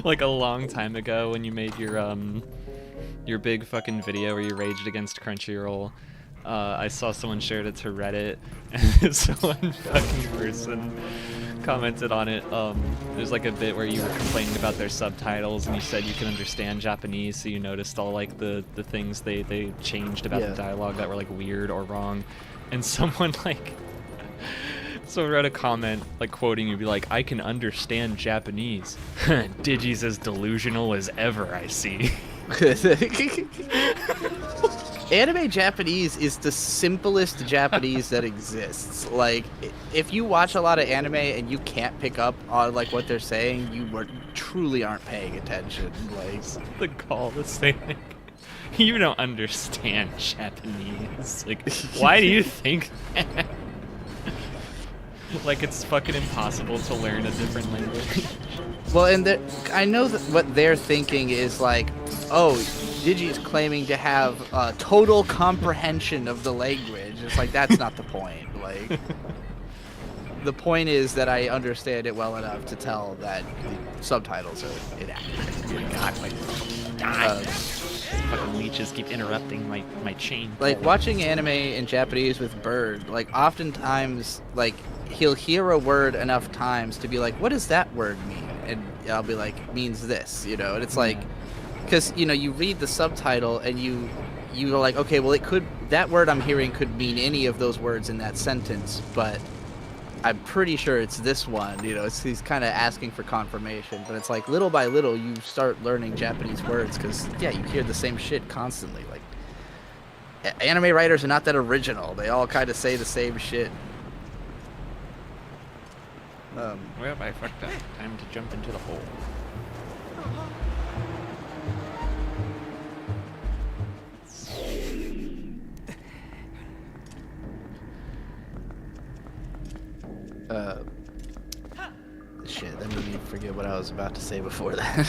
A: like a long time ago when you made your big fucking video where you raged against Crunchyroll. I saw someone shared it to Reddit, and this one fucking person commented on it. There's like a bit where you were complaining about their subtitles, and you said you can understand Japanese, so you noticed all like the things they changed about the dialogue that were like weird or wrong, and someone like. So I wrote a comment, like quoting you, be like, I can understand Japanese. Digi's as delusional as ever, I see.
B: Anime Japanese is the simplest Japanese that exists. Like, if you watch a lot of anime and you can't pick up on like what they're saying, you truly aren't paying attention. Like
A: the call to say like, you don't understand Japanese. Like, why do you think that? Like it's fucking impossible to learn a different language.
B: Well, and I know that what they're thinking is like, oh, Digi's claiming to have total comprehension of the language. It's like, that's not the point. Like, the point is that I understand it well enough to tell that the subtitles are inaccurate.
A: Oh my god, my fucking leeches keep interrupting my chain.
B: Like, watching anime in Japanese with Bird, like, oftentimes, like, he'll hear a word enough times to be like, what does that word mean? And I'll be like, means this, you know? And it's like, because, you know, you read the subtitle and you're like, okay, well, that word I'm hearing could mean any of those words in that sentence, but I'm pretty sure it's this one, you know? He's kind of asking for confirmation, but it's like, little by little, you start learning Japanese words, because, yeah, you hear the same shit constantly. Like, anime writers are not that original. They all kind of say the same shit.
A: Well, I fucked up. Time to jump into the hole.
B: Shit, that made me forget what I was about to say before that.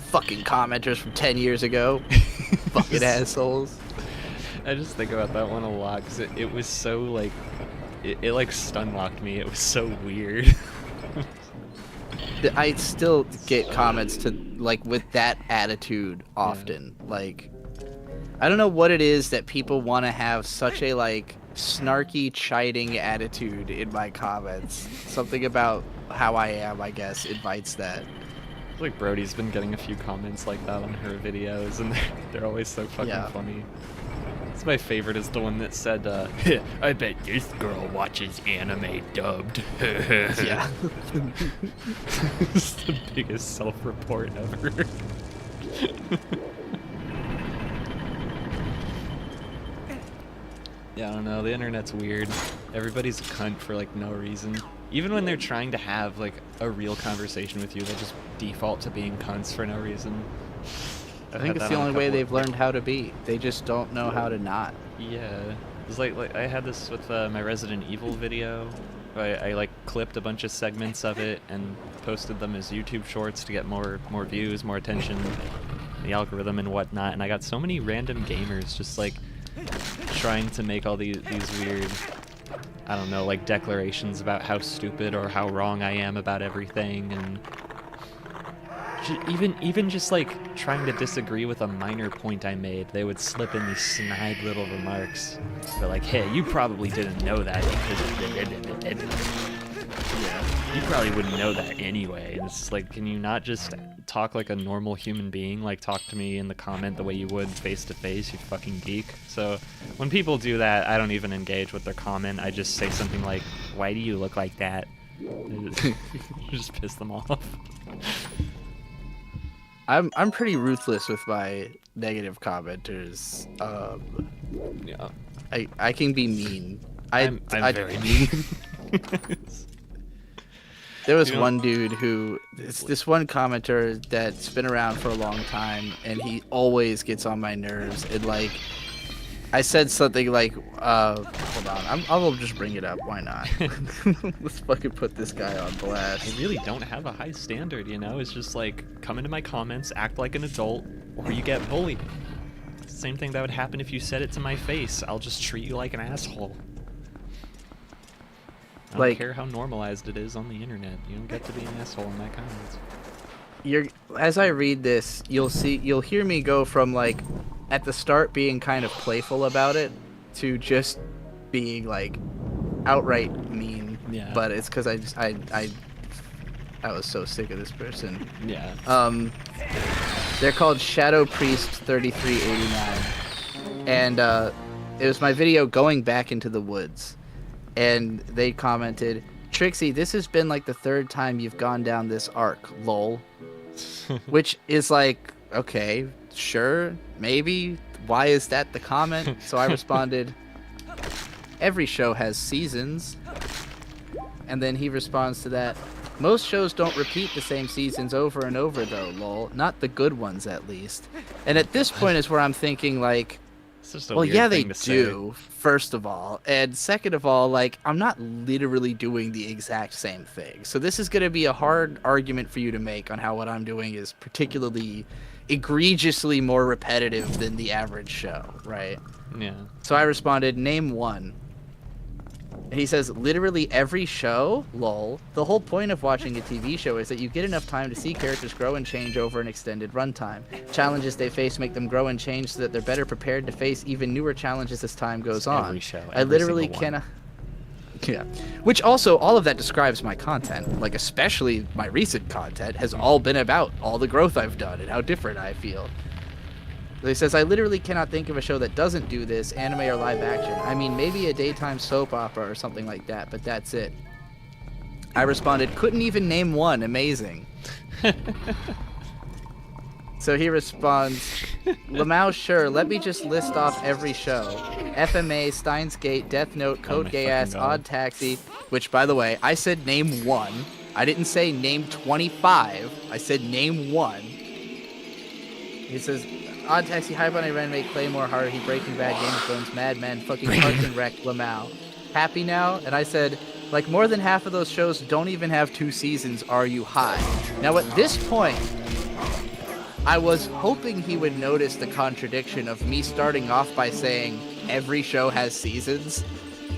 B: Fucking commenters from 10 years ago. Fucking assholes.
A: I just think about that one a lot, because it was so, like, it like stun-locked me. It was so weird.
B: I still get comments to, like, with that attitude often. Yeah. Like, I don't know what it is that people want to have such a, like, snarky, chiding attitude in my comments. Something about how I am, I guess, invites that.
A: I feel like Brody's been getting a few comments like that on her videos, and they're always so fucking funny. It's my favorite is the one that said, I bet this girl watches anime dubbed.
B: Yeah.
A: It's the biggest self-report ever. Yeah, I don't know, the internet's weird. Everybody's a cunt for, like, no reason. Even when they're trying to have, like, a real conversation with you, they just default to being cunts for no reason.
B: I think it's the only way they've learned how to be. They just don't know how to not.
A: Yeah. It's like I had this with my Resident Evil video. I like clipped a bunch of segments of it and posted them as YouTube shorts to get more views, more attention, the algorithm and whatnot. And I got so many random gamers just like trying to make all these weird, I don't know, like declarations about how stupid or how wrong I am about everything, and even just like trying to disagree with a minor point I made, they would slip in these snide little remarks. They're like, hey, you probably didn't know that because you probably wouldn't know that anyway. And it's like, can you not just talk like a normal human being? Like, talk to me in the comment the way you would face to face, you fucking geek. So when people do that, I don't even engage with their comment. I just say something like, why do you look like that? Just piss them off.
B: I'm pretty ruthless with my negative commenters.
A: Yeah.
B: I can be mean.
A: I'm very mean.
B: There was one dude who, this one commenter that's been around for a long time, and he always gets on my nerves. And like, I said something like, hold on, I'll just bring it up. Why not? Let's fucking put this guy on blast.
A: I really don't have a high standard, you know? It's just like, come into my comments, act like an adult, or you get bullied. It's the same thing that would happen if you said it to my face. I'll just treat you like an asshole. I don't care how normalized it is on the internet. You don't get to be an asshole in my comments.
B: As I read this, you'll hear me go from like, at the start being kind of playful about it, to just being like, outright mean.
A: Yeah.
B: But it's because I was so sick of this person.
A: Yeah.
B: They're called Shadow Priest 3389, and it was my video going back into the woods. And they commented, Trixie, this has been like the third time you've gone down this arc, lol. Which is like, okay, sure, maybe. Why is that the comment? So I responded, every show has seasons. And then he responds to that, most shows don't repeat the same seasons over and over though, lol. Not the good ones, at least. And at this point is where I'm thinking, like, well, yeah, they do, first of all. And second of all, like, I'm not literally doing the exact same thing. So this is going to be a hard argument for you to make on how what I'm doing is particularly egregiously more repetitive than the average show, right?
A: Yeah.
B: So I responded, name one. And he says, literally every show? Lol. The whole point of watching a TV show is that you get enough time to see characters grow and change over an extended runtime. Challenges they face make them grow and change so that they're better prepared to face even newer challenges as time goes on.
A: Every show,
B: I literally cannot... Yeah. Which also, all of that describes my content. Like, especially my recent content has all been about all the growth I've done and how different I feel. He says, I literally cannot think of a show that doesn't do this, anime or live action. I mean, maybe a daytime soap opera or something like that, but that's it. I responded, couldn't even name one. Amazing. So he responds, Lamau, sure, let me just list off every show. FMA, Steins Gate, Death Note, Code Geass, Odd Taxi, which, by the way, I said name one. I didn't say name 25. I said name one. He says, Odd Taxi, High Bunny, Renmei, Claymore, Haruhi, Breaking Bad, Game of Thrones, Mad Men, fucking Parks and Rec, Lamau. Happy now? And I said, like, more than half of those shows don't even have 2 seasons. Are you high? Now, at this point, I was hoping he would notice the contradiction of me starting off by saying every show has seasons,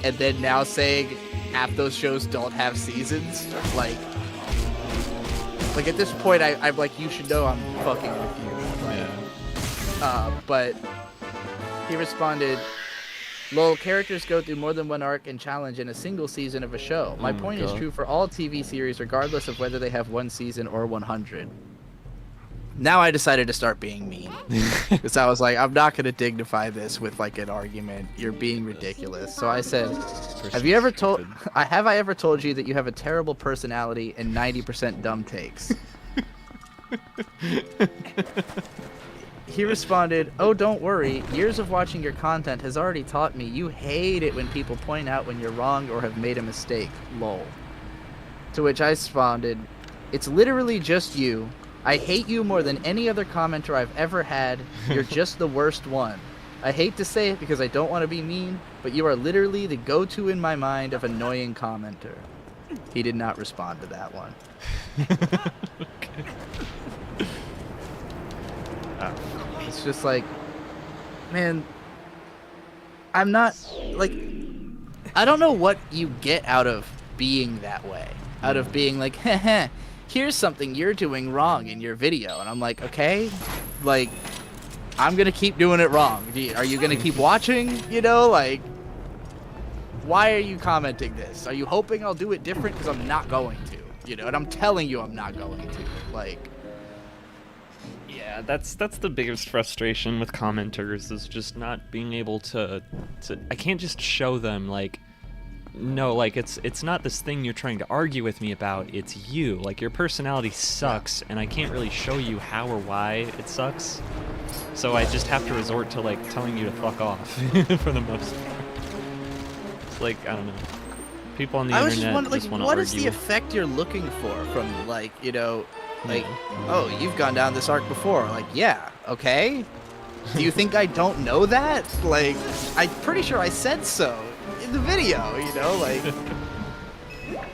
B: and then now saying half those shows don't have seasons. Like at this point, I'm like, you should know I'm fucking with you. But he responded, lol, characters go through more than one arc and challenge in a single season of a show. My point is true for all TV series, regardless of whether they have 1 season or 100. Now I decided to start being mean. Because I was like, I'm not going to dignify this with like an argument. You're being ridiculous. So I said, have I ever told you that you have a terrible personality and 90% dumb takes? He responded, oh, don't worry. Years of watching your content has already taught me you hate it when people point out when you're wrong or have made a mistake. Lol. To which I responded, it's literally just you. I hate you more than any other commenter I've ever had. You're just the worst one. I hate to say it because I don't want to be mean, but you are literally the go-to in my mind of annoying commenter. He did not respond to that one.
A: Okay.
B: It's just like, man, I'm not, like, I don't know what you get out of being that way. Out of being like, heh, here's something you're doing wrong in your video. And I'm like, okay, like, I'm going to keep doing it wrong. Are you going to keep watching? You know, like, why are you commenting this? Are you hoping I'll do it different? Because I'm not going to, you know, and I'm telling you I'm not going to. Like,
A: yeah, that's the biggest frustration with commenters, is just not being able to I can't just show them, like, no, like, it's not this thing you're trying to argue with me about, it's you. Like, your personality sucks, and I can't really show you how or why it sucks. So I just have to resort to, like, telling you to fuck off, for the most part. like, I don't know. People on the
B: I was just
A: internet
B: wondering,
A: just
B: like,
A: want to
B: what
A: argue.
B: is the effect you're looking for from, like, you know, like,
A: Yeah.
B: oh, you've gone down this arc before. Like, yeah, okay. Do you think I don't know that? Like, I'm pretty sure I said so in the video, you know, like.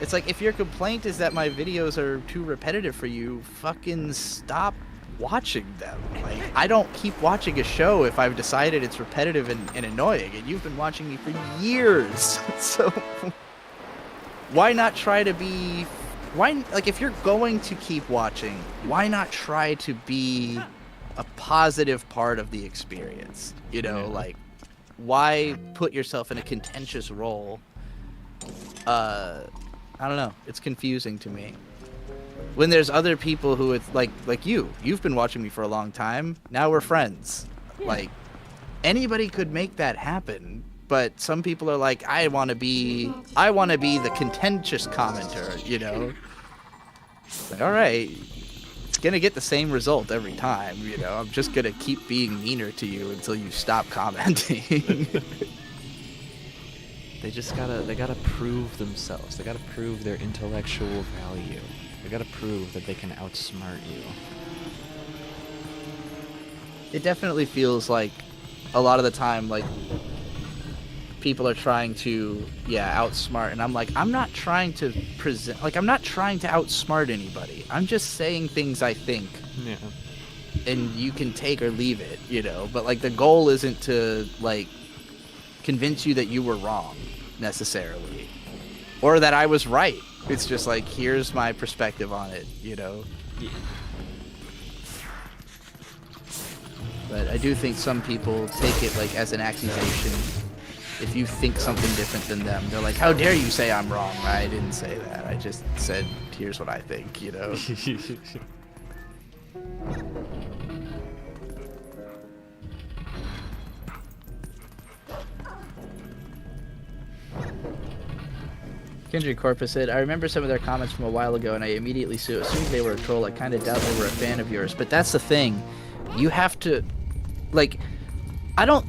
B: It's like, if your complaint is that my videos are too repetitive for you, fucking stop watching them. Like, I don't keep watching a show if I've decided it's repetitive and annoying, and you've been watching me for years. So why not try to be, like, if you're going to keep watching, why not try to be a positive part of the experience? You know,
A: Yeah.
B: like, why put yourself in a contentious role? I don't know. It's confusing to me. When there's other people who it's like you've been watching me for a long time. Now we're friends.
C: Yeah.
B: Like, anybody could make that happen, but some people are like, I want to be the contentious commenter, you know. It's like, all right, it's gonna get the same result every time, you know. I'm just gonna keep being meaner to you until you stop commenting.
A: They just gotta prove themselves. They gotta prove their intellectual value. They gotta prove that they can outsmart you.
B: It definitely feels like a lot of the time, like, people are trying to, outsmart, and I'm like, I'm not trying to I'm not trying to outsmart anybody. I'm just saying things I think,
A: Yeah.
B: and you can take or leave it, you know. But, like, the goal isn't to, like, convince you that you were wrong, necessarily, or that I was right. It's just like, here's my perspective on it, you know.
A: Yeah.
B: But I do think some people take it, like, as an accusation. If you think something different than them, they're like, how dare you say I'm wrong? I didn't say that. I just said, here's what I think, you know. Kendrick Corpus said, I remember some of their comments from a while ago, and I immediately assumed they were a troll. I kind of doubt they were a fan of yours. But that's the thing. You have to, like, I don't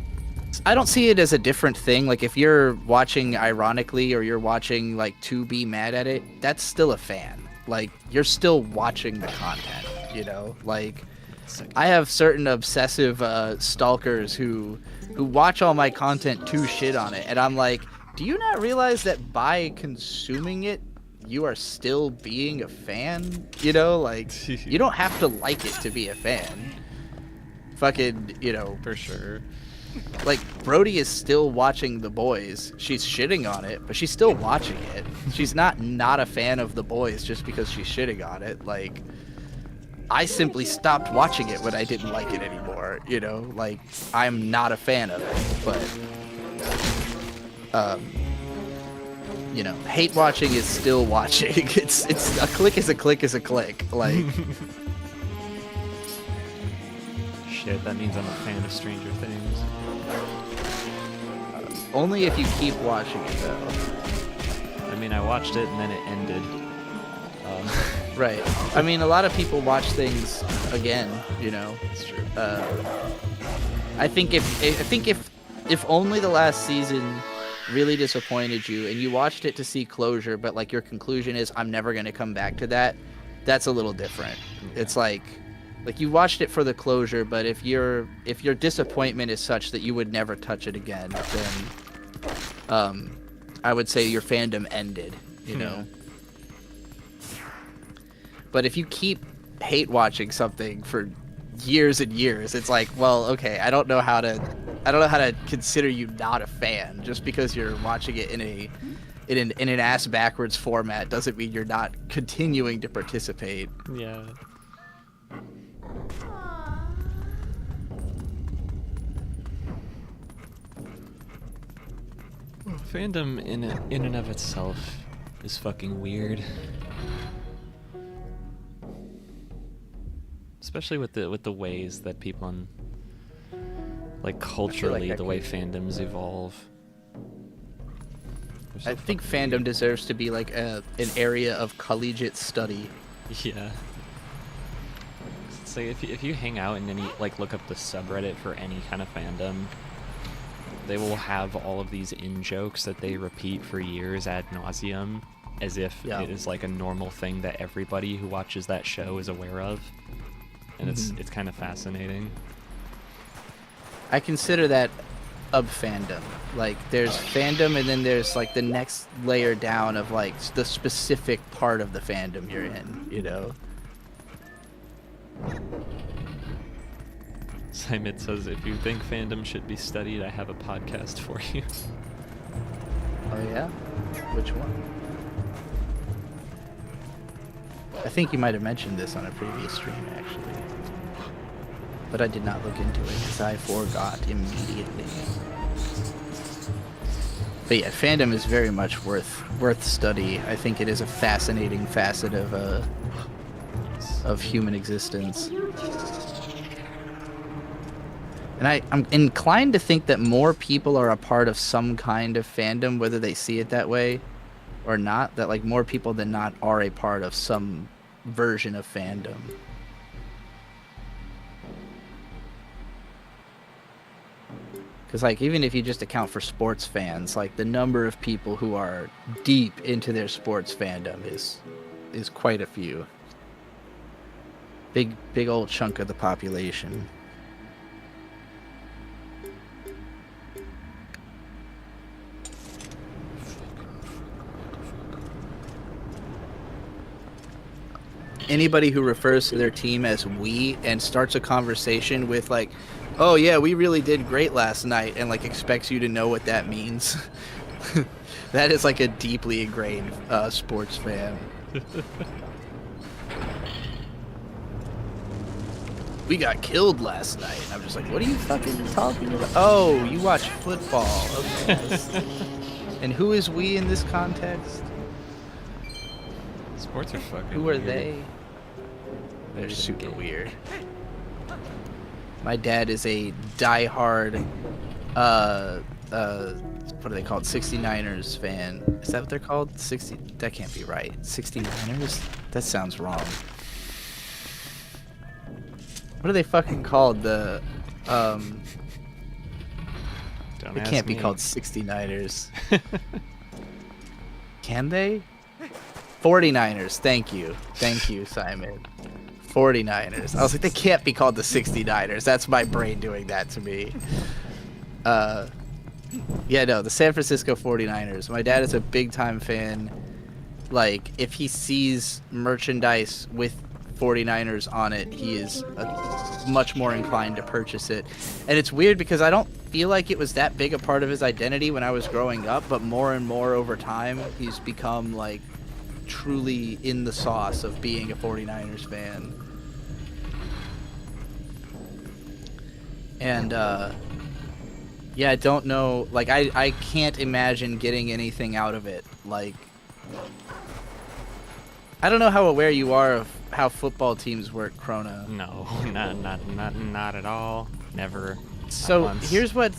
B: see it as a different thing. Like, if you're watching ironically, or you're watching, like, to be mad at it, that's still a fan. Like, you're still watching the content, you know? Like, I have certain obsessive stalkers who watch all my content to shit on it, and I'm like, do you not realize that by consuming it, you are still being a fan? You know, like, you don't have to like it to be a fan. Fucking, you know,
A: For sure.
B: like, Brody is still watching The Boys. She's shitting on it, but she's still watching it. She's not a fan of The Boys just because she's shitting on it. Like, I simply stopped watching it when I didn't like it anymore, you know? Like, I'm not a fan of it, but you know, hate watching is still watching. It's a click is a click is a click. Like,
A: Shit, that means I'm a fan of Stranger Things.
B: only if you keep watching it, though.
A: I mean, I watched it and then it ended.
B: Right. I mean, a lot of people watch things again, you know.
A: It's true.
B: I think if only the last season really disappointed you and you watched it to see closure, but, like, your conclusion is, I'm never going to come back to that, that's a little different.
A: Yeah.
B: It's like you watched it for the closure, but if your disappointment is such that you would never touch it again, then I would say your fandom ended, you know. But if you keep hate watching something for years and years, it's like, well, okay, I don't know how to consider you not a fan. Just because you're watching it in an ass backwards format doesn't mean you're not continuing to participate.
A: Yeah. Fandom in and of itself is fucking weird. Especially with the ways that people like culturally,
B: I
A: the way
B: could-
A: fandoms evolve. They're so
B: I think
A: fucking
B: fandom deserves to be like an area of collegiate study.
A: weird. Yeah. It's like if you hang out in any, like, look up the subreddit for any kind of fandom, they will have all of these in-jokes that they repeat for years ad nauseum, as if it is like a normal thing that everybody who watches that show is aware of. And it's kind of fascinating.
B: I consider that fandom. Like, there's fandom, and then there's like the next layer down of like the specific part of the fandom you're in, you know?
A: Simon says, if you think fandom should be studied, I have a podcast for you.
B: Oh yeah? Which one? I think you might have mentioned this on a previous stream, actually. But I did not look into it because I forgot immediately. But yeah, fandom is very much worth study. I think it is a fascinating facet of human existence. And I'm inclined to think that more people are a part of some kind of fandom, whether they see it that way or not, that like more people than not are a part of some version of fandom. Because like, even if you just account for sports fans, like the number of people who are deep into their sports fandom is quite a few. Big old chunk of the population. Anybody who refers to their team as we and starts a conversation with like, oh yeah, we really did great last night, and like expects you to know what that means. That is like a deeply ingrained sports fan. We got killed last night. I'm just like, what are you fucking talking about? Oh, you watch football. Okay. And who is we in this context?
A: Sports are fucking
B: Who are
A: weird.
B: they? They're super weird. My dad is a diehard, what are they called? 69ers fan. Is that what they're called? That can't be right. 69ers? That sounds wrong. What are they fucking called? They can't be called 69ers. Can they? 49ers. Thank you, Simon. 49ers. I was like, they can't be called the 69ers. That's my brain doing that to me. Yeah, no, the San Francisco 49ers. My dad is a big time fan. Like, if he sees merchandise with 49ers on it, he is much more inclined to purchase it. And it's weird because I don't feel like it was that big a part of his identity when I was growing up, but more and more over time, he's become like truly in the sauce of being a 49ers fan. And yeah, I don't know, like I can't imagine getting anything out of it. Like, I don't know how aware you are of how football teams work, Krona.
A: No, not at all. Never.
B: So here's what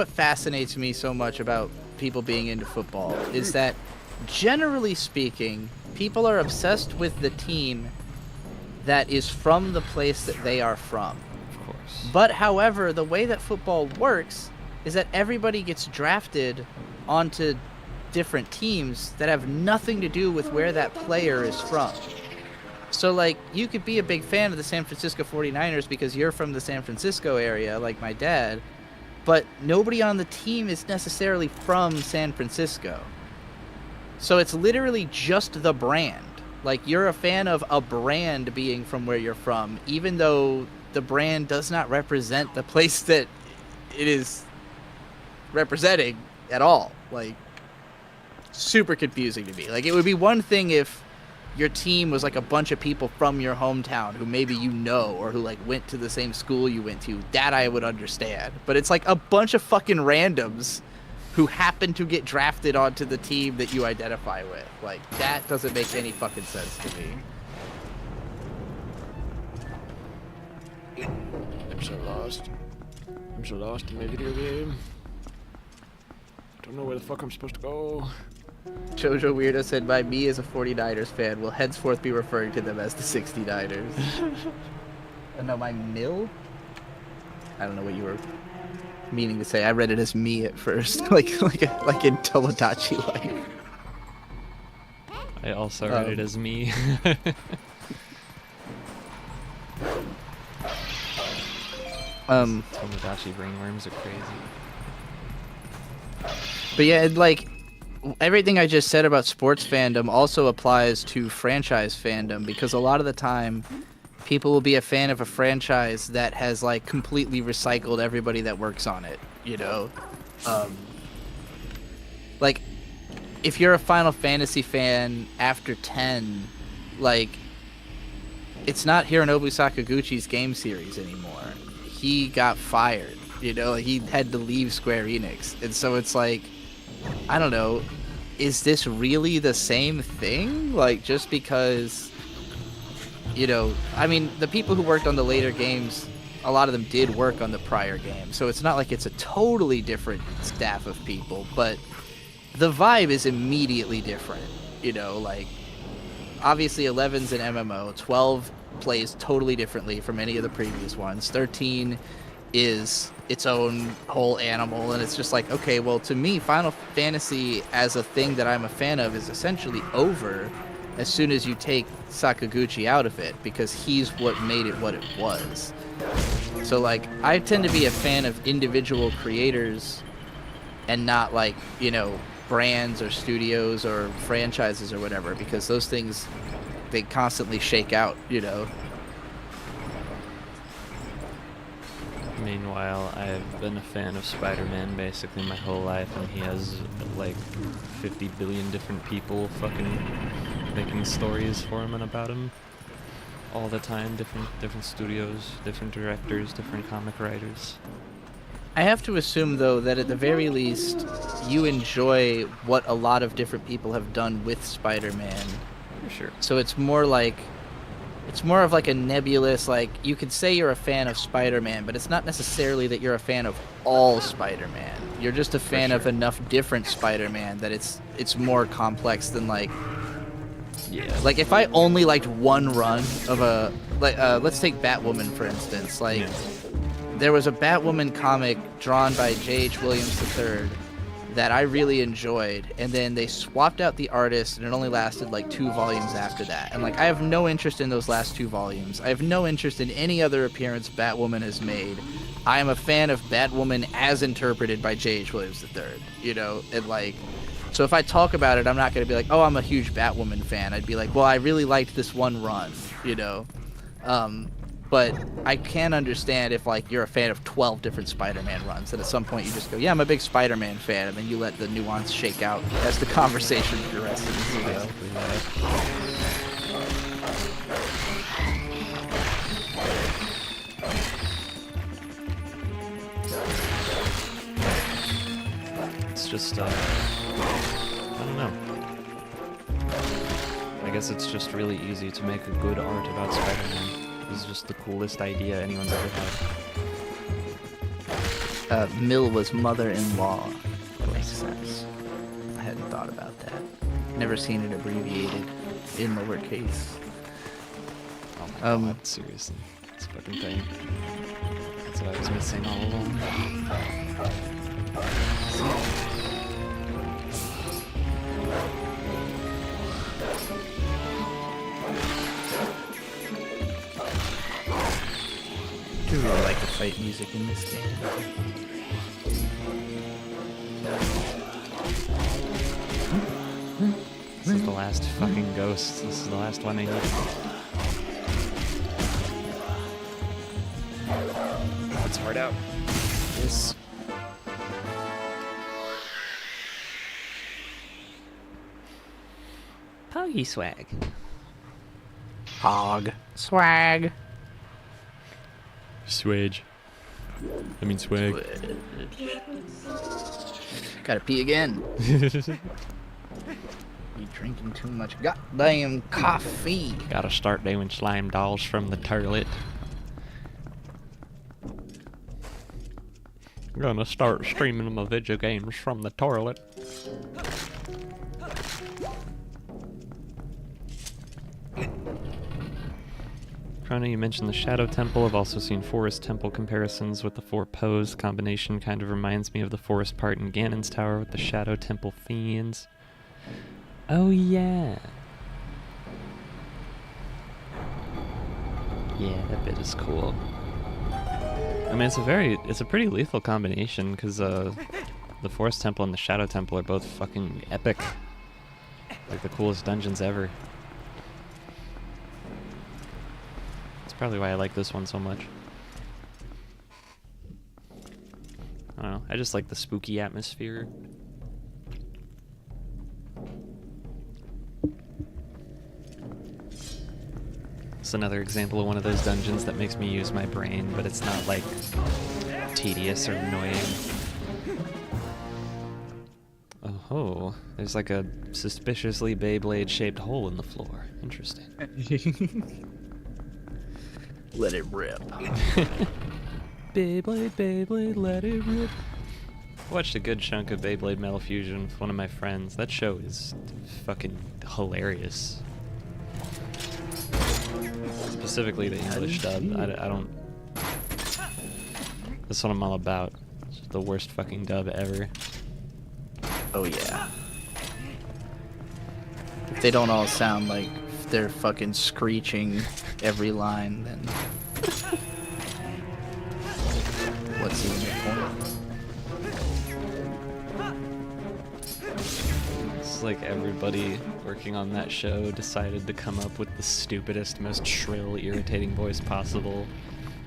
B: fascinates me so much about people being into football is that, generally speaking, people are obsessed with the team that is from the place that they are from.
A: Of course.
B: But however, the way that football works is that everybody gets drafted onto different teams that have nothing to do with where that player is from. So like, you could be a big fan of the San Francisco 49ers because you're from the San Francisco area, like my dad, but nobody on the team is necessarily from San Francisco. So it's literally just the brand. Like, you're a fan of a brand being from where you're from, even though the brand does not represent the place that it is representing at all. Like, super confusing to me. Like, it would be one thing if your team was like a bunch of people from your hometown who maybe you know, or who like went to the same school you went to. That I would understand. But it's like a bunch of fucking randoms who happen to get drafted onto the team that you identify with. Like, that doesn't make any fucking sense to me.
C: I'm so lost. I'm so lost in my video game. Don't know where the fuck I'm supposed to go.
B: Jojo Weirdo said, by me as a 49ers fan will henceforth be referring to them as the 69ers. No, my mill? I don't know what you were... meaning to say I read it as me at first, like in Tomodachi Life.
A: I also read it as me. Tomodachi brainworms are crazy.
B: But yeah, like everything I just said about sports fandom also applies to franchise fandom, because a lot of the time people will be a fan of a franchise that has like completely recycled everybody that works on it, you know? Like if you're a Final Fantasy fan after 10, like it's not Hironobu Sakaguchi's game series anymore. He got fired, you know? He had to leave Square Enix. And so it's like, I don't know, is this really the same thing? Like, just because, you know, I mean, the people who worked on the later games, a lot of them did work on the prior game, so it's not like it's a totally different staff of people, but the vibe is immediately different, you know, like, obviously 11's an MMO, 12 plays totally differently from any of the previous ones, 13 is its own whole animal, and it's just like, okay, well, to me, Final Fantasy as a thing that I'm a fan of is essentially over as soon as you take Sakaguchi out of it, because he's what made it what it was. So, like, I tend to be a fan of individual creators and not, like, you know, brands or studios or franchises or whatever, because those things, they constantly shake out, you know?
A: Meanwhile, I've been a fan of Spider-Man basically my whole life, and he has like 50 billion different people fucking making stories for him and about him all the time. Different studios, different directors, different comic writers.
B: I have to assume, though, that at the very least, you enjoy what a lot of different people have done with Spider-Man.
A: For sure.
B: So it's more like, it's more of like a nebulous, like, you could say you're a fan of Spider-Man, but it's not necessarily that you're a fan of all Spider-Man. You're just a fan of enough different Spider-Man that it's more complex than, like,
A: yeah.
B: Like, if I only liked one run of a, like, let's take Batwoman, for instance. Like,
A: Yeah.
B: There was a Batwoman comic drawn by J.H. Williams III that I really enjoyed, and then they swapped out the artist, and it only lasted like 2 volumes after that. And like, I have no interest in those last 2 volumes. I have no interest in any other appearance Batwoman has made. I am a fan of Batwoman as interpreted by J.H. Williams III, you know? And like, so if I talk about it, I'm not going to be like, oh, I'm a huge Batwoman fan. I'd be like, well, I really liked this one run, you know? But I can understand if, like, you're a fan of 12 different Spider-Man runs, and at some point you just go, yeah, I'm a big Spider-Man fan, and then you let the nuance shake out as the conversation progresses, you know?
A: It's just, I don't know. I guess it's just really easy to make a good art about Spider-Man. This is just the coolest idea anyone's ever had.
B: Mill was mother-in-law. That makes sense. I hadn't thought about that. Never seen it abbreviated in lowercase.
A: Oh my god, seriously. This fucking thing. That's what I was missing all along.
B: I do really like the fight music in this game.
A: This is the last fucking ghost. This is the last one I need.
C: It's hard out.
A: This. Poggy swag.
B: Hog. Swag.
A: Swage. I mean swag.
B: Gotta pee again. You drinking too much goddamn coffee.
A: Gotta start doing slime dolls from the toilet. Gonna start streaming my video games from the toilet. Chrono, you mentioned the Shadow Temple. I've also seen Forest Temple comparisons with the 4 Pose combination. Kind of reminds me of the Forest part in Ganon's Tower with the Shadow Temple Fiends. Oh yeah. Yeah, that bit is cool. I mean, it's a pretty lethal combination because the Forest Temple and the Shadow Temple are both fucking epic. Like the coolest dungeons ever. That's probably why I like this one so much. I don't know, I just like the spooky atmosphere. It's another example of one of those dungeons that makes me use my brain, but it's not like tedious or annoying. Oh, there's like a suspiciously Beyblade-shaped hole in the floor. Interesting.
B: Let it rip.
A: Beyblade, Beyblade, let it rip. I watched a good chunk of Beyblade Metal Fusion with one of my friends. That show is fucking hilarious. Specifically the English dub. I don't... That's what I'm all about. It's the worst fucking dub ever.
B: Oh yeah. If they don't all sound like they're fucking screeching every line, then what's even the point?
A: It's like everybody working on that show decided to come up with the stupidest, most shrill, irritating voice possible,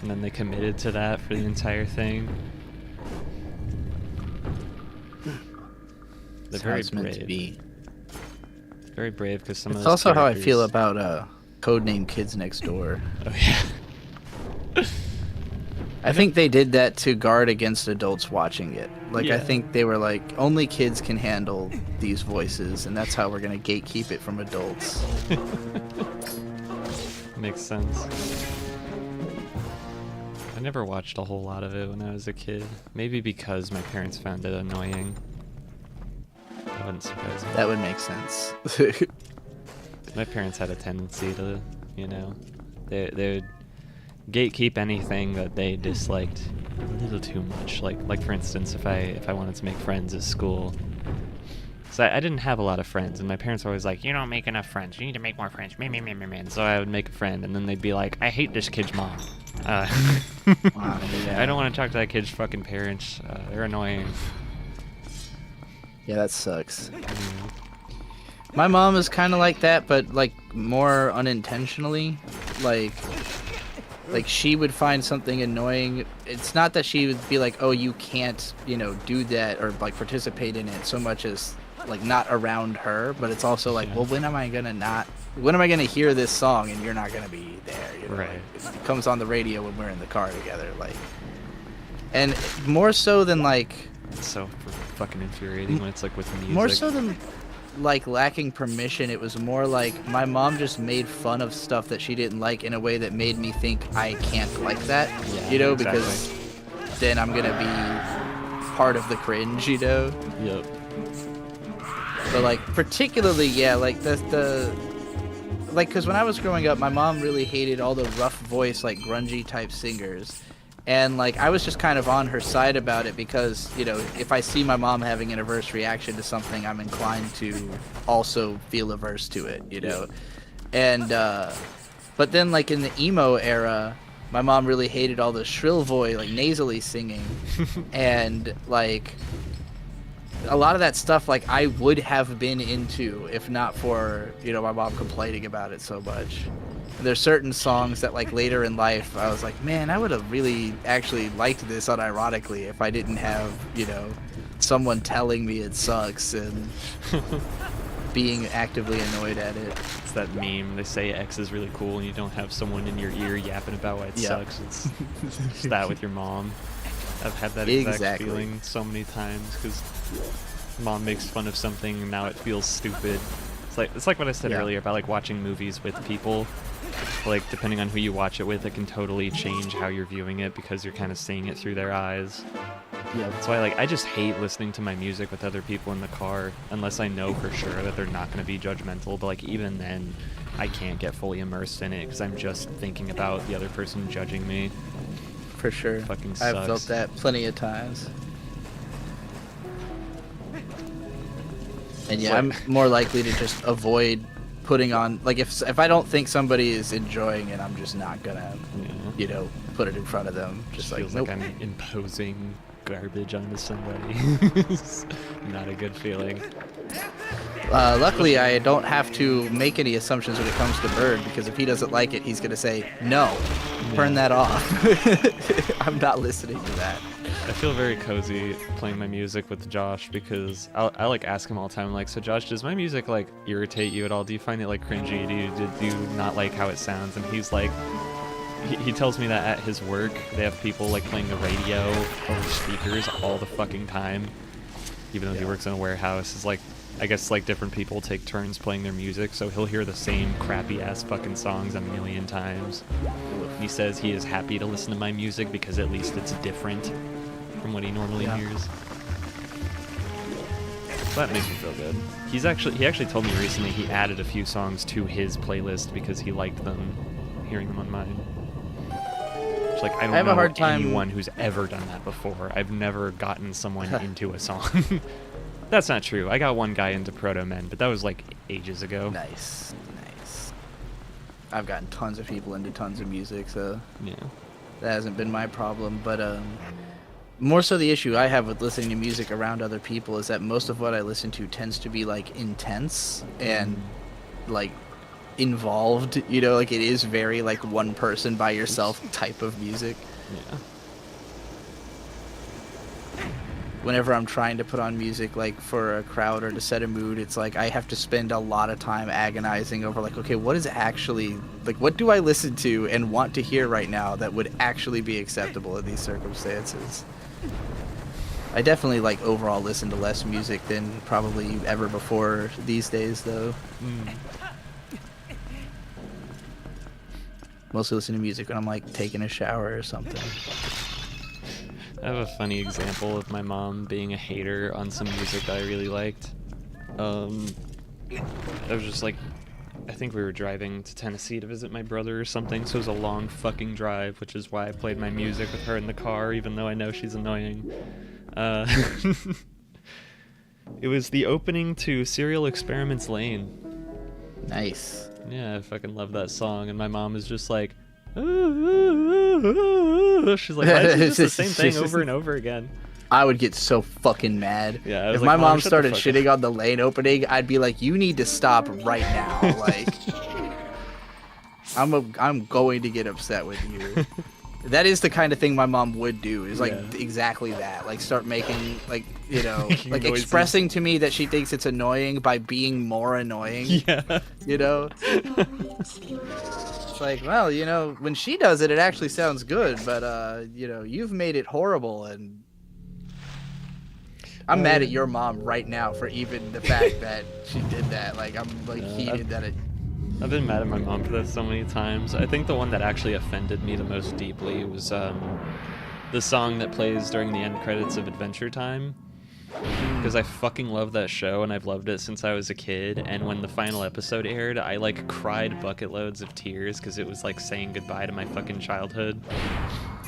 A: and then they committed to that for the entire thing. They're very
B: It's meant to
A: brave.
B: be.
A: Very brave because some of
B: It's
A: those
B: also how I
A: characters-
B: feel about Codename Kids Next Door.
A: Oh yeah.
B: I think they did that to guard against adults watching it. Like, I
A: Yeah.
B: think they were like, only kids can handle these voices, and that's how we're gonna gatekeep it from adults.
A: Makes sense. I never watched a whole lot of it when I was a kid. Maybe because my parents found it annoying. That wouldn't surprise me.
B: That would make sense.
A: My parents had a tendency to, you know, they would gatekeep anything that they disliked a little too much. Like for instance, if I wanted to make friends at school, so I didn't have a lot of friends, and my parents were always like, "You don't make enough friends. You need to make more friends." And so I would make a friend, and then they'd be like, "I hate this kid's mom.
B: Wow, yeah.
A: I don't want to talk to that kid's fucking parents. They're annoying."
B: Yeah, that sucks. My mom is kind of like that, but like more unintentionally. Like she would find something annoying. It's not that she would be like, "Oh, you can't, do that or like participate in it," so much as like not around her. But it's also like,
A: Yeah.
B: well, when am I gonna hear this song and you're not gonna be there?
A: Right.
B: Like, it comes on the radio when we're in the car together, like. And more so than like.
A: It's so fucking infuriating when it's like with music.
B: More so than like lacking permission, it was more like my mom just made fun of stuff that she didn't like in a way that made me think I can't like that,
A: Yeah,
B: because then I'm gonna be part of the cringe,
A: Yep.
B: But like particularly, yeah, like because when I was growing up, my mom really hated all the rough voice, like grungy type singers. And like I was just kind of on her side about it because, if I see my mom having an adverse reaction to something, I'm inclined to also feel averse to it, And but then like in the emo era, my mom really hated all the shrill voice, like nasally singing. And like a lot of that stuff, like I would have been into if not for, my mom complaining about it so much. There's certain songs that like later in life I was like, man, I would have really actually liked this unironically if I didn't have, someone telling me it sucks and being actively annoyed at it.
A: It's that meme. They say X is really cool and you don't have someone in your ear yapping about why it
B: Yeah.
A: sucks. It's that with your mom. I've had that exact
B: Exactly.
A: feeling so many times because mom makes fun of something and now it feels stupid. It's like what I said
B: Yeah.
A: earlier about like watching movies with people. Like depending on who you watch it with, it can totally change how you're viewing it because you're kind of seeing it through their eyes.
B: Yep.
A: That's why, like, I just hate listening to my music with other people in the car unless I know for sure that they're not going to be judgmental. But, like, even then, I can't get fully immersed in it because I'm just thinking about the other person judging me.
B: For sure.
A: Fucking
B: I've
A: sucks.
B: felt that plenty of times. And yeah, I'm more likely to just avoid putting on, like, if I don't think somebody is enjoying it, I'm just not gonna, you know, put it in front of them. Just like,
A: feels
B: nope.
A: like I'm imposing garbage onto somebody. It's not a good feeling.
B: Luckily, I don't have to make any assumptions when it comes to Bird, because if he doesn't like it, he's gonna say, no, turn that off. I'm not listening to that.
A: I feel very cozy playing my music with Josh because I like ask him all the time, like, so Josh, does my music like irritate you at all? Do you find it like cringy? Do you not like how it sounds? And he's like, he tells me that at his work they have people like playing the radio over speakers all the fucking time, even though he works in a warehouse. It's like, I guess like different people take turns playing their music, so he'll hear the same crappy ass fucking songs a million times. He says he is happy to listen to my music because at least it's different from what he normally hears. So that makes me feel good. He actually told me recently he added a few songs to his playlist because he liked them, hearing them on mine. It's like, I don't know anyone who's ever done that before. I've never gotten someone into a song. That's not true. I got one guy into Proto Men, but that was like ages ago.
B: Nice. I've gotten tons of people into tons of music, so
A: yeah,
B: that hasn't been my problem. But more so the issue I have with listening to music around other people is that most of what I listen to tends to be like intense and like involved, you know, like it is very like one person by yourself type of music.
A: Yeah.
B: Whenever I'm trying to put on music like for a crowd or to set a mood, it's like I have to spend a lot of time agonizing over like, okay, what is actually, like, what do I listen to and want to hear right now that would actually be acceptable in these circumstances? I definitely like overall listen to less music than probably ever before these days, though. Mostly listen to music when I'm like taking a shower or something.
A: I have a funny example of my mom being a hater on some music that I really liked. I was just like, I think we were driving to Tennessee to visit my brother or something, so it was a long fucking drive, which is why I played my music with her in the car, even though I know she's annoying. It was the opening to Serial Experiments Lane.
B: Nice.
A: Yeah, I fucking love that song, and my mom is just like, she's like, why is this the same thing over and over again?
B: I would get so fucking mad.
A: Yeah,
B: if my mom started shitting on the Lane opening, I'd be like, you need to stop right now. Like, I'm going to get upset with you. That is the kind of thing my mom would do, is like exactly that. Like start making, like, you know, like noises. Expressing to me that she thinks it's annoying by being more annoying.
A: Yeah.
B: You know? It's like, well, you know, when she does it, it actually sounds good, but, you know, you've made it horrible, and I'm mad at your mom right now for even the fact that she did that. Like, I'm like heated that it...
A: I've been mad at my mom for that so many times. I think the one that actually offended me the most deeply was the song that plays during the end credits of Adventure Time. Because I fucking love that show, and I've loved it since I was a kid, and when the final episode aired, I like cried bucket loads of tears because it was like saying goodbye to my fucking childhood.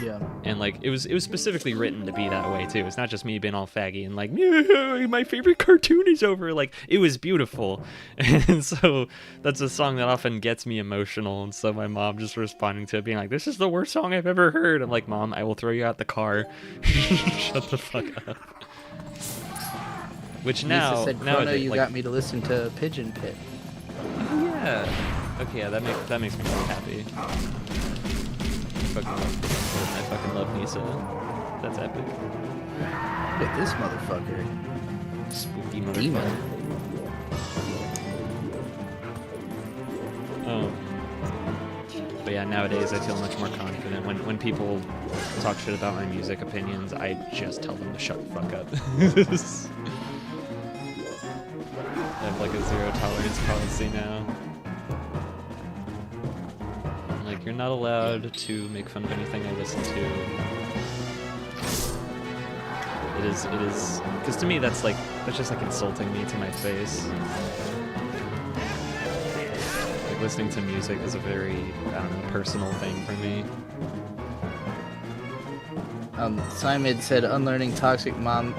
B: Yeah.
A: And like it was specifically written to be that way too. It's not just me being all faggy and like, my favorite cartoon is over. Like, it was beautiful. And so that's a song that often gets me emotional, and so my mom just responding to it being like, this is the worst song I've ever heard. I'm like, Mom, I will throw you out the car. Shut the fuck up. Which now,
B: nowadays, you got me to listen to Pigeon Pit.
A: Oh, yeah. Okay, yeah, that makes me really happy. I fucking love Nisa. That's epic.
B: Look at this motherfucker.
A: Spooky motherfucker. But yeah, nowadays I feel much more confident. When people talk shit about my music opinions, I just tell them to shut the fuck up. I have like a zero tolerance policy now. Like, you're not allowed to make fun of anything I listen to. It is, because to me that's just like insulting me to my face. Like listening to music is a very, I don't know, personal thing for me.
B: Simon said, unlearning toxic mom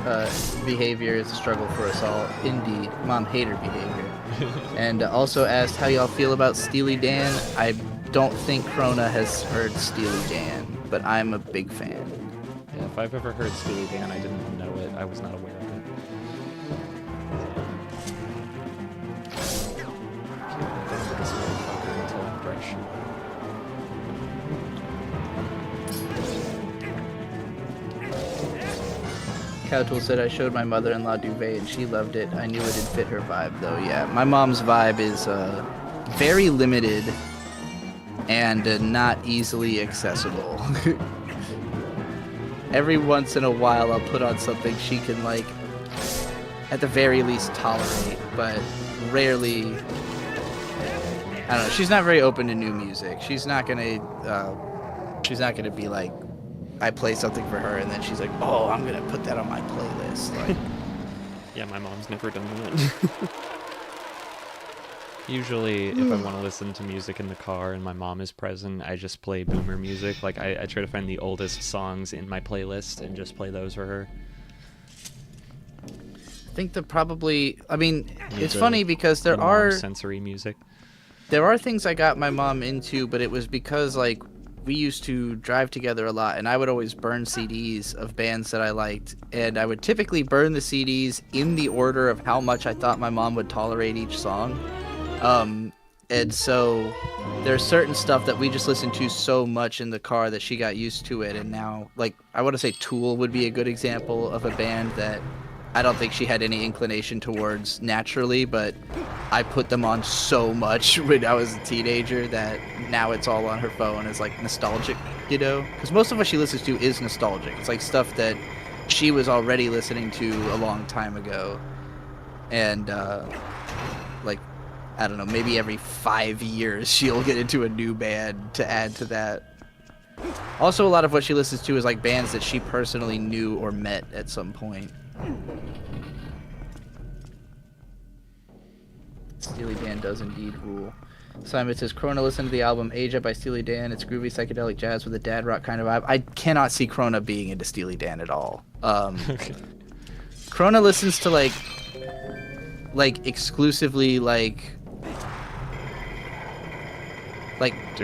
B: behavior is a struggle for us all. Indeed, mom hater behavior. And also asked how y'all feel about Steely Dan. I don't think Krona has heard Steely Dan, but I'm a big fan.
A: Yeah, if I've ever heard Steely Dan, I didn't know it. I was not aware of it. Can't listen to this motherfucker until after I shoot.
B: Cowtool said, I showed my mother-in-law Duvet and she loved it. I knew it'd fit her vibe though. Yeah, my mom's vibe is very limited and not easily accessible. Every once in a while I'll put on something she can, like, at the very least tolerate, but rarely, I don't know, she's not very open to new music. She's not gonna be like, I play something for her and then she's like, oh, I'm gonna put that on my playlist. Like,
A: yeah, my mom's never done that. Usually, if I want to listen to music in the car and my mom is present, I just play boomer music. Like, I try to find the oldest songs in my playlist and just play those for her.
B: I think it's funny because there are
A: sensory music.
B: There are things I got my mom into, but it was because, like, we used to drive together a lot, and I would always burn CDs of bands that I liked, and I would typically burn the CDs in the order of how much I thought my mom would tolerate each song. And so there's certain stuff that we just listened to so much in the car that she got used to it, and now, like, I want to say Tool would be a good example of a band that I don't think she had any inclination towards naturally, but I put them on so much when I was a teenager that now it's all on her phone as, like, nostalgic, you know? Because most of what she listens to is nostalgic. It's like stuff that she was already listening to a long time ago. And, like, I don't know, maybe every 5 years she'll get into a new band to add to that. Also, a lot of what she listens to is, like, bands that she personally knew or met at some point. Steely Dan does indeed rule. Simon says, Krona, listen to the album Age Up by Steely Dan. It's groovy psychedelic jazz with a dad rock kind of vibe. I cannot see Krona being into Steely Dan at all.
A: Okay.
B: Krona listens to like exclusively like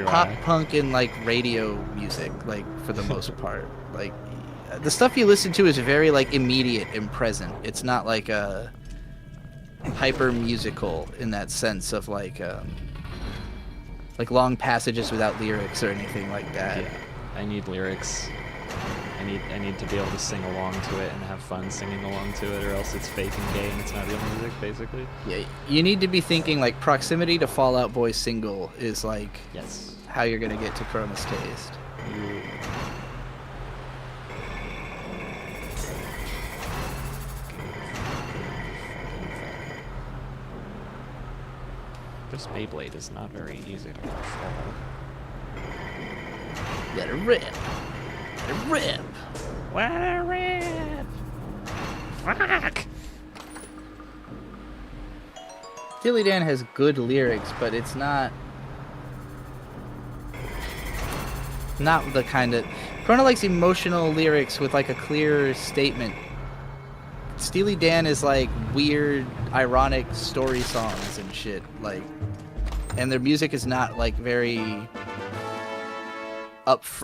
B: pop punk and like radio music, like, for the most part. Like, the stuff you listen to is very, like, immediate and present. It's not like a hyper musical in that sense of like long passages without lyrics or anything like that.
A: Yeah, I need lyrics. I need to be able to sing along to it and have fun singing along to it, or else it's fake and gay and it's not real music, basically.
B: Yeah, you need to be thinking, like, proximity to Fall Out Boy single is, like,
A: yes,
B: how you're gonna get to Krona's taste.
A: This Beyblade is not very easy to control.
B: Let it rip. Let it rip.
A: Let it rip. Fuck.
B: Steely Dan has good lyrics, but it's not the kind of... Krona likes emotional lyrics with, like, a clear statement. Steely Dan is, like, weird, ironic story songs and shit, like, and their music is not, like, very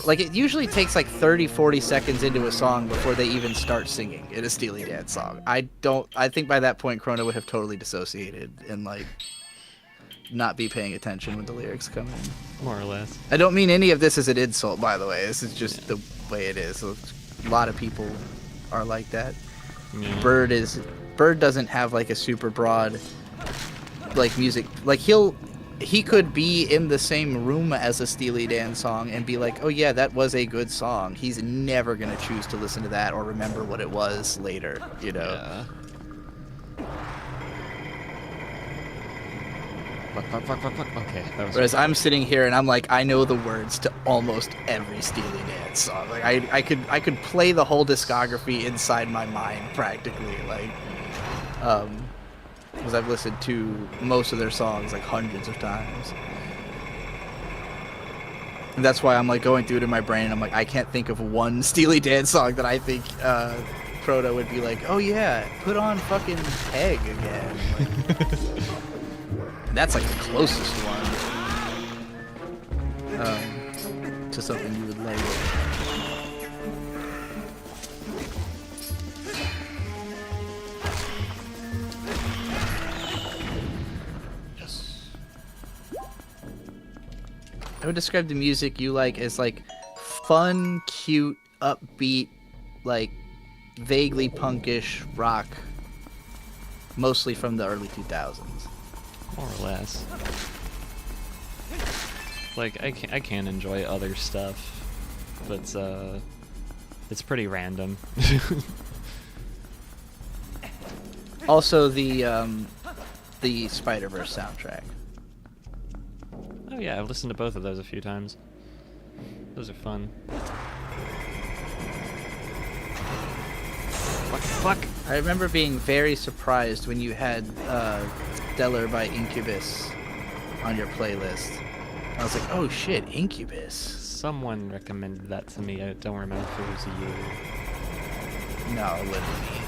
B: like, it usually takes, like, 30-40 seconds into a song before they even start singing in a Steely Dan song. I think by that point Krona would have totally dissociated and, like, not be paying attention when the lyrics come in.
A: More or less.
B: I don't mean any of this as an insult, by the way. This is just the way it is. A lot of people are like that.
A: Yeah.
B: Bird doesn't have, like, a super broad, like, music. Like, he could be in the same room as a Steely Dan song and be like, oh yeah, that was a good song. He's never gonna choose to listen to that or remember what it was later, you know?
A: Yeah. Fuck, fuck, fuck, fuck, fuck. Okay, that was.
B: Whereas I'm sitting here and I'm like, I know the words to almost every Steely Dan song. Like I could play the whole discography inside my mind practically. Like, because I've listened to most of their songs like hundreds of times. And that's why I'm like going through it in my brain. And I'm like, I can't think of one Steely Dan song that I think Proto would be like, oh yeah, put on fucking Peg again. Like, that's like the closest one to something you would like.
C: Yes.
B: I would describe the music you like as like fun, cute, upbeat, like vaguely punkish rock, mostly from the early 2000s.
A: More or less. Like I can enjoy other stuff, but it's pretty random.
B: Also, the Spider-Verse soundtrack.
A: Oh yeah, I've listened to both of those a few times. Those are fun. Fuck.
B: I remember being very surprised when you had Stellar by Incubus on your playlist. I was like, oh shit, Incubus.
A: Someone recommended that to me. I don't remember if it was you.
B: No, it wouldn't be.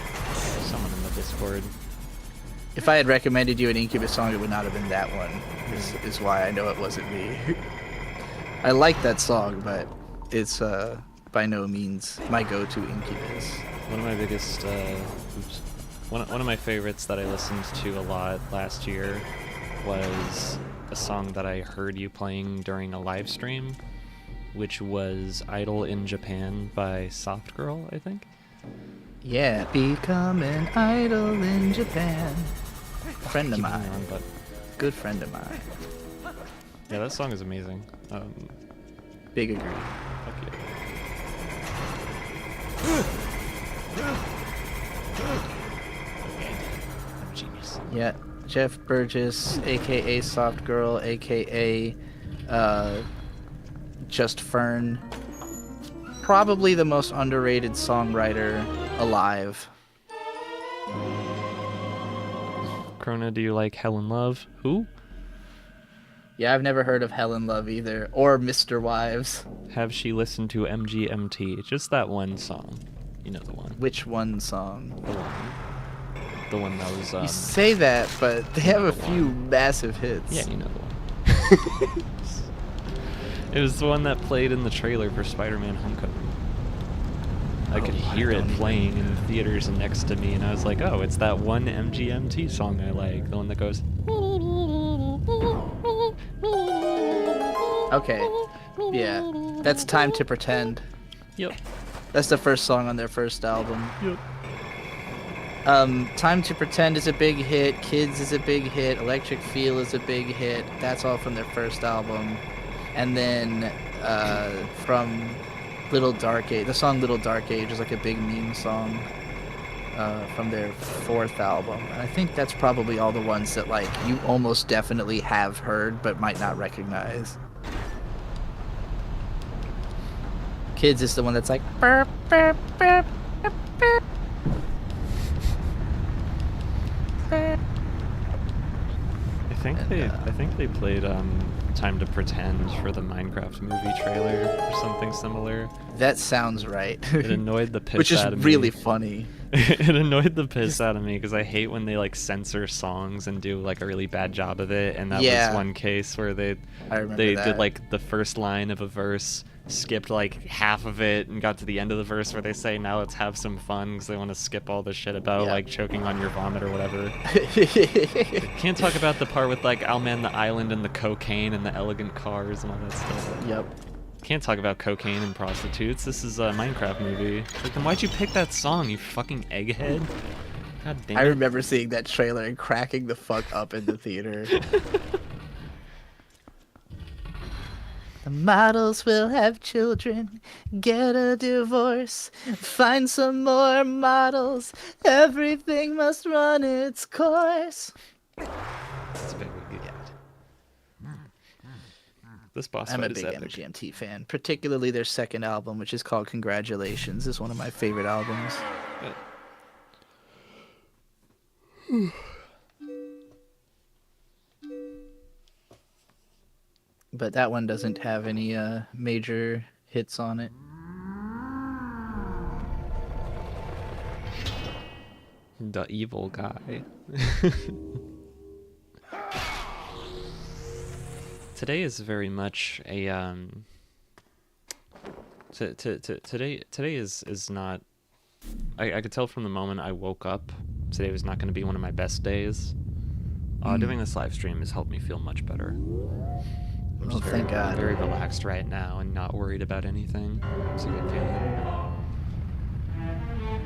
A: Someone in the Discord.
B: If I had recommended you an Incubus song, it would not have been that one, is why I know it wasn't me. I like that song, but it's by no means my go-to Incubus.
A: One of my biggest, one of my favorites that I listened to a lot last year was a song that I heard you playing during a live stream, which was Idol in Japan by Soft Girl, I think.
B: Yeah, become an idol in Japan. A friend of
A: Keep going
B: mine.
A: on, but
B: Good friend of mine.
A: yeah, that song is amazing.
B: Big agree.
A: Fuck yeah. Okay, I'm a genius.
B: Yeah, Jeff Burgess, aka Soft Girl, aka Just Fern. Probably the most underrated songwriter alive.
A: Krona, do you like Helen Love? Who?
B: Yeah, I've never heard of Helen Love either, or Mr. Wives.
A: Have she listened to MGMT? Just that one song. You know the one.
B: Which one song?
A: The one. The one that was,
B: You say that, but they have a few massive hits.
A: yeah, you know the one. It was the one that played in the trailer for Spider-Man Homecoming. I could hear it playing in theaters next to me, and I was like, oh, it's that one MGMT song I like. The one that goes...
B: Okay. Yeah. That's Time to Pretend.
A: Yep.
B: That's the first song on their first album.
A: Yep.
B: Time to Pretend is a big hit. Kids is a big hit. Electric Feel is a big hit. That's all from their first album. And then from Little Dark Age, the song Little Dark Age is like a big meme song from their fourth album. And I think that's probably all the ones that like you almost definitely have heard but might not recognize. Kids is the one that's like burp, burp, burp, burp, burp.
A: I think they played Time to Pretend for the Minecraft movie trailer or something similar.
B: That sounds right.
A: It annoyed the piss
B: Which is
A: out of me.
B: really funny.
A: It annoyed the piss out of me because I hate when they like censor songs and do like a really bad job of it. And that
B: Yeah.
A: was one case where
B: I remember
A: they
B: that.
A: did like the first line of a verse, skipped like half of it, and got to the end of the verse where they say, "Now let's have some fun," because they want to skip all the shit about
B: Yeah.
A: like choking on your vomit or whatever. Can't talk about the part with like I'll man the island and the cocaine and the elegant cars and all that stuff.
B: Yep.
A: Can't talk about cocaine and prostitutes. This is a Minecraft movie. Like, then why'd you pick that song, you fucking egghead? God damn it.
B: I remember seeing that trailer and cracking the fuck up in the theater. The models will have children, get a divorce, find some more models, everything must run its course.
A: It's very good. This boss
B: I'm a
A: fight is
B: big
A: epic.
B: MGMT fan, particularly their second album, which is called Congratulations. Is one of my favorite albums. But that one doesn't have any major hits on it.
A: The evil guy. Today is very much a today is not. I could tell from the moment I woke up, today was not going to be one of my best days. Doing this live stream has helped me feel much better. I'm just
B: thank God.
A: very relaxed right now and not worried about anything. It's a good feeling.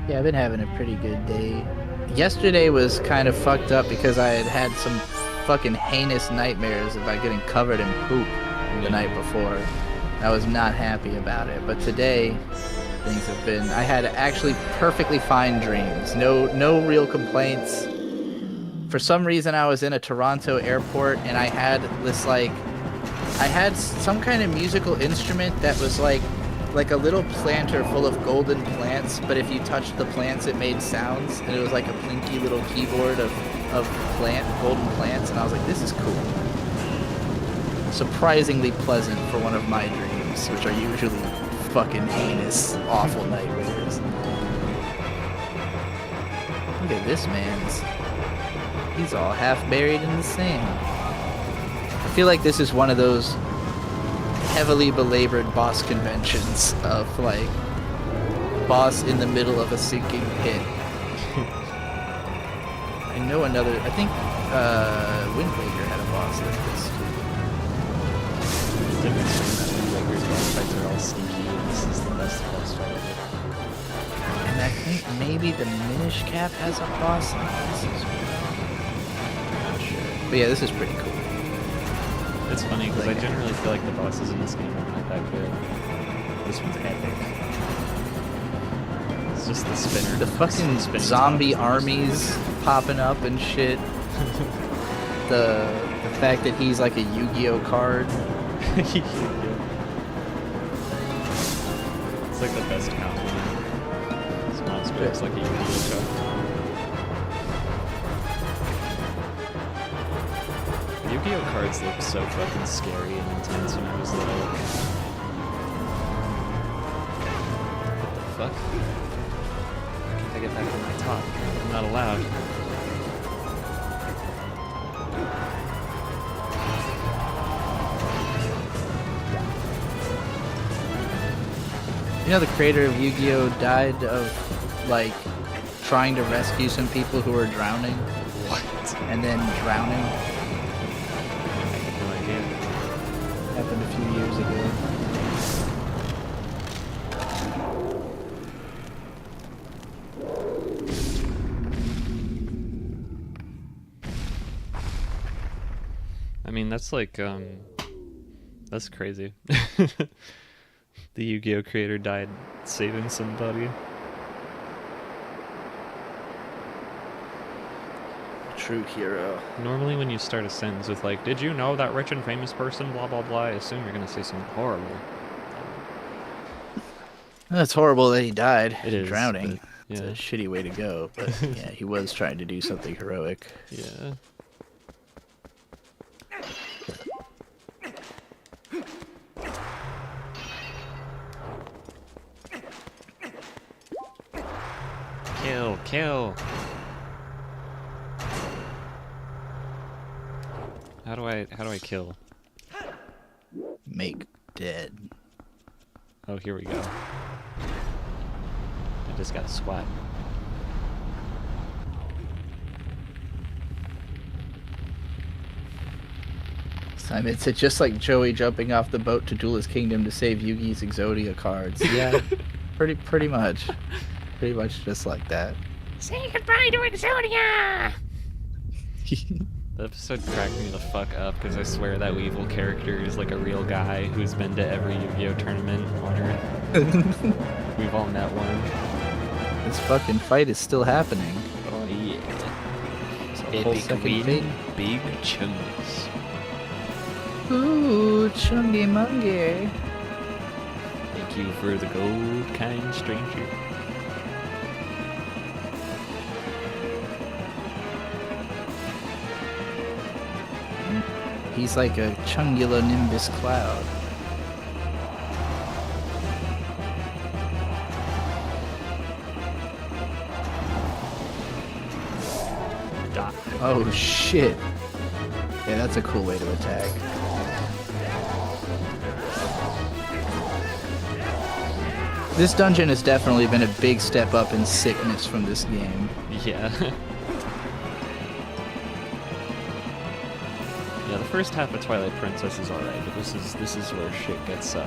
B: Yeah, I've been having a pretty good day. Yesterday was kind of fucked up because I had had some fucking heinous nightmares about getting covered in poop the night before. I was not happy about it, but today things have been. I had actually perfectly fine dreams. No real complaints. For some reason, I was in a Toronto airport and I had this I had some kind of musical instrument that was like a little planter full of golden plants, but if you touched the plants, it made sounds, and it was like a plinky little keyboard of golden plants, and I was like, this is cool. Surprisingly pleasant for one of my dreams, which are usually fucking heinous, awful nightmares. Look at this man's. He's all half buried in the sand. I feel like this is one of those heavily belabored boss conventions of like boss in the middle of a sinking pit. I know another. I think Wind Waker had a boss like this too.
A: The difference between that Wind Waker's boss fights are all sneaky, and this is the best boss fight ever.
B: And I think maybe the Minish Cap has a boss like this as well. Not sure. But yeah, this is pretty cool.
A: It's funny because I generally feel like the bosses in this game are not that good. This one's epic. It's just the spinner.
B: The fucking
A: spinning
B: zombie
A: zombies.
B: armies popping up and shit. The fact that he's like a Yu-Gi-Oh card.
A: It's like the best compliment. This monster looks like a Yu-Gi-Oh card. Yu-Gi-Oh cards looked so fucking scary and intense when I was little. What the fuck? Can't I get back on my top? I'm not allowed.
B: You know, the creator of Yu-Gi-Oh died of like trying to rescue some people who were drowning.
A: What?
B: And then drowning.
A: No idea.
B: Happened a few years ago.
A: I mean, that's like, that's crazy. The Yu-Gi-Oh creator died saving somebody.
B: True hero.
A: Normally when you start a sentence with like, did you know that rich and famous person, blah, blah, blah, I assume you're going to say something horrible.
B: That's horrible that he died.
A: It is,
B: drowning.
A: but, yeah.
B: It's a shitty way to go, but yeah, he was trying to do something heroic.
A: Yeah. Kill, kill. How do I kill?
B: Make dead.
A: Oh, here we go. I just got squat.
B: Simon said, just like Joey jumping off the boat to Duelist Kingdom to save Yugi's Exodia cards. Yeah, pretty much. Pretty much just like that.
D: Say goodbye to Exodia!
A: The episode cracked me the fuck up because I swear that evil character is like a real guy who's been to every Yu-Gi-Oh tournament on Earth. We've all met one.
B: This fucking fight is still happening.
A: Oh yeah.
B: Whole
A: Epic
B: second
A: win,
B: thing.
A: big chunks.
B: Ooh, chungy mungy.
A: Thank you for the gold, kind stranger.
B: He's like a chungulonimbus cloud. Oh shit. Yeah, that's a cool way to attack. This dungeon has definitely been a big step up in sickness from this game.
A: Yeah. Yeah, the first half of Twilight Princess is alright, but this is where shit gets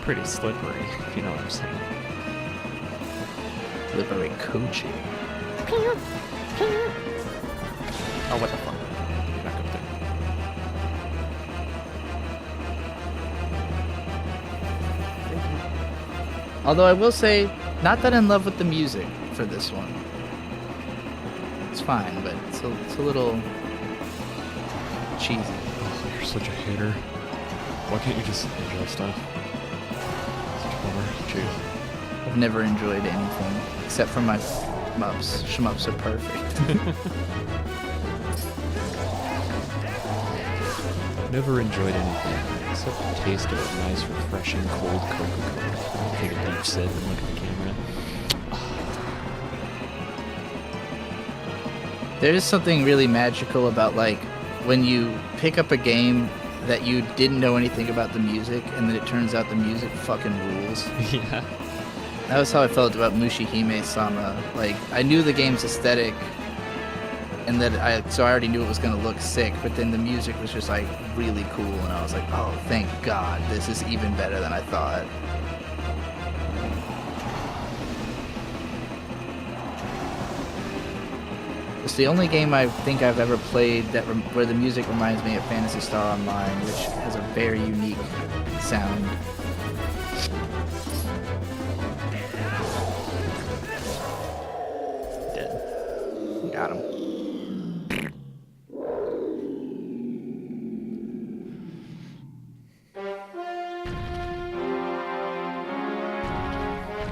A: pretty slippery, if you know what I'm saying.
B: Slippery coochie.
A: Oh, what the fuck? Get back up there.
B: Although I will say, not that in love with the music for this one. It's fine, but it's a little cheesy.
C: Oh, you're such a hater. Why can't you just enjoy stuff? Such a bummer. Jeez.
B: I've never enjoyed anything except for my shmups. Shmups are perfect.
A: I've never enjoyed anything except the taste of a nice, refreshing, cold Coca-Cola. Take a deep sip and look at the camera.
B: There is something really magical about like when you pick up a game that you didn't know anything about the music and then it turns out the music fucking rules.
A: Yeah.
B: That was how I felt about Mushihime-sama. Like, I knew the game's aesthetic, and so I already knew it was gonna look sick, but then the music was just like really cool, and I was like, oh, thank God, this is even better than I thought. It's the only game I think I've ever played where the music reminds me of Phantasy Star Online, which has a very unique sound. Got him.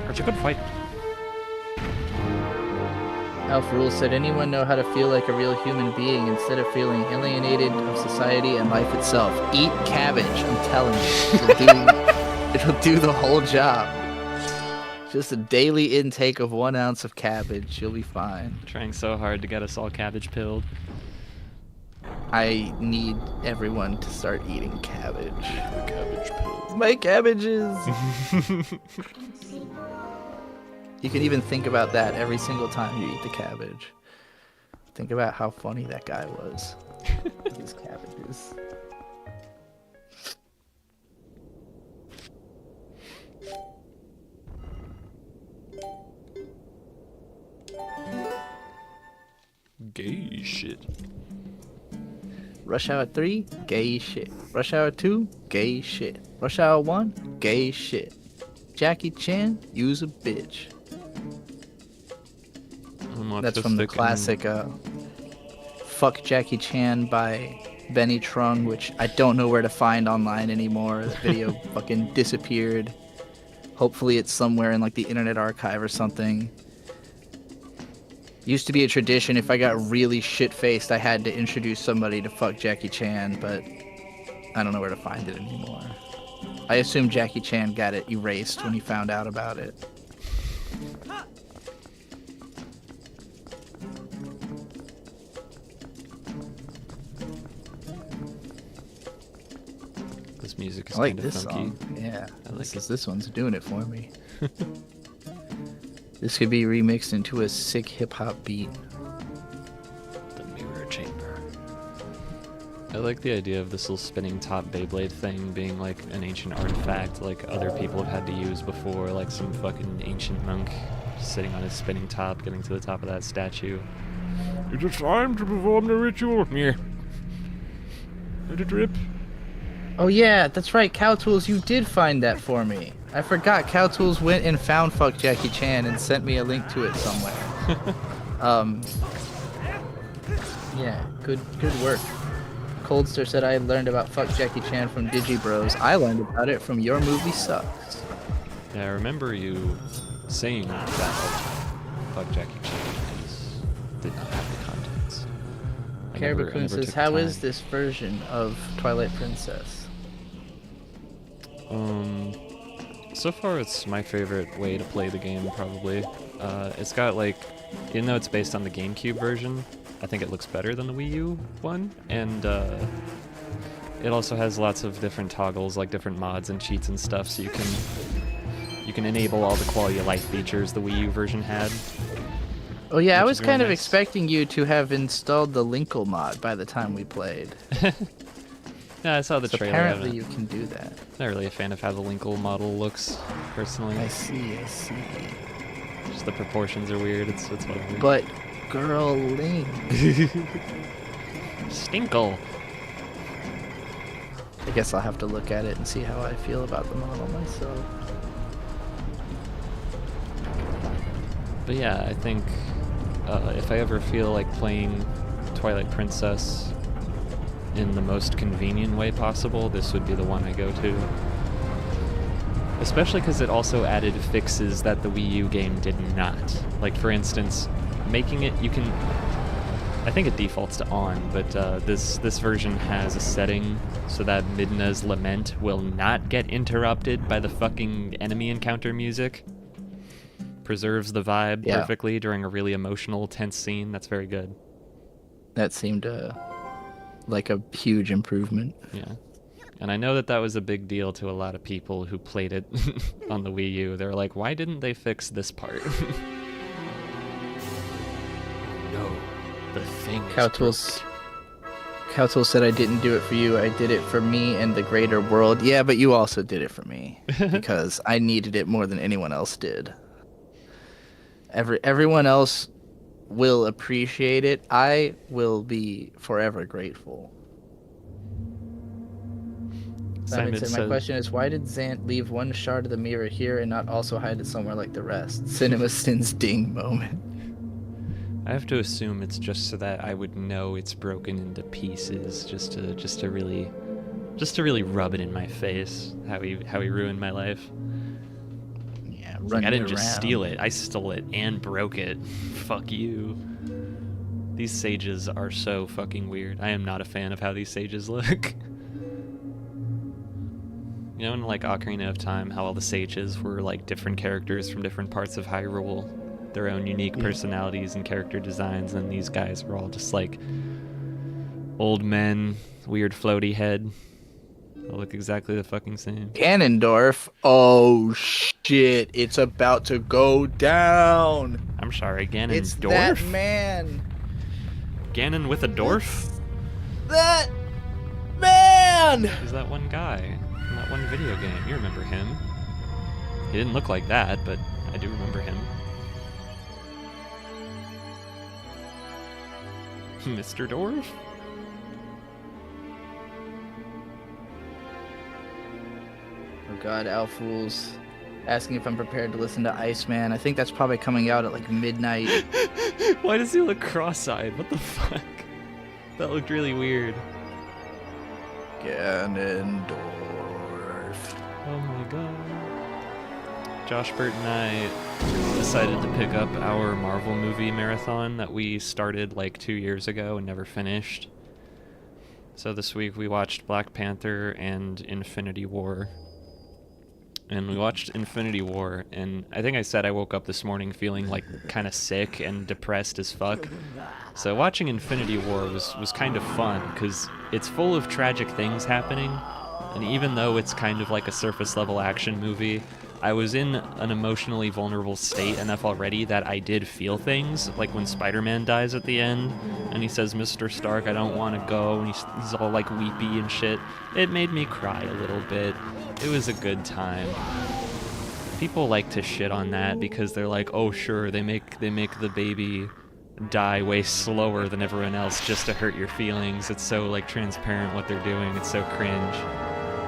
A: It's a good fight.
B: Alf Rule said, anyone know how to feel like a real human being instead of feeling alienated of society and life itself? Eat cabbage, I'm telling you. It'll do the whole job. Just a daily intake of 1 ounce of cabbage, you'll be fine.
A: Trying so hard to get us all cabbage pilled.
B: I need everyone to start eating cabbage.
C: The cabbage pill.
B: My cabbages! You can even think about that every single time you eat the cabbage. Think about how funny that guy was. These cabbages.
C: Gay shit.
B: Rush Hour 3, gay shit. Rush Hour 2, gay shit. Rush Hour 1, gay shit. Jackie Chan, use a bitch. That's from the classic Fuck Jackie Chan by Benny Trung, which I don't know where to find online anymore. The video fucking disappeared. Hopefully it's somewhere in like the Internet Archive or something. Used to be a tradition, if I got really shit-faced, I had to introduce somebody to Fuck Jackie Chan, but I don't know where to find it anymore. I assume Jackie Chan got it erased when he found out about it.
A: This music is
B: I like
A: kind of
B: this
A: funky.
B: song. Yeah,
A: I like
B: this one's doing it for me. This could be remixed into a sick hip-hop beat.
C: The mirror chamber.
A: I like the idea of this little spinning top Beyblade thing being like an ancient artifact like other people have had to use before, like some fucking ancient monk sitting on his spinning top getting to the top of that statue.
C: It is time to perform the ritual. Here. Let it rip.
B: Oh yeah, that's right, Cow Tools, you did find that for me. I forgot Cow Tools went and found Fuck Jackie Chan and sent me a link to it somewhere. Yeah, good work. Coldster said I learned about Fuck Jackie Chan from Digibros. I learned about it from Your Movie Sucks.
A: Yeah, I remember you saying that all the time. Fuck Jackie Chan because it did not have the contents.
B: Caribou says, how is this version of Twilight Princess?
A: So far it's my favorite way to play the game, probably. It's got like, even though it's based on the GameCube version, I think it looks better than the Wii U one, and it also has lots of different toggles, like different mods and cheats and stuff, so you can enable all the quality of life features the Wii U version had.
B: Oh yeah, I
A: which
B: was
A: is really
B: kind of
A: nice.
B: expecting you to have installed the Linkle mod by the time we played.
A: Yeah, I saw the
B: So
A: trailer.
B: apparently
A: I'm
B: you can do that.
A: not really a fan of how the Linkle model looks, personally.
B: I see.
A: Just the proportions are weird. It's whatever.
B: But girl Link.
A: Stinkle.
B: I guess I'll have to look at it and see how I feel about the model myself.
A: But yeah, I think if I ever feel like playing Twilight Princess in the most convenient way possible, this would be the one I go to. Especially because it also added fixes that the Wii U game did not. Like, for instance, making it, you can... I think it defaults to on, but this version has a setting so that Midna's lament will not get interrupted by the fucking enemy encounter music. Preserves the vibe perfectly during a really emotional, tense scene. That's very good.
B: That seemed like a huge improvement.
A: Yeah. And I know that that was a big deal to a lot of people who played it on the Wii U. They were like, why didn't they fix this part? No, the thing is
B: Cowtool said I didn't do it for you, I did it for me and the greater world. Yeah, but you also did it for me. Because I needed it more than anyone else did. Everyone else will appreciate it. I will be forever grateful. Simon said, my question is, why did Zant leave one shard of the mirror here and not also hide it somewhere like the rest? Cinema Sin's ding moment.
A: I have to assume it's just so that I would know it's broken into pieces, just to really rub it in my face how he ruined my life.
B: Yeah,
A: Like, I didn't just steal it, I stole it and broke it. Fuck you. These sages are so fucking weird. I am not a fan of how these sages look. You know, in like Ocarina of Time, how all the sages were like different characters from different parts of Hyrule, their own unique personalities and character designs, and these guys were all just like old men, weird floaty head. They look exactly the fucking same.
B: Ganondorf. Oh shit! It's about to go down.
A: I'm sorry, Ganon.
B: It's
A: Dwarf?
B: that man.
A: Ganon with a dwarf?
B: That man.
A: He's that one guy from that one video game. You remember him? He didn't look like that, but I do remember him. Mr. Dwarf?
B: Oh god, Alfool's asking if I'm prepared to listen to Iceman. I think that's probably coming out at like midnight.
A: Why does he look cross-eyed? What the fuck? That looked really weird.
B: Ganondorf.
A: Oh my god. Josh Burt and I decided to pick up our Marvel movie marathon that we started like 2 years ago and never finished. So this week we watched Black Panther and Infinity War. And we watched Infinity War, and I think I said I woke up this morning feeling like kind of sick and depressed as fuck. So watching Infinity War was kind of fun, because it's full of tragic things happening, and even though it's kind of like a surface level action movie, I was in an emotionally vulnerable state enough already that I did feel things, like when Spider-Man dies at the end, and he says, Mr. Stark, I don't want to go, and he's all like weepy and shit. It made me cry a little bit. It was a good time. People like to shit on that because they're like, oh sure, they make the baby die way slower than everyone else just to hurt your feelings. It's so like transparent what they're doing. It's so cringe.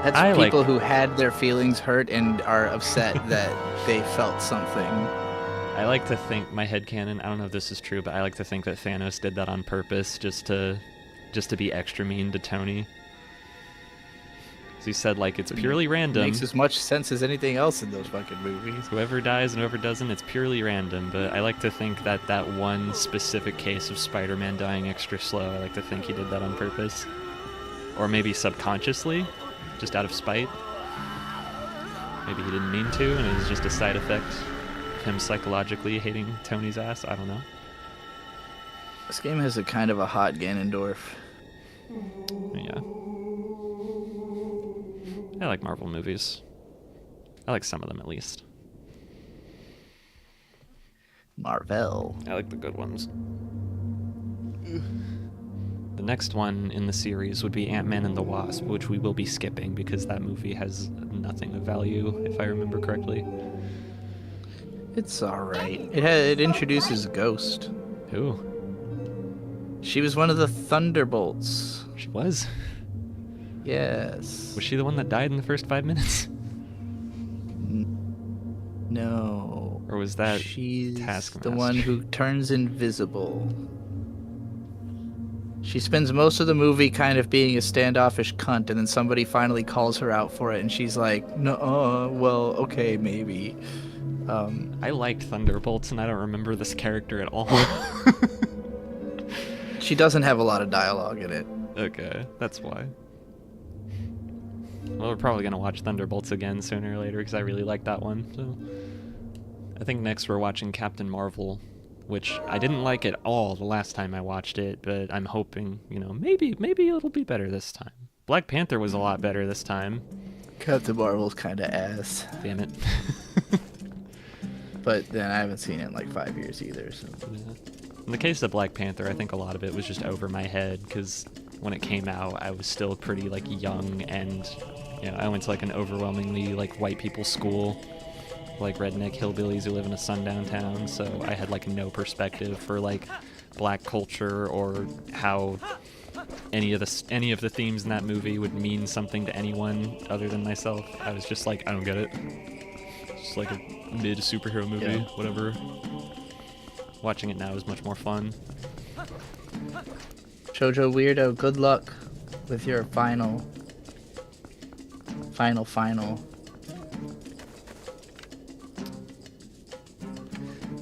B: That's people who had their feelings hurt and are upset that they felt something.
A: I like to think, my headcanon, I don't know if this is true, but I like to think that Thanos did that on purpose just to just to be extra mean to Tony. He said, like, it's purely random.
B: Makes as much sense as anything else in those fucking movies.
A: Whoever dies and whoever doesn't, it's purely random. But I like to think that that one specific case of Spider-Man dying extra slow, I like to think he did that on purpose. Or maybe subconsciously, just out of spite. Maybe he didn't mean to, and it was just a side effect of him psychologically hating Tony's ass. I don't know.
B: This game has a kind of a hot Ganondorf.
A: Yeah. I like Marvel movies. I like some of them, at least.
B: Marvel.
A: I like the good ones. The next one in the series would be Ant-Man and the Wasp, which we will be skipping because that movie has nothing of value, if I remember correctly.
B: It's alright. It introduces Ghost.
A: Who?
B: She was one of the Thunderbolts.
A: She was?
B: Yes.
A: Was she the one that died in the first 5 minutes?
B: No.
A: Or was that
B: She's
A: Taskmaster?
B: the one who turns invisible. She spends most of the movie kind of being a standoffish cunt, and then somebody finally calls her out for it, and she's like, no, well, okay, maybe.
A: I liked Thunderbolts, and I don't remember this character at all.
B: She doesn't have a lot of dialogue in it.
A: Okay, that's why. Well, we're probably going to watch Thunderbolts again sooner or later, because I really like that one. So, I think next we're watching Captain Marvel, which I didn't like at all the last time I watched it, but I'm hoping, you know, maybe it'll be better this time. Black Panther was a lot better this time.
B: Captain Marvel's kind of ass.
A: Damn it.
B: But then I haven't seen it in like 5 years either, so...
A: Yeah. In the case of Black Panther, I think a lot of it was just over my head, because when it came out, I was still pretty, like, young, and, you know, I went to, like, an overwhelmingly, like, white people school, like, redneck hillbillies who live in a sundown town, so I had, like, no perspective for, like, black culture or how any of the themes in that movie would mean something to anyone other than myself. I was just like, I don't get it. It's just like a mid-superhero movie,
B: Yeah.
A: whatever. Watching it now is much more fun.
B: Jojo Weirdo, good luck with your final.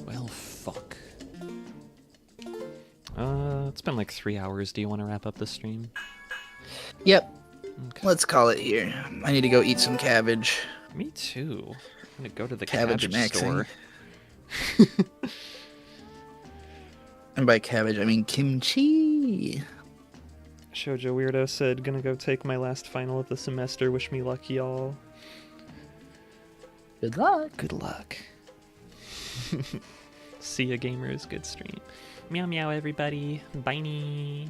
A: Well, fuck. It's been like 3 hours. Do you want to wrap up the stream?
B: Yep,
A: Okay.
B: let's call it here. I need to go eat some cabbage.
A: Me too. I'm gonna go to the
B: Cabbage
A: cabbage store.
B: And by cabbage, I mean kimchi.
A: Shoujo Weirdo said, gonna go take my last final of the semester. Wish me luck, y'all.
B: Good luck.
A: Good luck. See ya, gamers. Good stream. Meow meow, everybody. Bye.